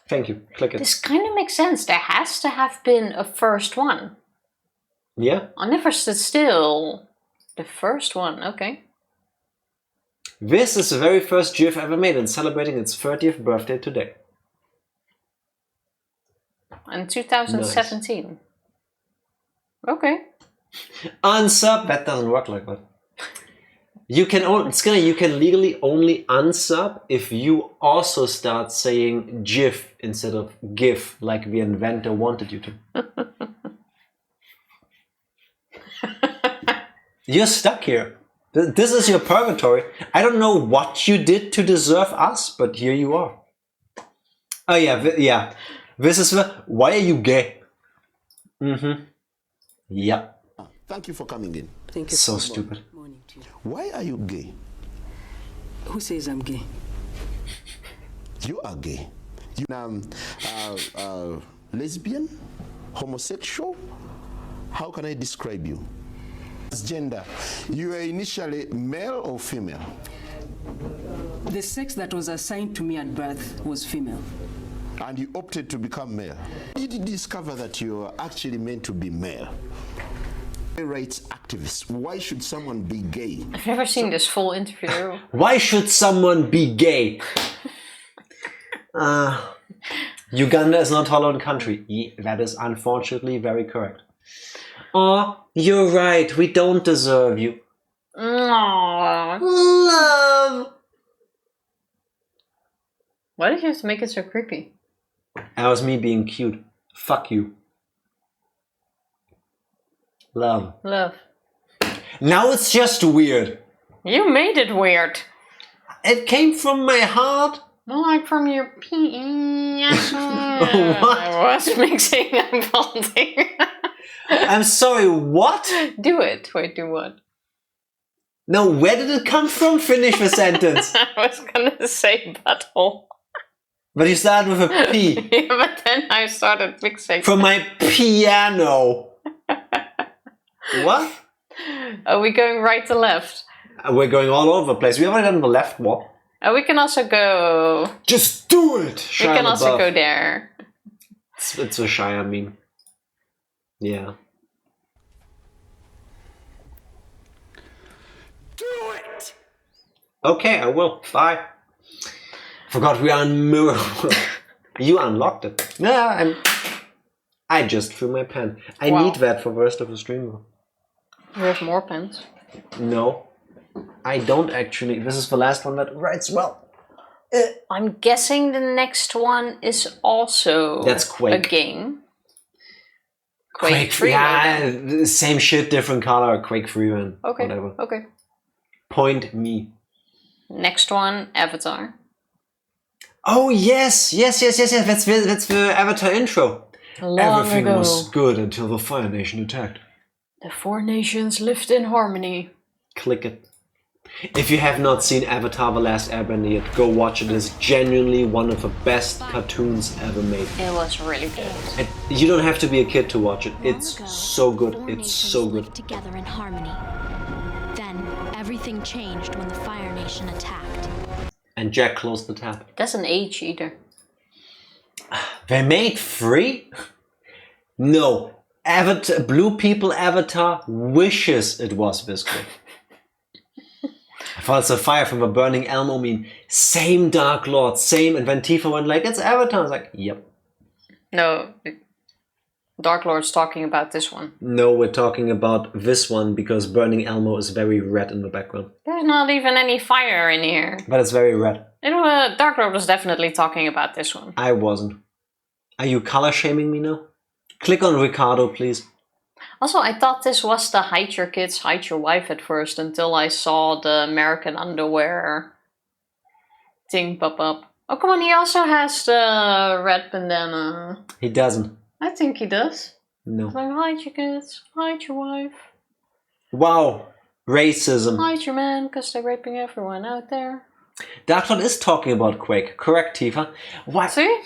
Thank you. Click it. This kind of makes sense. There has to have been a first one. Yeah? I never stood still. The first one, okay. This is the very first GIF ever made and celebrating its 30th birthday today. In 2017. Nice. Okay. Unsub. That doesn't work like that. You can Skinner, you can legally only unsub if you also start saying GIF instead of GIF, like the inventor wanted you to. You're stuck here. This is your purgatory. I don't know what you did to deserve us, but here you are. Oh yeah, yeah. This is the... Why are you gay? Mm-hmm. Yeah. Thank you for coming in. Thank you. So stupid. Morning to you. Why are you gay? Who says I'm gay? You are gay. You lesbian? Homosexual? How can I describe you? Gender. You were initially male or female? The sex that was assigned to me at birth was female. And you opted to become male. Did you discover that you're actually meant to be male? Rights activists, why should someone be gay? I've never seen this full interview. Why should someone be gay? Uganda is not a tolerant country. Yeah, that is unfortunately very correct. Oh, you're right. We don't deserve you. Aww. Love. Why did you have to make it so creepy? That was me being cute. Fuck you. Love. Love. Now it's just weird. You made it weird. It came from my heart. Like from your penis. What? I was mixing and bonding. I'm sorry, what? Do it. Wait, do what? No, where did it come from? Finish the sentence. I was gonna say butthole. But you started with a P. Yeah, but then I started mixing. From my piano. What? Are we going right to left? We're going all over the place. We haven't done the left one. We can also go... Just do it! We can also go there. It's a Shire meme. Yeah. Do it! Okay, I will. Bye. Forgot we are in mirror. You unlocked it. Yeah, I just threw my pen. I need that for the rest of the stream. We have more pens. No. I don't actually. This is the last one that writes well. I'm guessing the next one is also That's Quake. A game. Quake 3. Yeah, same shit, different color. Quake 3 and whatever. Okay. Point me. Next one, Avatar. Oh yes. That's the Avatar intro. Everything was good until the Fire Nation attacked. The 4 nations lived in harmony. Click it. If you have not seen Avatar: The Last Airbender yet, go watch it. It is genuinely one of the best cartoons ever made. It was really good. And you don't have to be a kid to watch it. It's so good. It's so good. Together in harmony. Then everything changed when the Fire Nation attacked. And Jack closed the tab. It doesn't age either. They made 3? No. Avatar, Blue People Avatar wishes it was this good. I thought it's a fire from a burning Elmo meme. Same Dark Lord, same. And when Tifa went like, it's Avatar, I was like, yep. No, Dark Lord's talking about this one. No, we're talking about this one because burning Elmo is very red in the background. There's not even any fire in here. But it's very red. Dark Lord was definitely talking about this one. I wasn't. Are you color shaming me now? Click on Ricardo, please. Also, I thought this was the hide your kids, hide your wife at first until I saw the American underwear thing pop up. Oh, come on, he also has the red bandana. He doesn't. I think he does. No. Like, hide your kids, hide your wife. Wow. Racism. Hide your man, because they're raping everyone out there. Dark Lord is talking about Quake. Correct, Tifa. What? See?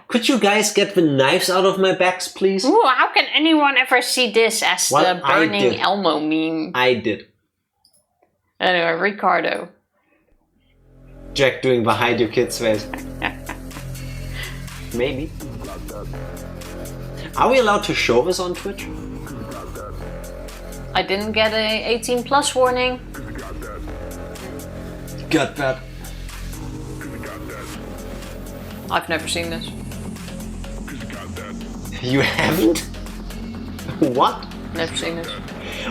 Could you guys get the knives out of my backs, please? Ooh, how can anyone ever see this as the burning Elmo meme? I did. Anyway, Ricardo. Jack doing the hide your kids face. Maybe. Are we allowed to show this on Twitch? I didn't get a 18 plus warning. Got that. I've never seen this. You haven't? What? Never seen this.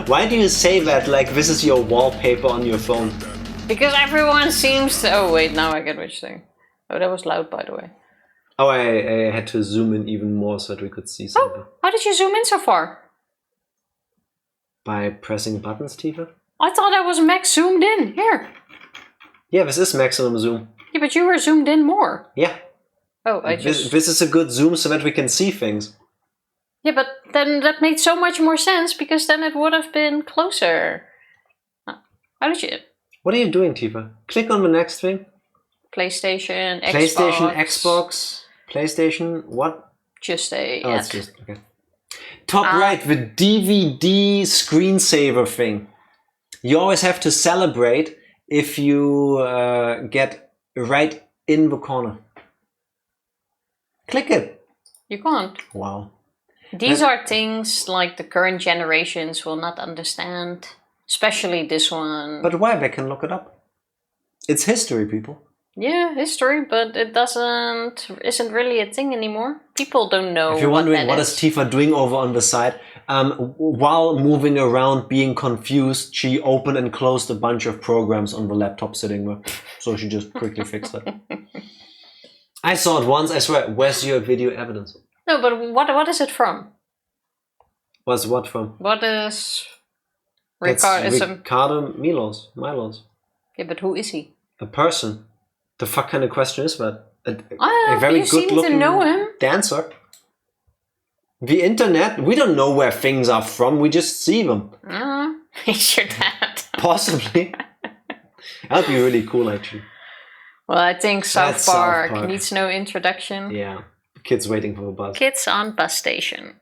Why do you say that like this is your wallpaper on your phone? Because everyone seems to... Oh wait, now I get what you're saying. Oh, that was loud, by the way. Oh, I had to zoom in even more so that we could see something. Oh, how did you zoom in so far? By pressing buttons, Tifa? I thought I was max zoomed in. Here. Yeah, this is maximum zoom. Yeah, but you were zoomed in more. Yeah. Oh, I just... This is a good zoom so that we can see things. Yeah, but then that made so much more sense because then it would have been closer. How did you... What are you doing, Tifa? Click on the next thing. PlayStation, Xbox. PlayStation, Xbox, PlayStation, what? Just a... Oh, it's just... Okay. Top right, the DVD screensaver thing. You always have to celebrate if you get right in the corner. Click it. You can't. Wow. These are things like the current generations will not understand. Especially this one. But why? They can look it up. It's history, people. Yeah, history, but it isn't really a thing anymore. People don't know. If you're wondering what is Tifa doing over on the side, while moving around being confused, she opened and closed a bunch of programs on the laptop sitting there. So she just quickly fixed that. I saw it once, I swear. Where's your video evidence? No, but what is it from? What's what from? What is... Ricardo Milos. Yeah, but who is he? A person. The fuck kind of question is that? A very good looking know him. Dancer. The internet, we don't know where things are from, we just see them. He's your dad. Possibly. That'd be really cool, actually. Well, I think South Park needs no introduction. Yeah. Kids waiting for a bus. Kids on bus station.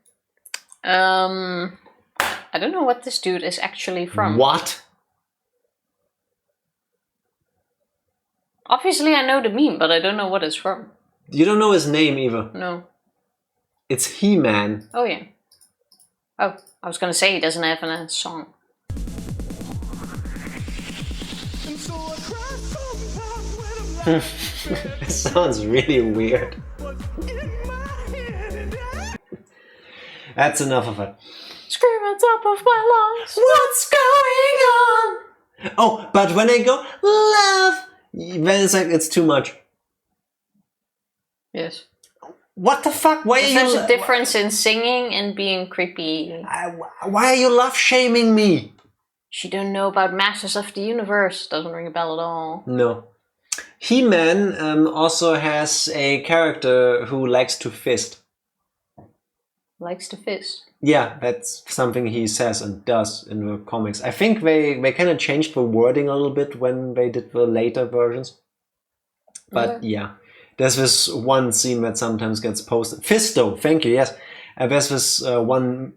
I don't know what this dude is actually from. What? Obviously I know the meme, but I don't know what it's from. You don't know his name either. No. It's He-Man. Oh yeah. Oh, I was gonna say he doesn't have a song. It sounds really weird. That's enough of it. Scream on top of my lungs. What's going on? Oh, but when I go, love, then it's like, it's too much. Yes. What the fuck? Why are you... There's a difference in singing and being creepy. Why are you love shaming me? She don't know about Masters of the Universe. Doesn't ring a bell at all. No. He-Man also has a character who likes to fist. Likes to fist. Yeah, that's something he says and does in the comics. I think they kind of changed the wording a little bit when they did the later versions. But yeah, there's this one scene that sometimes gets posted. Fisto, thank you, yes. There's this one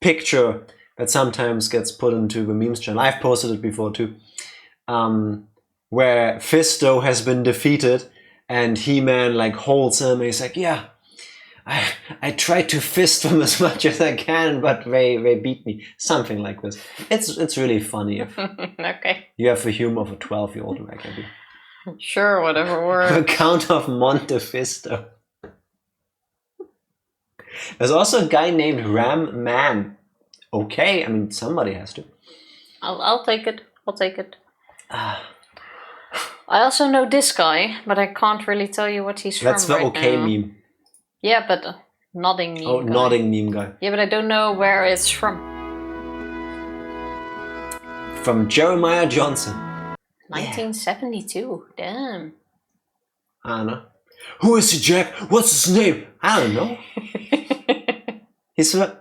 picture that sometimes gets put into the memes channel. I've posted it before too. Where Fisto has been defeated and He-Man like holds him and he's like, yeah, I tried to fist them as much as I can, but they beat me. Something like this. It's really funny. Okay. You have the humor of a 12-year-old like I do. Sure, whatever works. The Count of Monte Fisto. There's also a guy named Ram Man. Okay, I mean somebody has to. I'll take it. I'll take it. I also know this guy, but I can't really tell you what he's That's from. the right okay now. meme. Yeah, but nodding meme. Oh, guy. nodding meme guy. Yeah, but I don't know where it's from. From Jeremiah Johnson. 1972. Damn. I don't know. Who is he, Jack? What's his name? I don't know. He's the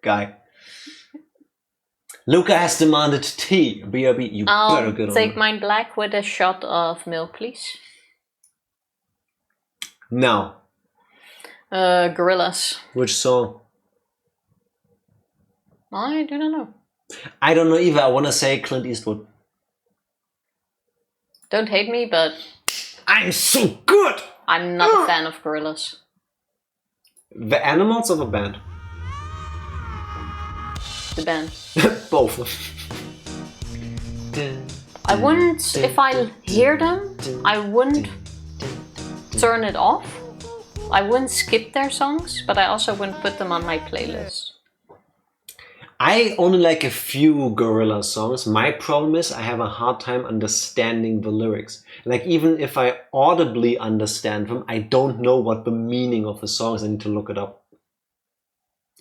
guy. Luca has demanded tea. BRB, you better get on I'll take it. mine black with a shot of milk, please. Now, Gorillas. which song? I do not know. I don't know either. I want to say Clint Eastwood. Don't hate me, but I'm so good! I'm not a fan of Gorillas. The Animals or the band? The band. Both. I wouldn't, if I hear them, I wouldn't turn it off. I wouldn't skip their songs, but I also wouldn't put them on my playlist. I only like a few Gorillaz songs. My problem is I have a hard time understanding the lyrics. Like even if I audibly understand them, I don't know what the meaning of the song is. I need to look it up.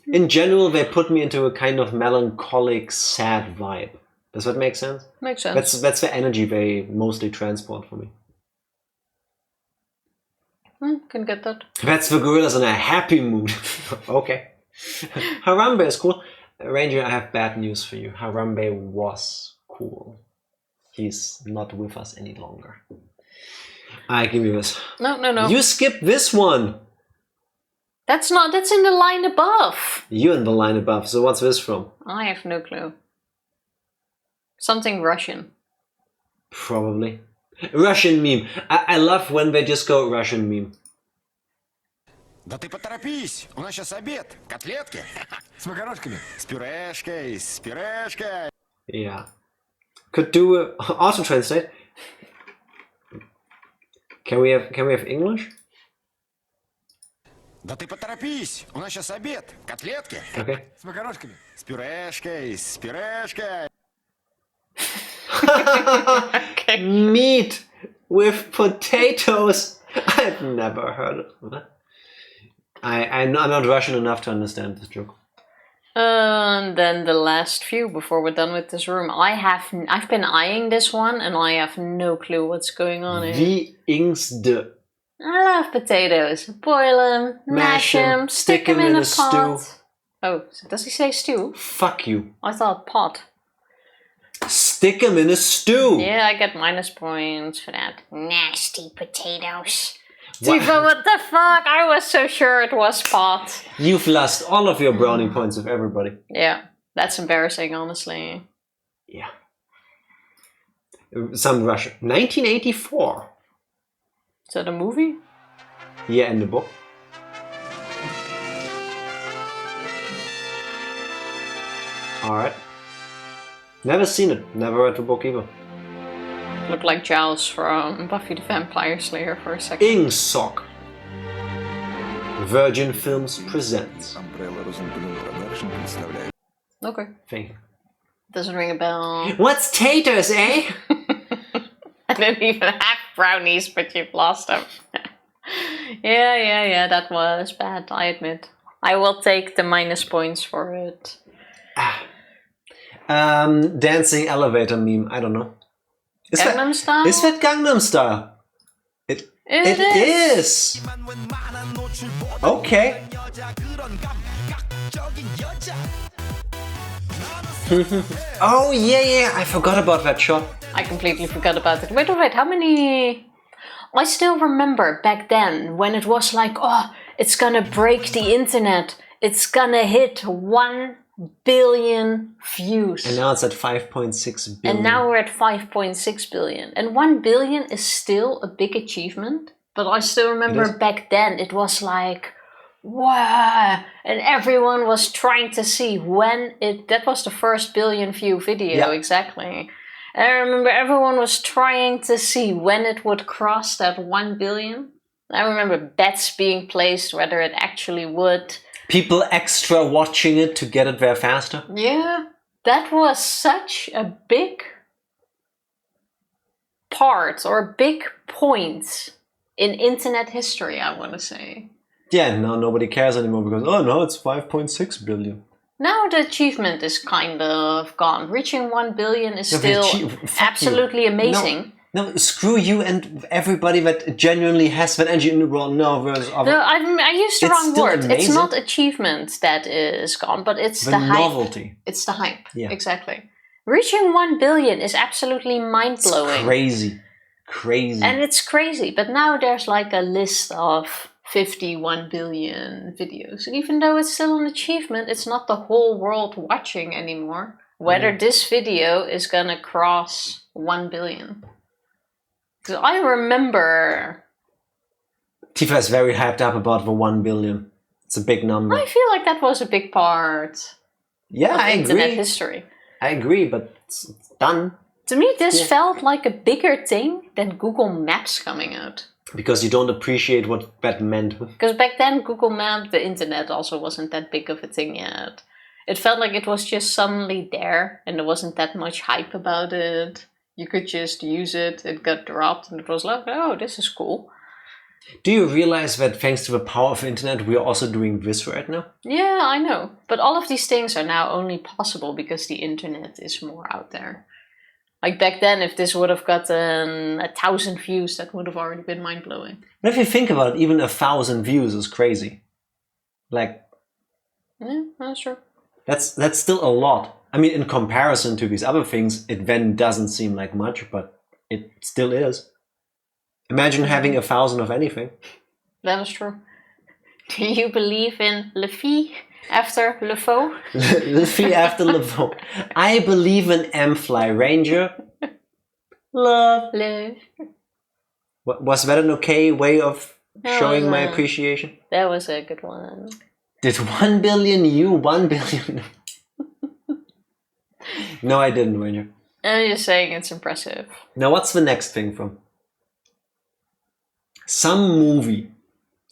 In general, they put me into a kind of melancholic, sad vibe. Does that make sense? Makes sense. That's the energy they mostly transport for me. Can get that. That's the Gorillaz in a happy mood. Okay. Harambe is cool. Ranger, I have bad news for you. Harambe was cool. He's not with us any longer. Give me this. No. You skipped this one. That's in the line above. You in the line above. So what's this from? I have no clue. Something Russian. Probably. Russian meme. I love when they just go Russian meme. Да ты поторопись, у нас сейчас обед, котлетки с макарошками, с пюрешкой. Yeah. Could do auto translate. Can we have English? Да ты поторопись, у нас сейчас обед, котлетки Okay. с макарошками, с пюрешкой. Okay. Meat with potatoes. I've never heard of that. I'm not Russian enough to understand this joke. And then the last few before we're done with this room. I've been eyeing this one and I have no clue what's going on here. Wie ingste. I love potatoes. Boil them, mash them, stick them in a pot. stew. Oh, does he say stew? Fuck you. I thought pot. Stick them in a stew. Yeah, I get minus points for that. Nasty potatoes. What? Tifa, what the fuck? I was so sure it was pot. You've lost all of your brownie points with everybody. Yeah, that's embarrassing, honestly. Yeah. Some Russian. 1984. Is that a movie? Yeah, in the book. Alright. Never seen it. Never read the book either. Looked like Giles from Buffy the Vampire Slayer for a second. Ingsoc. Virgin Films presents. Okay. Thank you. Doesn't ring a bell. What's taters, eh? I don't even have brownies, but you've lost them. Yeah, that was bad, I admit. I will take the minus points for it. Dancing elevator meme, I don't know. Gangnam Style? Is that Gangnam Style? It is. Okay. Oh yeah, I forgot about that shot. I completely forgot about it. Wait, how many... I still remember back then when it was like, oh, it's gonna break the internet. It's gonna hit 1 billion views. And now it's at 5.6 billion. And now we're at 5.6 billion. And 1 billion is still a big achievement. But I still remember back then it was like, wow. And everyone was trying to see when it... That was the first billion view video, exactly. And I remember everyone was trying to see when it would cross that 1 billion. I remember bets being placed whether it actually would. People extra watching it to get it there faster. Yeah, that was such a big part or big point in internet history, I want to say. Yeah, now nobody cares anymore because, oh no, it's 5.6 billion. Now the achievement is kind of gone. Reaching 1 billion is still absolutely amazing. No, screw you and everybody that genuinely has that engine in the world. No, there's other. No, I used the wrong word. Amazing. It's not achievement that is gone, but it's the hype. Novelty. It's the hype. Yeah. Exactly. Reaching 1 billion is absolutely mind-blowing. Crazy. Crazy. And it's crazy, but now there's like a list of 51 billion videos. And even though it's still an achievement, it's not the whole world watching anymore. Whether this video is gonna cross 1 billion. Because I remember... Tifa is very hyped up about the 1 billion. It's a big number. I feel like that was a big part of internet history. I agree, but it's done. To me, this felt like a bigger thing than Google Maps coming out. Because you don't appreciate what that meant. Because back then, Google Maps, the internet also wasn't that big of a thing yet. It felt like it was just suddenly there and there wasn't that much hype about it. You could just use it, it got dropped, and it was like, oh, this is cool. Do you realize that thanks to the power of the internet, we are also doing this right now? Yeah, I know. But all of these things are now only possible because the internet is more out there. Like back then, if this would have gotten 1,000 views, that would have already been mind-blowing. But if you think about it, even 1,000 views is crazy. Like... Yeah, that's true. That's still a lot. I mean, in comparison to these other things, it then doesn't seem like much, but it still is. Imagine having 1,000 of anything. That is true. Do you believe in Le Fille after Le Faux? Le Fille after Le Faux. I believe in M-Fly Ranger. Love. Was that an okay way of showing my appreciation? That was a good one. Did 1 billion you 1 billion? No, I didn't, Ranger. I'm just saying it's impressive. Now, what's the next thing from? Some movie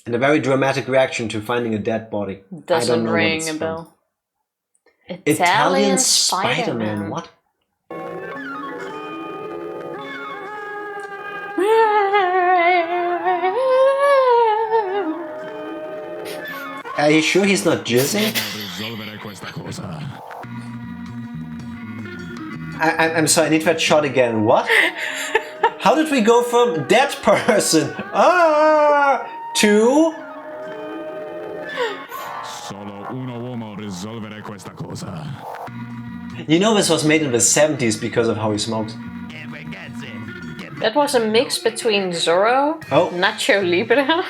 and a very dramatic reaction to finding a dead body. Doesn't ring a bell. Italian Spider-Man. What? Are you sure he's not jizzing? I'm sorry, I need that shot again. What? How did we go from dead person to... You know this was made in the 70s because of how he smokes. That was a mix between Zorro, Nacho Libre...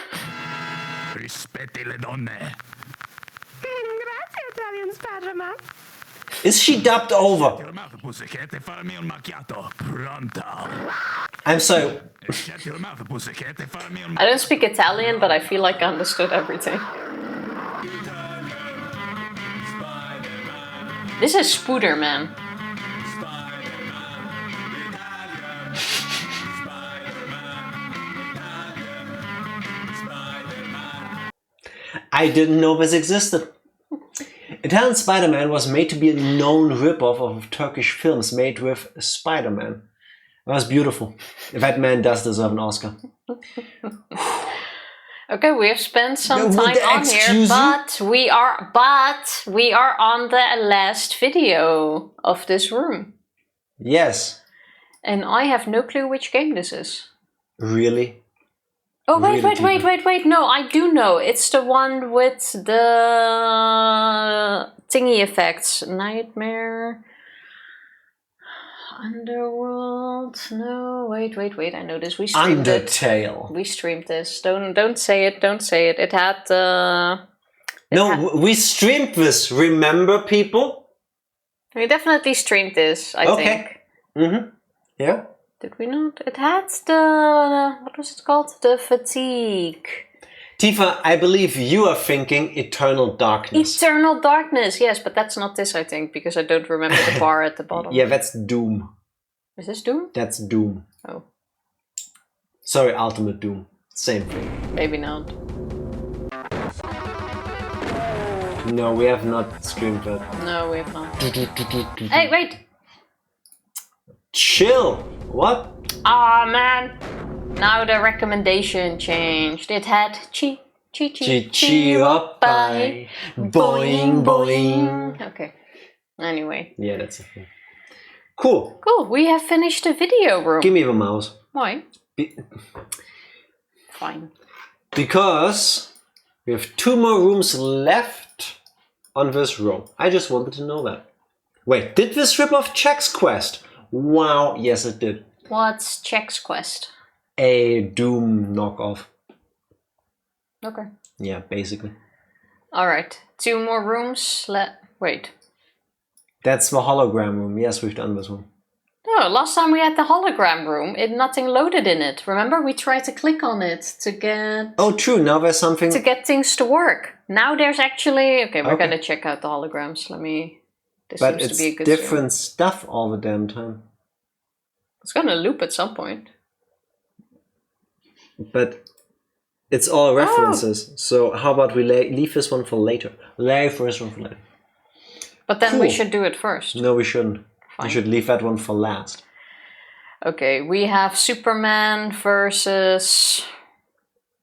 Rispetti le donne. Grazie, Italian Spider-Man. Is she dubbed over? I'm sorry. I don't speak Italian, but I feel like I understood everything. This is Spooderman. I didn't know this existed. Italian Spider-Man was made to be a known ripoff of Turkish films made with Spider-Man. That was beautiful. That man does deserve an Oscar. Okay, we have spent some time on here, but we are on the last video of this room. Yes. And I have no clue which game this is. Really? Oh, wait, Really, wait. No, I do know. It's the one with the thingy effects. Nightmare. Underworld. No, wait. I know this. We streamed Undertale. it. We streamed this. Don't say it. It had we streamed this. Remember, people? We definitely streamed this, I think. Mm-hmm. Yeah. Did we not? It had the... What was it called? The Fatigue. Tifa, I believe you are thinking Eternal Darkness. Eternal Darkness, yes, but that's not this, I think, because I don't remember the bar at the bottom. Yeah, that's Doom. Is this Doom? That's Doom. Oh. Sorry, Ultimate Doom. Same thing. Maybe not. No, we have not streamed that. No, we have not. Hey, wait! Chill! What? Ah, man! Now the recommendation changed. It had chi up by boing boing. Okay. Anyway. Yeah, that's a thing. Cool. Cool. We have finished the video room. Give me the mouse. Why? Fine. Because we have 2 more rooms left on this row. I just wanted to know that. Wait, did this rip off Check's quest? Wow, yes it did. What's Check's quest? A Doom knockoff. Okay. Yeah, basically. Alright. 2 more rooms. Wait. That's the hologram room. Yes, we've done this one. No, last time we had the hologram room, nothing loaded in it. Remember, we tried to click on it to get... Oh, true. Now there's something... To get things to work. Now there's actually... Okay, we're gonna check out the holograms. Let me... This but seems it's to be a good different stuff all the damn time. It's gonna loop at some point. But it's all references. So how about we leave this one for later? Leave this one for later. But then we should do it first. No, we shouldn't. Fine. We should leave that one for last. Okay, we have Superman versus...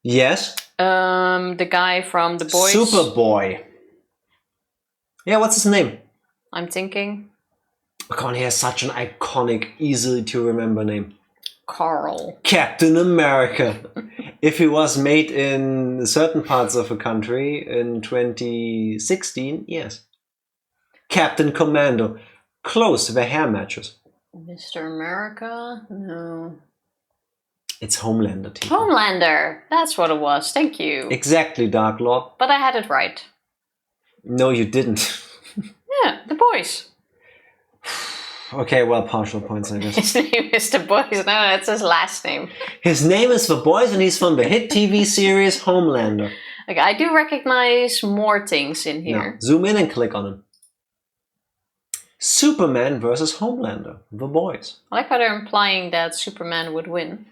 Yes? The guy from The Boys. Superboy. Yeah, what's his name? I'm thinking. Oh, come on, he has such an iconic, easily to remember name. Carl. Captain America. If he was made in certain parts of the country in 2016, yes. Captain Commando. Close, the hair matches. Mr. America? No. It's Homelander, Tifa. Homelander! That's what it was, thank you. Exactly, Dark Lord. But I had it right. No, you didn't. Yeah, The Boys. Okay, well, partial points, I guess. His name is The Boys. No, that's his last name. His name is The Boys and he's from the hit TV series Homelander. Okay, I do recognize more things in here. Now, zoom in and click on him. Superman versus Homelander. The Boys. I like how they're implying that Superman would win.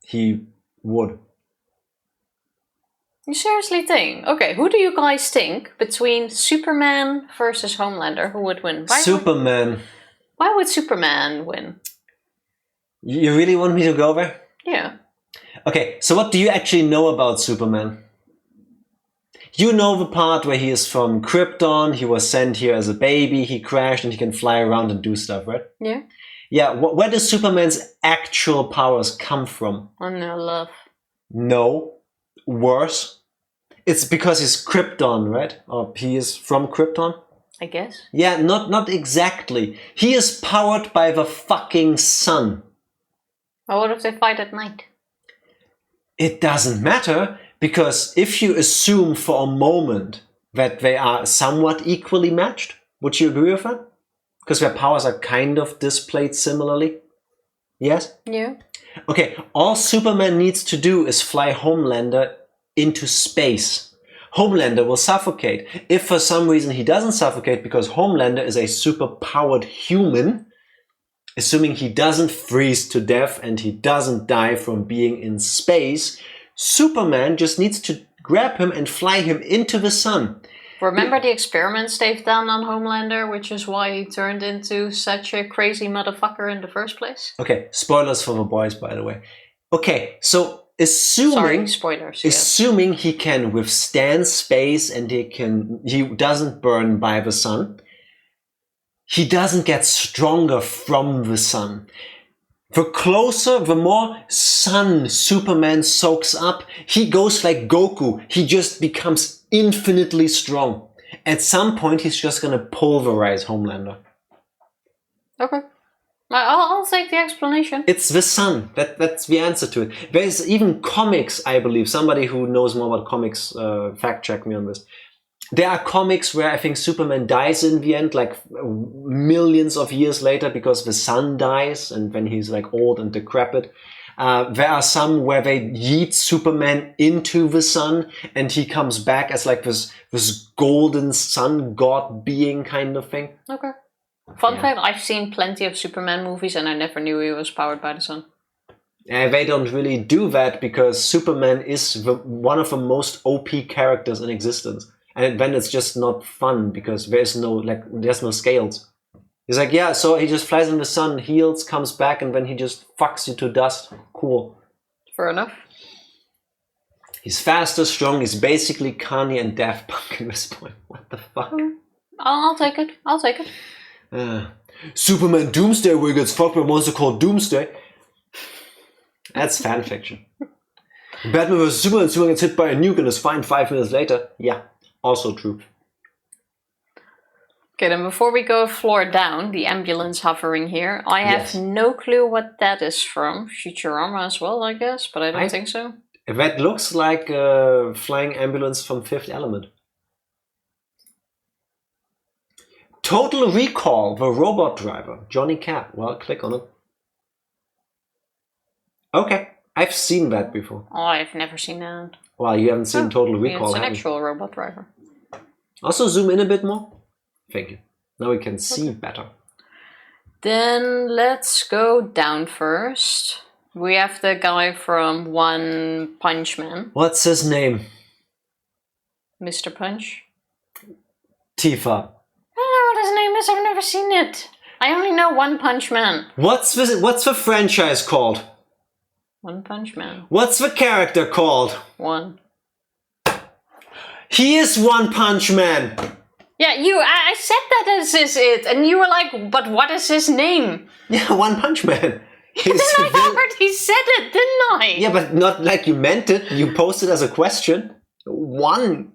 He would. You seriously think? Okay, who do you guys think between Superman versus Homelander who would win? Superman. Why would Superman win? You really want me to go there? Yeah. Okay, so what do you actually know about Superman? You know the part where he is from Krypton, he was sent here as a baby, he crashed and he can fly around and do stuff, right? Yeah. Yeah, where does Superman's actual powers come from? I know, love. No. Worse. It's because he's Krypton, right? Or he is from Krypton? I guess. Yeah, not exactly. He is powered by the fucking sun. Well, what if they fight at night? It doesn't matter, because if you assume for a moment that they are somewhat equally matched, would you agree with that? Because their powers are kind of displayed similarly? Yes? Yeah. Okay, all Superman needs to do is fly Homelander into space. Homelander will suffocate. If for some reason he doesn't suffocate because Homelander is a super-powered human, assuming he doesn't freeze to death and he doesn't die from being in space, Superman just needs to grab him and fly him into the sun. Remember the experiments they've done on Homelander, which is why he turned into such a crazy motherfucker in the first place? Okay, spoilers for The Boys, by the way. Okay, so assuming spoilers. Assuming he can withstand space and he doesn't burn by the sun, he doesn't get stronger from the sun. The closer, the more sun Superman soaks up, he goes like Goku. He just becomes infinitely strong. At some point, he's just gonna pulverize Homelander. Okay. I'll take the explanation. It's the sun. That's the answer to it. There's even comics, I believe. Somebody who knows more about comics, fact check me on this. There are comics where I think Superman dies in the end, like millions of years later, because the sun dies, and when he's like old and decrepit. There are some where they yeet Superman into the sun, and he comes back as like this golden sun god being kind of thing. Okay. Fun fact, I've seen plenty of Superman movies and I never knew he was powered by the sun. They don't really do that because Superman is one of the most OP characters in existence. And then it's just not fun because there's no scales. He's like, yeah, so he just flies in the sun, heals, comes back, and then he just fucks you to dust. Cool. Fair enough. He's faster, strong, he's basically Kanye and Daft Punk at this point. What the fuck? I'll take it. I'll take it. Superman Doomsday where he gets fucked by a monster called Doomsday. That's fanfiction. Batman vs Superman, Superman gets hit by a nuke and is fine 5 minutes later. Yeah, also true. Okay, then before we go floor down, the ambulance hovering here, I have no clue what that is from. Futurama as well, I guess, but I don't think so. That looks like a flying ambulance from Fifth Element. Total Recall, the robot driver, Johnny Cat. Well, click on it. Okay, I've seen that before. Oh, I've never seen that. Well, you haven't seen Total Recall, It's an have you? actual robot driver. Also zoom in a bit more. Thank you. Now we can see better. Then let's go down first. We have the guy from One Punch Man. What's his name? Mr. Punch. Tifa. I don't know what his name is, I've never seen it. I only know One Punch Man. What's the franchise called? One Punch Man. What's the character called? One. He is One Punch Man. Yeah, I said that this is it, and you were like, but what is his name? Yeah, One Punch Man. Then I already said it, didn't I? Yeah, but not like you meant it. You posted as a question. One.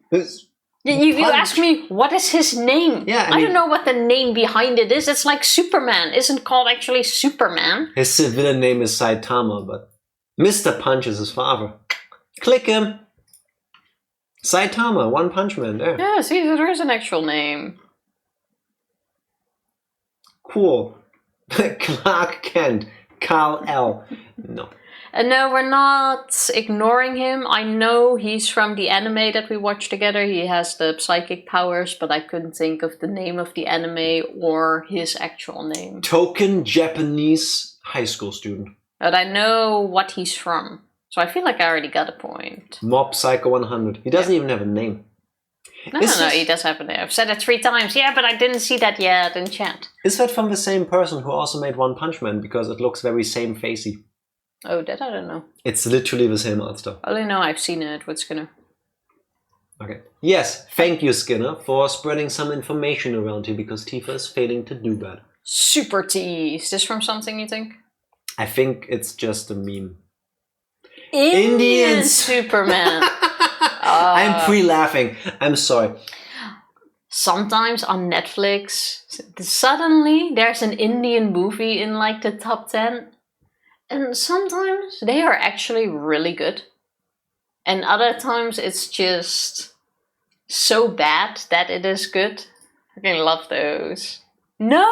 You asked me, what is his name? Yeah, I don't know what the name behind it is. It's like Superman. Isn't called actually Superman. His villain name is Saitama, but Mr. Punch is his father. Click him. Saitama, One Punch Man, there. Yeah, see, there is an actual name. Cool. Clark Kent, Kal-El. No. And no, we're not ignoring him. I know he's from the anime that we watched together. He has the psychic powers, but I couldn't think of the name of the anime or his actual name. Token Japanese high school student. But I know what he's from. So I feel like I already got a point. Mob Psycho 100. He doesn't even have a name. No, he does have a name. I've said it 3 times. Yeah, but I didn't see that yet in chat. Is that from the same person who also made One Punch Man? Because it looks very same facey. Oh, that I don't know. It's literally the same art style. I only know I've seen it with Skinner. Okay. Yes, thank you, Skinner, for spreading some information around here because Tifa is failing to do that. Super T. Is this from something you think? I think it's just a meme. Indian Superman. I'm pre-laughing. I'm sorry. Sometimes on Netflix, suddenly there's an Indian movie in like the top 10. And sometimes they are actually really good. And other times it's just so bad that it is good. I fucking love those. No!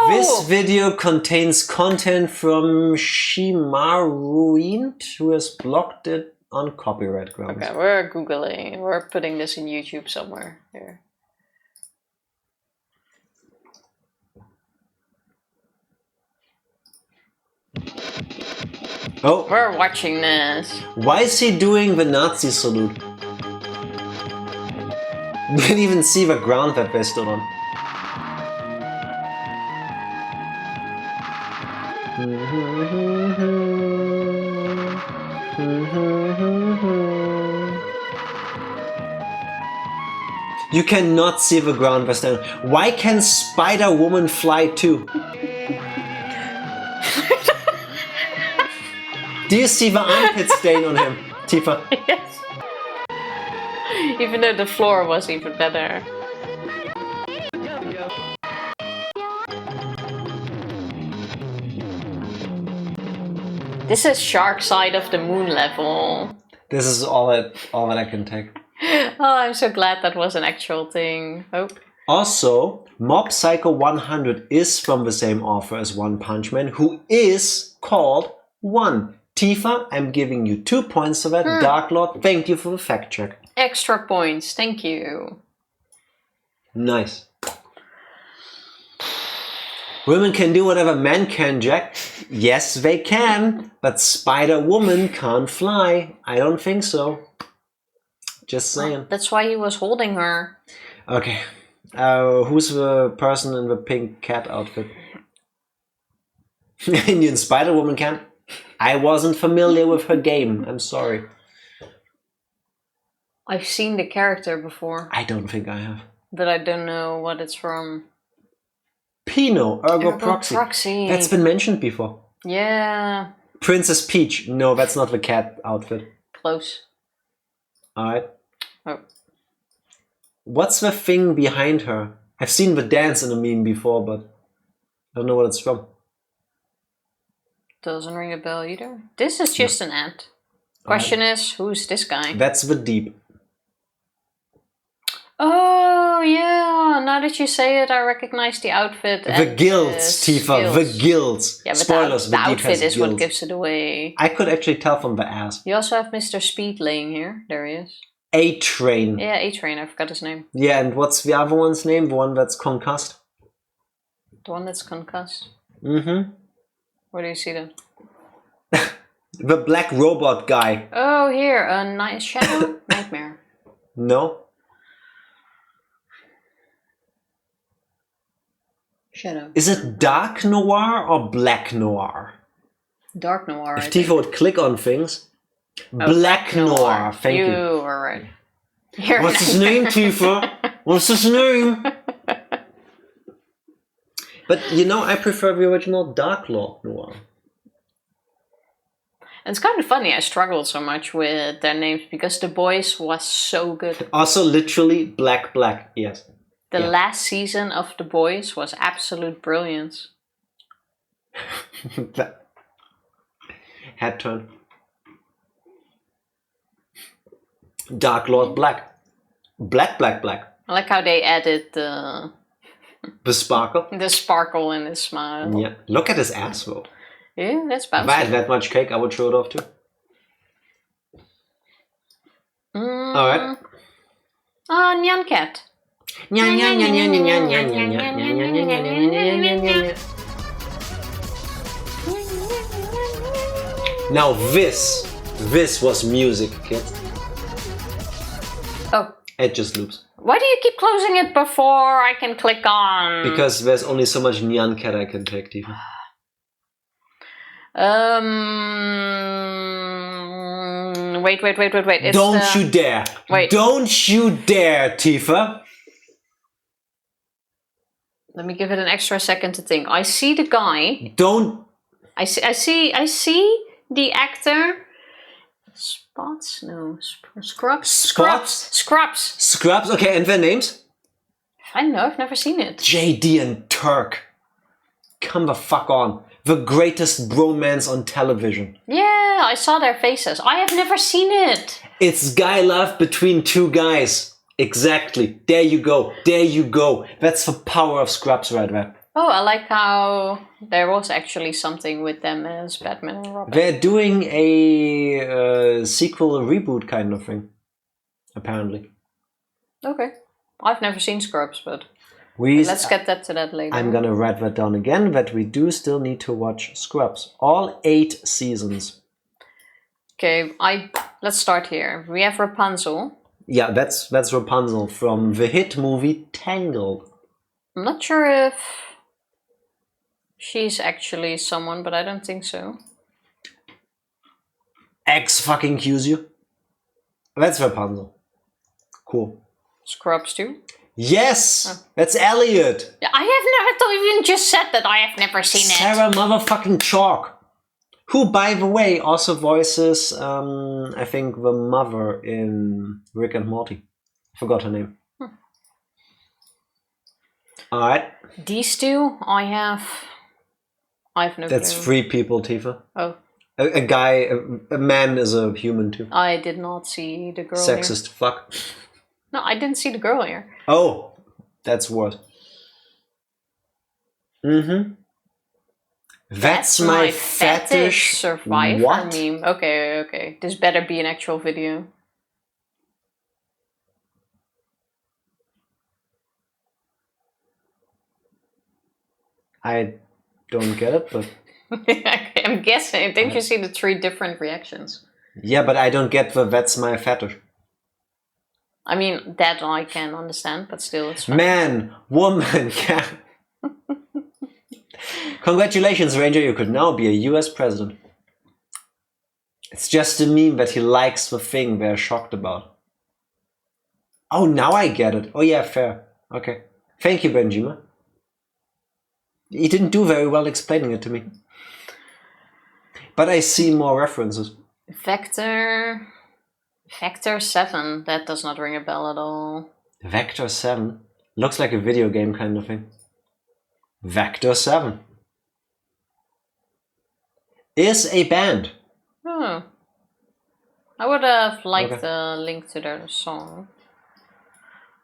This video contains content from Shimaruint, who has blocked it on copyright grounds. Okay, we're Googling. We're putting this in YouTube somewhere. Here. Oh. We're watching this. Why is he doing the Nazi salute? You can even see the ground that they stood on. You cannot see the ground, Vestana. Why can Spider-Woman fly too? Do you see the armpit stain on him, Tifa? Yes. Even though the floor was even better. This is Shark Side of the Moon level. This is all that I can take. Oh, I'm so glad that was an actual thing. Oh. Also, Mob Psycho 100 is from the same author as One Punch Man, who is called One. Tifa, I'm giving you 2 points for that. Dark Lord, thank you for the fact check. Extra points, thank you. Nice. Women can do whatever men can, Jack. Yes, they can, but Spider-Woman can't fly. I don't think so. Just saying. That's why he was holding her. Okay. Who's the person in the pink cat outfit? Indian Spider-Woman can? I wasn't familiar with her game. I'm sorry. I've seen the character before. I don't think I have. But I don't know what it's from. Pino, Ergo Proxy. That's been mentioned before. Yeah. Princess Peach. No, that's not the cat outfit. Close. Alright. Oh. What's the thing behind her? I've seen the dance in a meme before, but I don't know what it's from. Doesn't ring a bell either. This is just an ant. Question is, who's this guy? That's the Deep. Oh, yeah. Now that you say it, I recognize the outfit. The gills, Tifa. The gills. Yeah, but spoilers, the Deep outfit has is what gills. gives it away. I could actually tell from the ass. You also have Mr. Speed laying here. There he is. A-Train. Yeah, A-Train. I forgot his name. Yeah, and what's the other one's name? The one that's concussed? The one that's concussed. Mm-hmm. Where do you see them? The black robot guy. Oh, here. A nice shadow? Nightmare. No. Shadow. Is it dark noir or black noir? Dark noir. If Tifa would click on things. Black noir. Thank you. You are right. You're What's his name, Tifa? What's his name? But you know, I prefer the original Dark Lord Noir. It's kind of funny. I struggled so much with their names because The Boys was so good. Also, literally black. Yes. The last season of The Boys was absolute brilliance. Head turn. Dark Lord Black. Black. I like how they added the sparkle. The sparkle in his smile. Yeah. Look at his ass though. Yeah, that's If I had that much cake, I would show it off too. Alright. Oh, Nyan Cat. Now this was music, kids. Oh. It just loops. Why do you keep closing it before I can click on? Because there's only so much Nyan Cat I can take, Tifa. Wait. It's Don't you dare! Wait. Don't you dare, Tifa! Let me give it an extra second to think. I see the guy. Don't. I see the actor. Spots? No. Scrubs? Scrubs. Okay, and their names? I don't know. I've never seen it. JD and Turk. Come the fuck on. The greatest bromance on television. Yeah, I saw their faces. I have never seen it. It's guy love between two guys. Exactly. There you go. That's the power of Scrubs right there. Oh, I like how there was actually something with them as Batman and Robin. They're doing a sequel, a reboot kind of thing. Apparently. Okay. I've never seen Scrubs, but let's get to that later. I'm gonna write that down again, that we do still need to watch Scrubs. All 8 seasons. Okay, let's start here. We have Rapunzel. Yeah, that's Rapunzel from the hit movie Tangled. I'm not sure if she's actually someone, but I don't think so. X fucking Q's you. That's Rapunzel. Cool. Scrubs too? Yes! That's Elliot! Yeah, I have never even just said that I have never seen it. Sarah motherfucking Chalk! Who, by the way, also voices, I think, the mother in Rick and Morty. Forgot her name. Alright. These two, I have no That's clue. 3 people, Tifa. Oh. A guy, a man is a human too. I did not see the girl Sexist here. fuck. No, I didn't see the girl here. Oh, that's worse. Mm-hmm. That's my fetish survivor what? meme. Okay. This better be an actual video. I don't get it, but... I'm guessing. Didn't you see the 3 different reactions? Yeah, but I don't get the that's my fetish. I mean, that I can understand, but still it's fine. Man, woman, yeah. Congratulations, Ranger, you could now be a US president. It's just a meme that he likes the thing they're shocked about. Oh, now I get it. Oh yeah, fair. Okay. Thank you, Benjima. He didn't do very well explaining it to me. But I see more references. Vector 7. That does not ring a bell at all. Vector 7? Looks like a video game kind of thing. Vector 7 is a band. Oh. I would have liked a link to their song.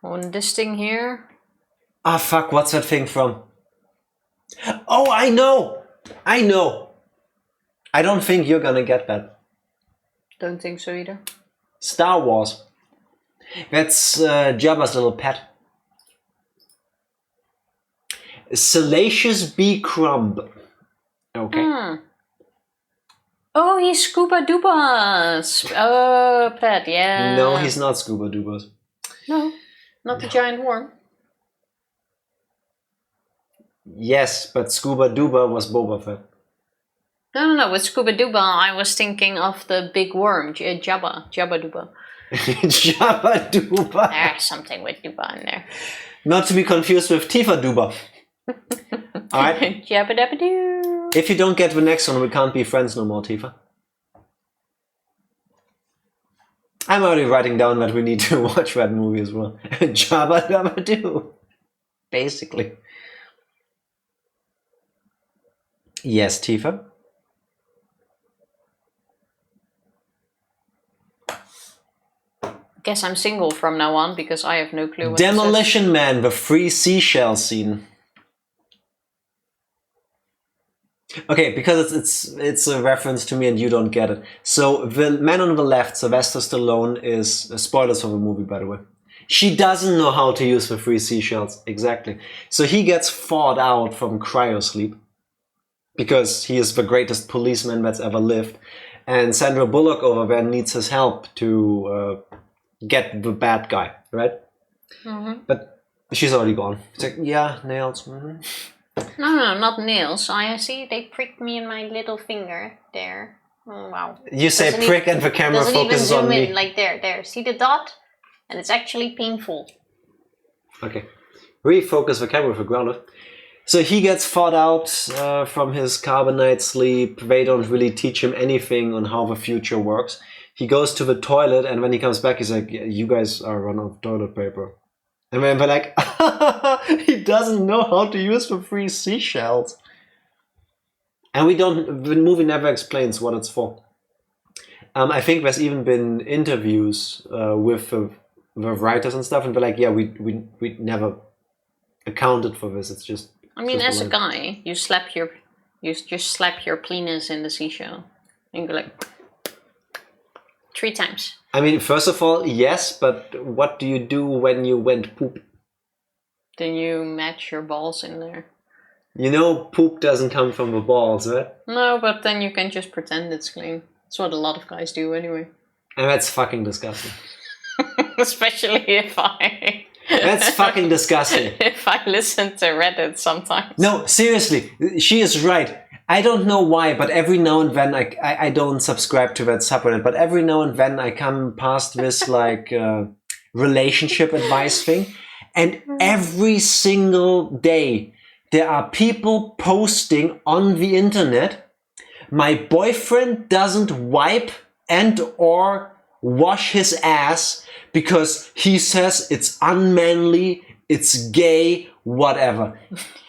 On this thing here. Ah, fuck, what's that thing from? Oh, I know! I know! I don't think you're gonna get that. Don't think so either. Star Wars. That's Jabba's little pet. Salacious Bee Crumb. Okay. Oh, he's Scuba Dooba's pet, yeah. No, he's not Scuba Dooba's. No, not the giant worm. Yes, but Scuba Dooba was Boba Fett. No. With Scuba Dooba, I was thinking of the big worm, Jabba Dooba. Jabba Dooba. There's something with Dooba in there. Not to be confused with Tifa Dooba. Alright. Jabba Dabba Doo. If you don't get the next one, we can't be friends no more, Tifa. I'm already writing down that we need to watch that movie as well. Jabba Dabba Doo. Basically. Yes, Tifa. Guess I'm single from now on because I have no clue what Demolition Man, the free seashell scene. Okay, because it's a reference to me and you don't get it. So the man on the left, Sylvester Stallone, is spoilers for the movie, by the way. She doesn't know how to use the free seashells. Exactly. So he gets thawed out from cryosleep because he is the greatest policeman that's ever lived. And Sandra Bullock over there needs his help to get the bad guy, right? Mm-hmm. But she's already gone. It's like, yeah, nails. Mm-hmm. No, not nails. I see they pricked me in my little finger there. Oh, wow. You say prick and the camera focuses on me. Doesn't even zoom in, like there. See the dot? And it's actually painful. Okay. Refocus the camera for grounded. So he gets thawed out from his carbonite sleep. They don't really teach him anything on how the future works. He goes to the toilet, and when he comes back, he's like, you guys are run out of toilet paper. And then they're like, he doesn't know how to use the free seashells. And the movie never explains what it's for. I think there's even been interviews with the writers and stuff, and they're like, yeah, we never accounted for this. It's just... I mean, as a guy, you just slap your penis in the seashell. And you go like... 3 times. I mean, first of all, yes, but what do you do when you went poop? Then you match your balls in there. You know, poop doesn't come from the balls, right? No, but then you can just pretend it's clean. That's what a lot of guys do anyway. And that's fucking disgusting. Especially if I... That's fucking disgusting. If I listen to Reddit sometimes. No, seriously, she is right. I don't know why, but every now and then I don't subscribe to that subreddit, but every now and then I come past this like relationship advice thing. And every single day there are people posting on the internet, my boyfriend doesn't wipe and or wash his ass because he says it's unmanly, it's gay, whatever.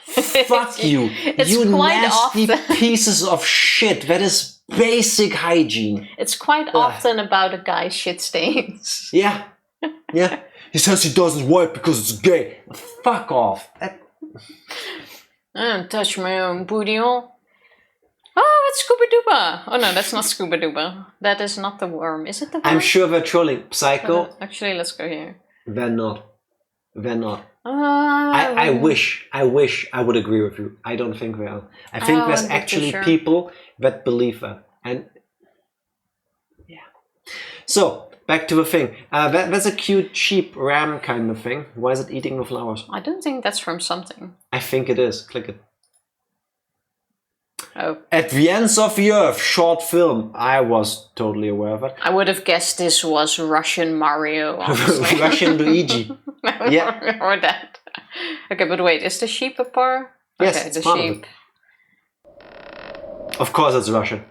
Fuck you. It's you quite nasty often. pieces of shit. That is basic hygiene. It's quite often about a guy's shit stains. Yeah. Yeah. He says he doesn't wipe because it's gay. Fuck off. I don't touch my own booty hole. Oh, it's Scuba Dooba. Oh no, that's not Scuba Dooba. That is not the worm. Is it the worm? I'm sure they're trolling. Psycho. Actually, let's go here. They're not. They're not. I wish I would agree with you. I don't think they are. I think there's actually people that believe that. And yeah. So, back to the thing. That's a cute sheep ram kind of thing. Why is it eating the flowers? I don't think that's from something. I think it is. Click it. Oh. At the Ends of the Earth short film. I was totally aware of it. I would have guessed this was Russian Mario. Honestly. Russian Luigi. Yeah. Or that. Okay, but wait, is the sheep a par? Yes, okay, it's the part sheep. Of course it's Russian.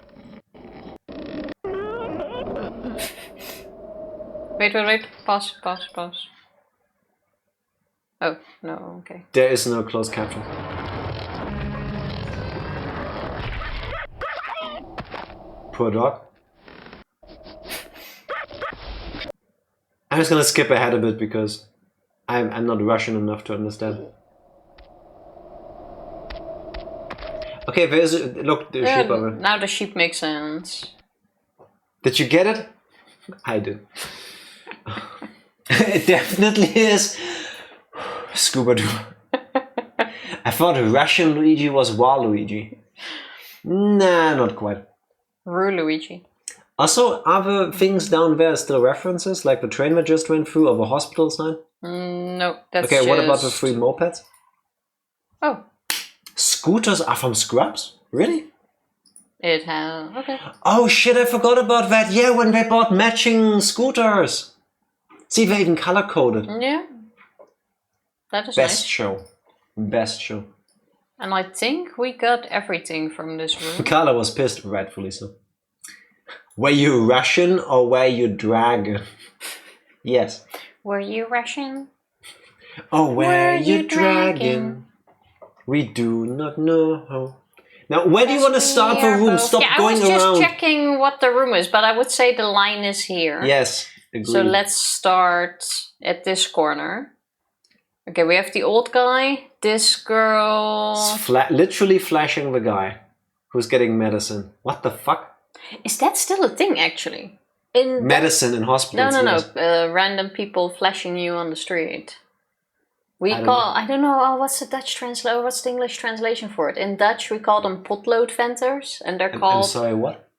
Wait. Pause. Oh, no, okay. There is no closed caption. Poor dog. I'm just gonna skip ahead a bit because I'm not Russian enough to understand. Okay, there's look the sheep over. Now the sheep makes sense. Did you get it? I did. It definitely is Scuba Doo. I thought Russian Luigi was Waluigi. Nah, not quite. Luigi. Also, are the things down there still references, like the train that just went through or the hospital sign? No, that's okay, just... what about the 3 mopeds? Oh. Scooters are from Scrubs? Really? It has... Okay. Oh shit, I forgot about that. Yeah, when they bought matching scooters. See, they even color-coded. Yeah. That is Best nice. show. Best show. And I think we got everything from this room. Carla was pissed, rightfully so. Were you Russian or were you dragon? Yes. Were you Russian? Oh, were you dragon? We do not know. Now, where do you want to start the room? Stop going around. I was just checking what the room is, but I would say the line is here. Yes, agreed. So let's start at this corner. Okay, we have the old guy, this girl... literally flashing the guy who's getting medicine. What the fuck? Is that still a thing, actually? Medicine in hospitals? No. Random people flashing you on the street. I don't know, what's the Dutch translation, what's the English translation for it? In Dutch, we call them potlood venters, and they're called... I'm sorry, what?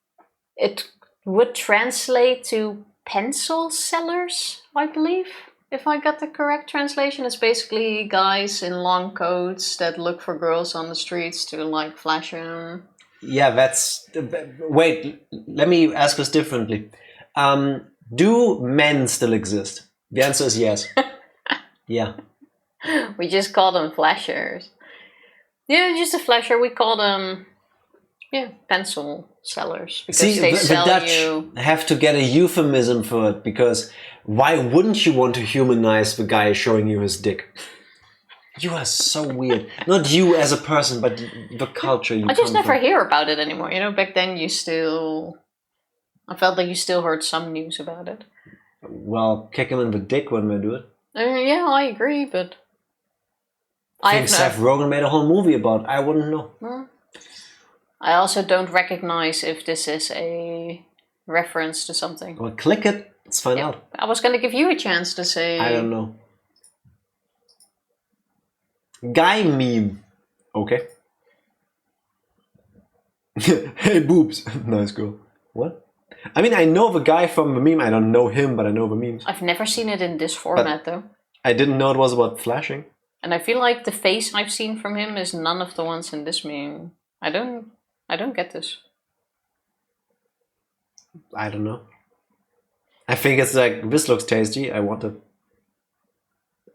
It would translate to pencil sellers, I believe. If I got the correct translation, it's basically guys in long coats that look for girls on the streets to, like, flash them. Yeah, that's... Wait, let me ask this differently. Do men still exist? The answer is yes. Yeah. We just call them flashers. Yeah, just a flasher. We call them, pencil sellers. Because they sell the Dutch you... have to get a euphemism for it, because why wouldn't you want to humanize the guy showing you his dick? You are so weird. Not you as a person, but the culture you I just never from. hear about it anymore. You know, back then I felt like you still heard some news about it. Well, kick him in the dick when they do it. Yeah, I agree, but... I think Seth Rogen made a whole movie about it. I wouldn't know. I also don't recognize if this is a reference to something. Well, click it. Let's find out. I was going to give you a chance to say... I don't know. Guy meme. Okay. Hey, boobs. Nice girl. What? I mean, I know the guy from the meme. I don't know him, but I know the memes. I've never seen it in this format, though. I didn't know it was about flashing. And I feel like the face I've seen from him is none of the ones in this meme. I don't get this. I don't know. I think it's like, this looks tasty, I want it.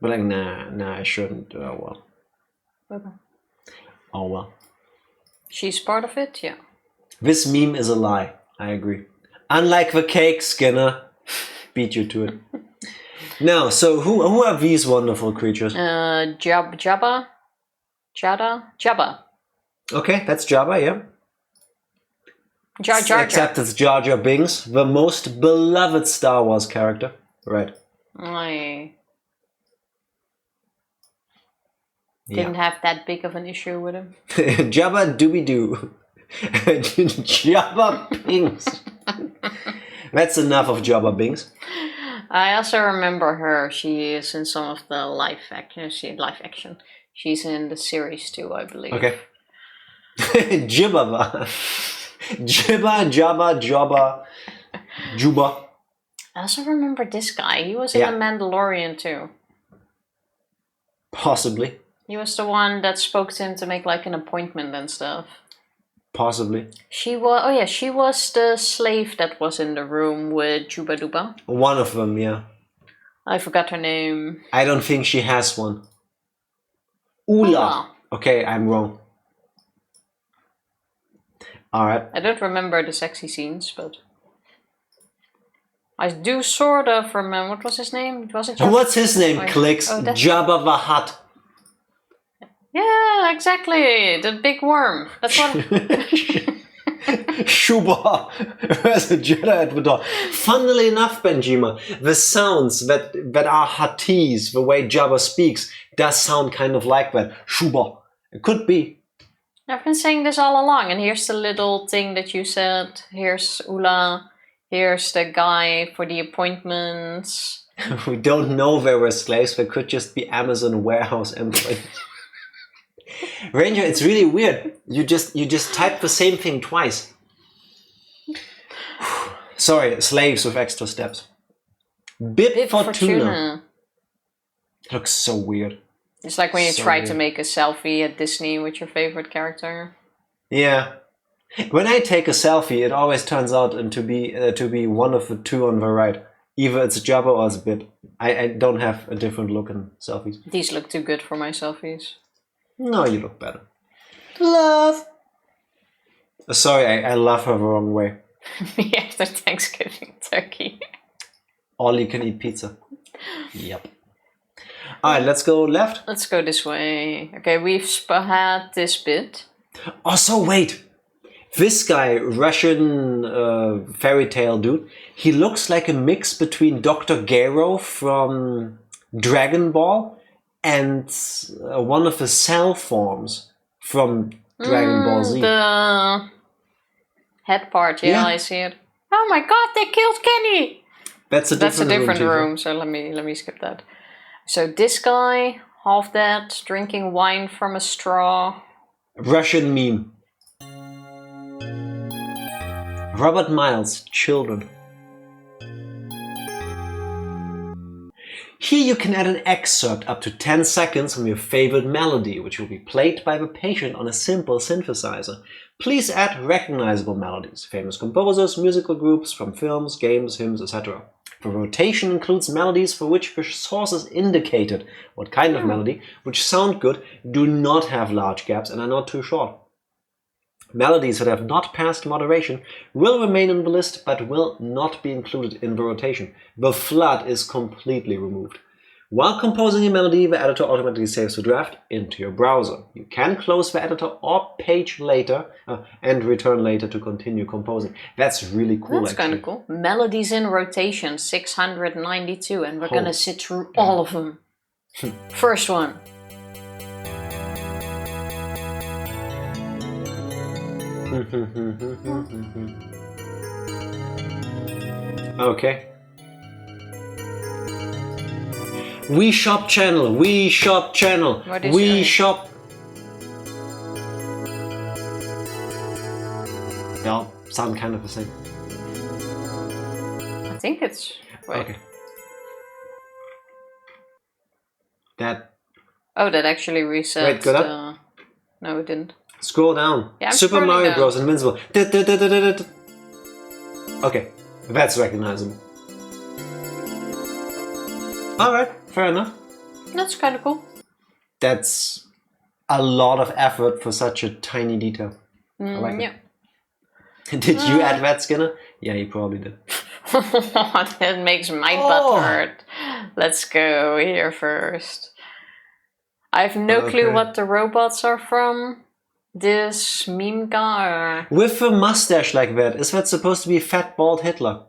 But like, nah, I shouldn't. Oh well. Okay. Oh well. She's part of it, yeah. This meme is a lie. I agree. Unlike the cake, Skinner. Beat you to it. Now, so who are these wonderful creatures? Jabba. Okay, that's Jabba, yeah. Jar Jar. Except it's Jar Jar Binks, the most beloved Star Wars character. Right. I didn't have that big of an issue with him. Jabba Doobie Doo. Jabba Binks. That's enough of Jabba Binks. I also remember her. She is in some of the live action. She's in the series too, I believe. Okay. Jibba. Jabba. Juba. I also remember this guy. He was in The Mandalorian too. Possibly. He was the one that spoke to him to make like an appointment and stuff. Possibly. She was the slave that was in the room with Juba Duba. One of them, yeah. I forgot her name. I don't think she has one. Ula. Okay, I'm wrong. Alright. I don't remember the sexy scenes, but I do sort of remember. What was his name? Was it? What's his name? Clicks. Jabba the Hutt. Yeah, exactly. The big worm. That's what. Scuba as a Jedi at the door. Funnily enough, Benjima, the sounds that are Huttese, the way Jabba speaks, does sound kind of like that. Scuba. It could be. I've been saying this all along, and here's the little thing that you said. Here's Ula. Here's the guy for the appointments. We don't know there were slaves. There could just be Amazon warehouse employees. Ranger, it's really weird. You just type the same thing twice. Sorry, slaves with extra steps. Bib Fortuna. Looks so weird. It's like when you try to make a selfie at Disney with your favorite character. Yeah. When I take a selfie, it always turns out to be one of the two on the right. Either it's Jabba or it's Bib. I don't have a different look in selfies. These look too good for my selfies. No, you look better. Love. Sorry, I love her the wrong way. After Thanksgiving turkey. All you can eat pizza. Yep. Alright, let's go left. Let's go this way. Okay, we've had this bit. Oh, so wait. This guy, Russian fairy tale dude, he looks like a mix between Dr. Gero from Dragon Ball and one of the cell forms from Dragon Ball Z. The head part, yeah, I see it. Oh my god, they killed Kenny! That's a different room, so let me skip that. So this guy, half dead, drinking wine from a straw. Russian meme. Robert Miles, Children. Here you can add an excerpt up to 10 seconds from your favorite melody, which will be played by the patient on a simple synthesizer. Please add recognizable melodies, famous composers, musical groups from films, games, hymns, etc. The rotation includes melodies for which the source is indicated, what kind of melody, which sound good, do not have large gaps and are not too short. Melodies that have not passed moderation will remain in the list but will not be included in the rotation. The flood is completely removed. While composing a melody, the editor automatically saves the draft into your browser. You can close the editor or page later and return later to continue composing. That's really cool. That's kind of cool. Melodies in rotation, 692, and we're going to sit through all of them. First one. Okay. We shop channel, we shop channel, we shop. Yeah, sound kind of the same. I think it's. Wait. Okay. That. Oh, that actually resets. Wait, go up. No, it didn't. Scroll down. Yeah, Super Mario Bros. Invincible. Okay, that's recognizable. Alright, fair enough. That's kind of cool. That's a lot of effort for such a tiny detail. I like yeah. it. Did you add that, Skinner? Yeah, you probably did. That makes my butt hurt. Let's go here first. I have no clue what the robots are from. This meme guy. With a mustache like that, is that supposed to be fat, bald Hitler?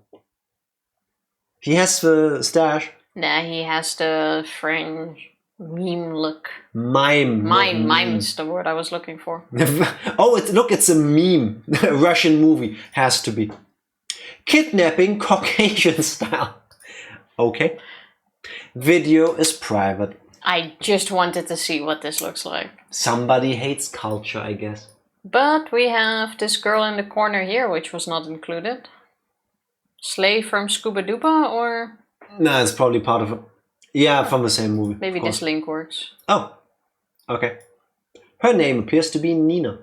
He has the stash. Nah, he has the French meme look. Mime. Mime is the word I was looking for. Oh, look, it's a meme. A Russian movie. Has to be. Kidnapping Caucasian style. Okay. Video is private. I just wanted to see what this looks like. Somebody hates culture, I guess. But we have this girl in the corner here, which was not included. Slave from Scuba Dooba, or? No, it's probably part of it. Yeah, from the same movie. Maybe this link works. Oh, okay. Her name appears to be Nina.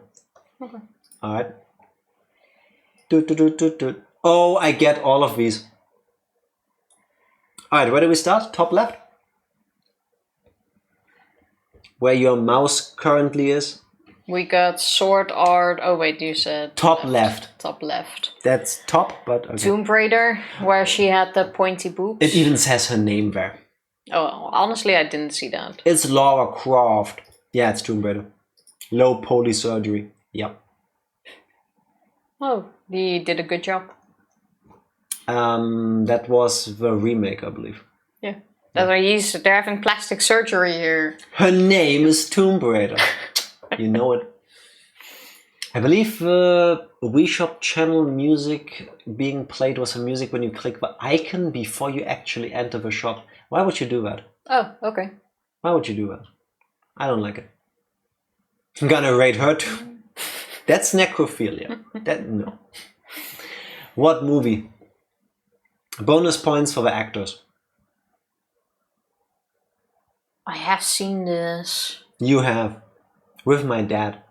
Okay. Alright. Oh, I get all of these. Alright, where do we start? Top left? Where your mouse currently is? We got sword art. Oh wait, you said top left. Top left. That's top, but okay. Tomb Raider, where she had the pointy boobs. It even says her name there. Oh, honestly, I didn't see that. It's Lara Croft. Yeah, it's Tomb Raider. Low poly surgery. Yep. Oh, he did a good job. That was the remake, I believe. Yeah. That's why they're having plastic surgery here. Her name is Tomb Raider. You know it. I believe the Wii Shop channel music being played was the music when you click the icon before you actually enter the shop. Why would you do that? Oh, okay. Why would you do that? I don't like it. I'm gonna rate her too. That's necrophilia. No. What movie? Bonus points for the actors. I have seen this. You have. With my dad.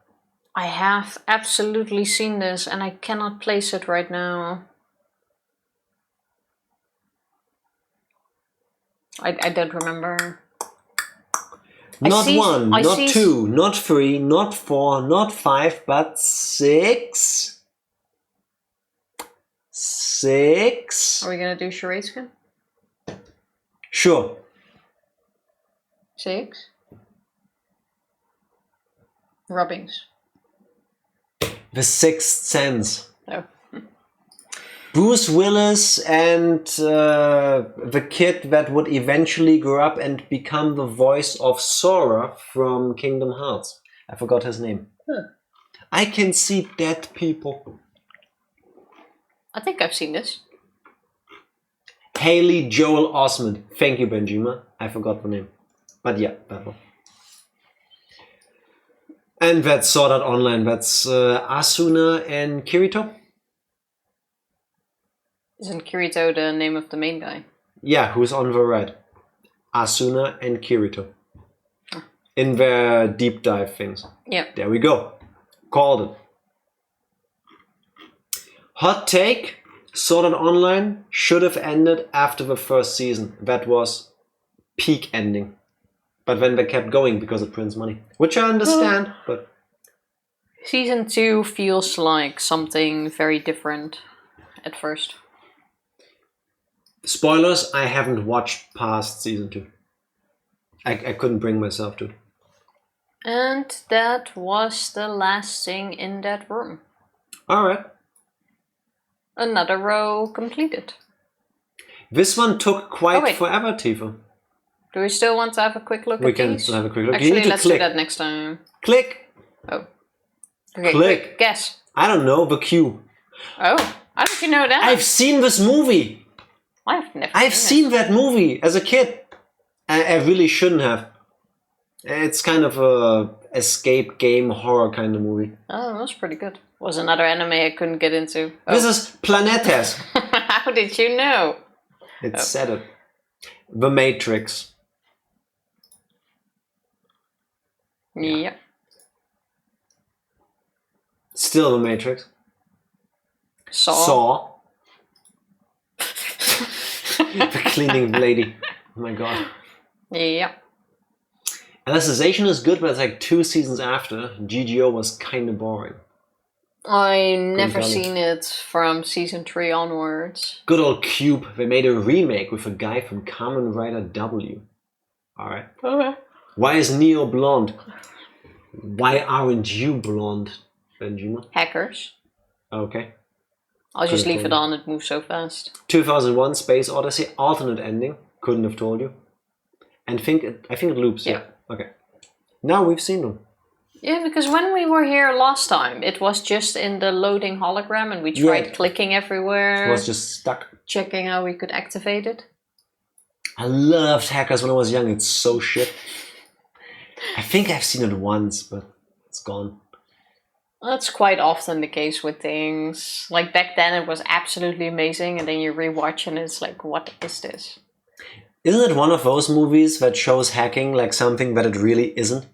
I have absolutely seen this and I cannot place it right now. I don't remember. Not one, not two, not three, not four, not five, but six. Six. Are we gonna do charades again? Sure. 6. Rubbings. The Sixth Sense. Oh. Bruce Willis and the kid that would eventually grow up and become the voice of Sora from Kingdom Hearts. I forgot his name. Huh. I can see dead people. I think I've seen this. Haley Joel Osment. Thank you, Benjima. I forgot the name. But yeah, that one. And that's Sword Art Online. That's Asuna and Kirito. Isn't Kirito the name of the main guy? Yeah, who's on the right. Asuna and Kirito. In their deep dive things. Yeah. There we go. Called it. Hot take. Sword Art Online should have ended after the first season. That was peak ending. But then they kept going because it prints money. Which I understand, but... Season 2 feels like something very different at first. Spoilers, I haven't watched past season 2. I couldn't bring myself to. And that was the last thing in that room. Alright. Another row completed. This one took quite forever, Tifa. Do we still want to have a quick look at these? We can still have a quick look. Actually, you need to let's click. do that next time. Click! Oh. Okay, click. Quick, guess. I don't know, the Q. Oh, how did you know that? I've seen this movie! I've seen that movie as a kid. I really shouldn't have. It's kind of a escape game horror kind of movie. Oh, that was pretty good. Was another anime I couldn't get into. Oh. This is Planetes. How did you know? It said it. The Matrix. Yeah. Still The Matrix. Saw. The cleaning lady. Oh my god. Yeah. Alicization is good, but it's like 2 seasons after. GGO was kinda boring. I never seen it from season 3 onwards. Good old Cube. They made a remake with a guy from Kamen Rider W. Alright. Okay. Why is Neo blonde? Why aren't you blonde, Benjamin? Hackers. Okay. I'll just leave it on, it moves so fast. 2001 Space Odyssey, alternate ending. Couldn't have told you. And I think it loops, yeah. Okay. Now we've seen them. Yeah, because when we were here last time, it was just in the loading hologram and we tried clicking everywhere. It was just stuck. Checking how we could activate it. I loved Hackers when I was young, it's so shit. I think I've seen it once, but it's gone. That's quite often the case with things. Like back then it was absolutely amazing and then you rewatch and it's like, what is this? Isn't it one of those movies that shows hacking like something that it really isn't?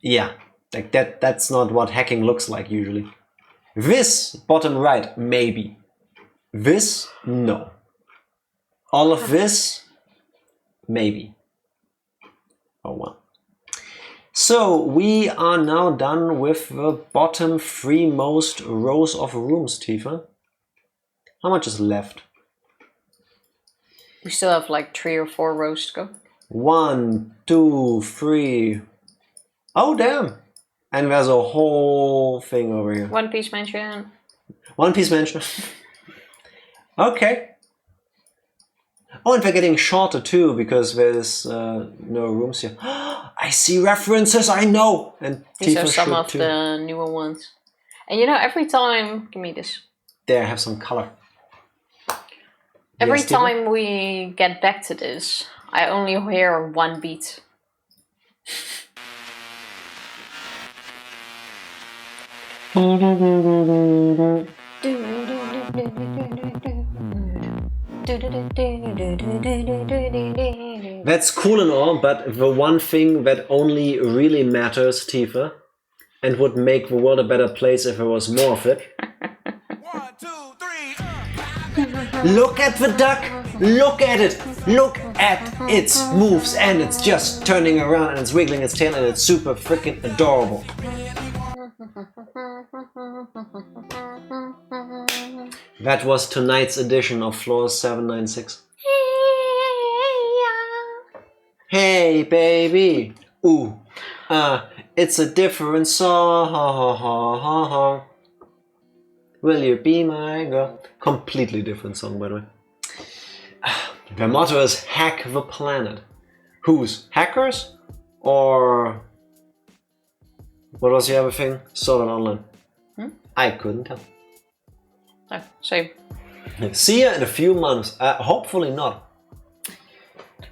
Yeah, like that's not what hacking looks like usually. This, bottom right, maybe. This, no. All of this, maybe. Oh well. So we are now done with the bottom 3 most rows of rooms, Tifa. How much is left? We still have like 3 or 4 rows to go. 1, 2, 3. Oh damn! And there's a whole thing over here. One Piece Mansion. One Piece Mansion. Okay. Oh, and they're getting shorter too because there's no rooms here. I see references, I know! And These Tifa are some should of too. the newer ones. And you know, every time... Give me this. There, have some color. Every Yes, Tifa? time we get back to this, I only hear one beat. That's cool and all, but the one thing that only really matters, Tifa, and would make the world a better place if there was more of it. Look at the duck! Look at it! Look at its moves, and it's just turning around and it's wiggling its tail and it's super freaking adorable. That was tonight's edition of Floor 796. Hey baby! Ooh, it's a different song. Will you be my girl? Completely different song, by the way. Their motto is hack the planet. Whose? Hackers? Or what was the other thing? Sword Art Online. I couldn't tell. Oh, same. See ya in a few months. Hopefully not.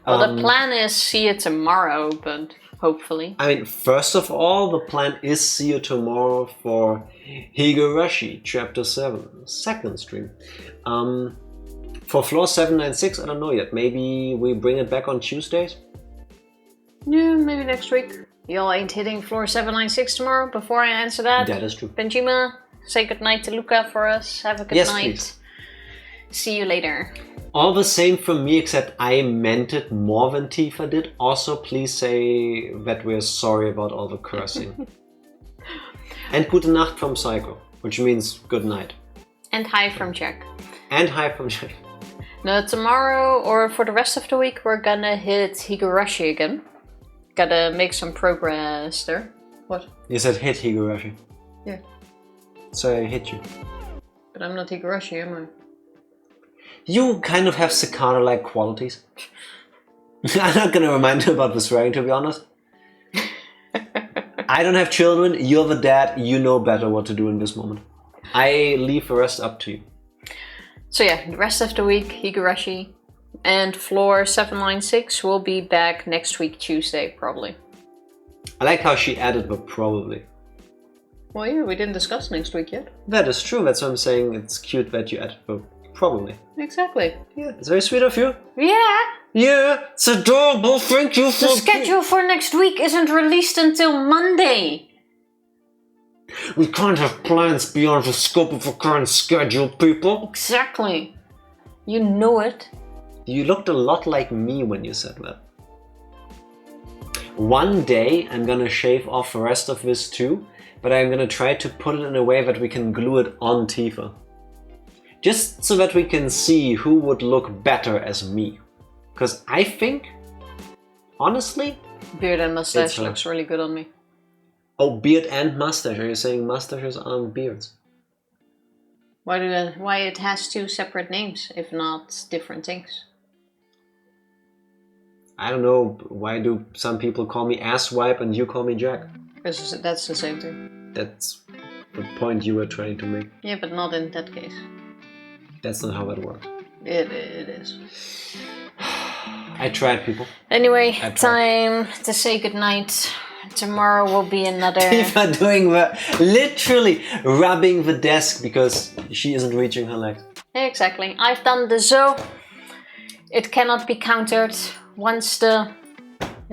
Well, the plan is see you tomorrow, but hopefully. I mean, first of all, the plan is see you tomorrow for Higurashi Chapter 7, second stream. For Floor 796, I don't know yet. Maybe we bring it back on Tuesdays? Yeah, maybe next week. Y'all ain't hitting Floor 796 tomorrow before I answer that? That is true. Benjima, say goodnight to Luca for us. Have a good night. Please. See you later. All the same from me, except I meant it more than Tifa did. Also, please say that we're sorry about all the cursing. And gute Nacht from Psycho, which means good night. And hi from Jack. And hi from Jack. Now tomorrow, or for the rest of the week, we're gonna hit Higurashi again. Gotta make some progress there. What? You said hit Higurashi. Yeah. So I hit you. But I'm not Higurashi, am I? You kind of have cicada-like qualities. I'm not gonna remind you about the swearing, to be honest. I don't have children, you're the dad, you know better what to do in this moment. I leave the rest up to you. So yeah, the rest of the week, Higurashi. And Floor 796 will be back next week, Tuesday, probably. I like how she added the probably. Well, yeah, we didn't discuss next week yet. That is true, that's why I'm saying it's cute that you added the probably. Exactly. Yeah, it's very sweet of you. Yeah. Yeah, it's adorable, thank you for... The schedule for next week isn't released until Monday. We can't have plans beyond the scope of the current schedule, people. Exactly. You know it. You looked a lot like me when you said that. one day I'm gonna shave off the rest of this too, but I'm gonna try to put it in a way that we can glue it on Tifa. Just so that we can see who would look better as me. Because I think, honestly... Beard and mustache looks really good on me. Oh, beard and mustache. Are you saying mustaches aren't beards? Why it has two separate names, if not different things? I don't know. Why do some people call me asswipe and you call me Jack? Because that's the same thing. That's the point you were trying to make. Yeah, but not in that case. That's not how that works. It is. I tried, people. Anyway, time to say goodnight. Tomorrow will be another... Tifa doing the... literally rubbing the desk because she isn't reaching her legs. Exactly. I've done the zo. It cannot be countered. Once the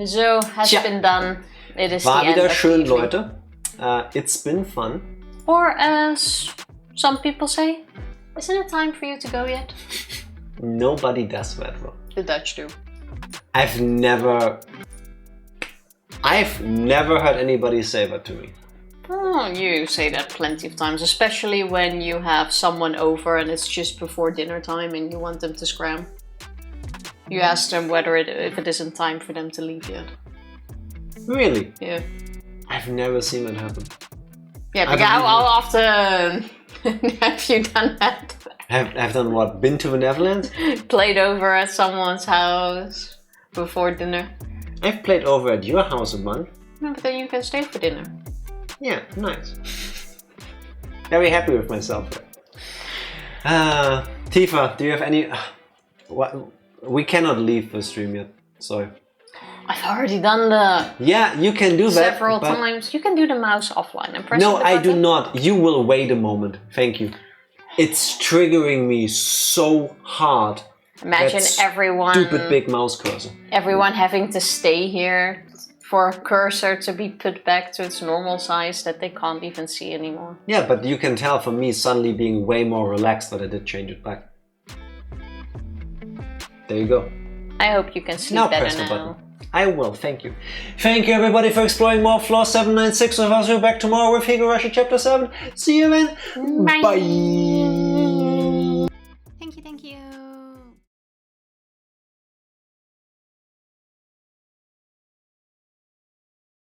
zo has been done, it is War the end wieder of schön, the evening. Leute. It's been fun. Or as some people say, isn't it time for you to go yet? Nobody does that, bro. The Dutch do. I've never heard anybody say that to me. Oh, you say that plenty of times, especially when you have someone over and it's just before dinner time and you want them to scram. You ask them if it isn't time for them to leave yet. Really? Yeah. I've never seen that happen. Yeah, but how often have you done that? I've done what? Been to the Netherlands? Played over at someone's house before dinner? I've played over at your house a month. No, but then you can stay for dinner. Yeah, nice. Very happy with myself there. Tifa, do you have any... What? We cannot leave the stream yet, sorry. I've already done the... Yeah, you can do that. Several times. You can do the mouse offline. No, I do not. You will wait a moment. Thank you. It's triggering me so hard. Imagine everyone... Stupid big mouse cursor. Everyone having to stay here for a cursor to be put back to its normal size that they can't even see anymore. Yeah, but you can tell from me suddenly being way more relaxed that I did change it back. There you go. I hope you can sleep now better press the now. button. I will, thank you. Thank you everybody for exploring more Floor 796 with us. We're back tomorrow with Higurashi Chapter 7. See you then. Bye. Bye. Thank you.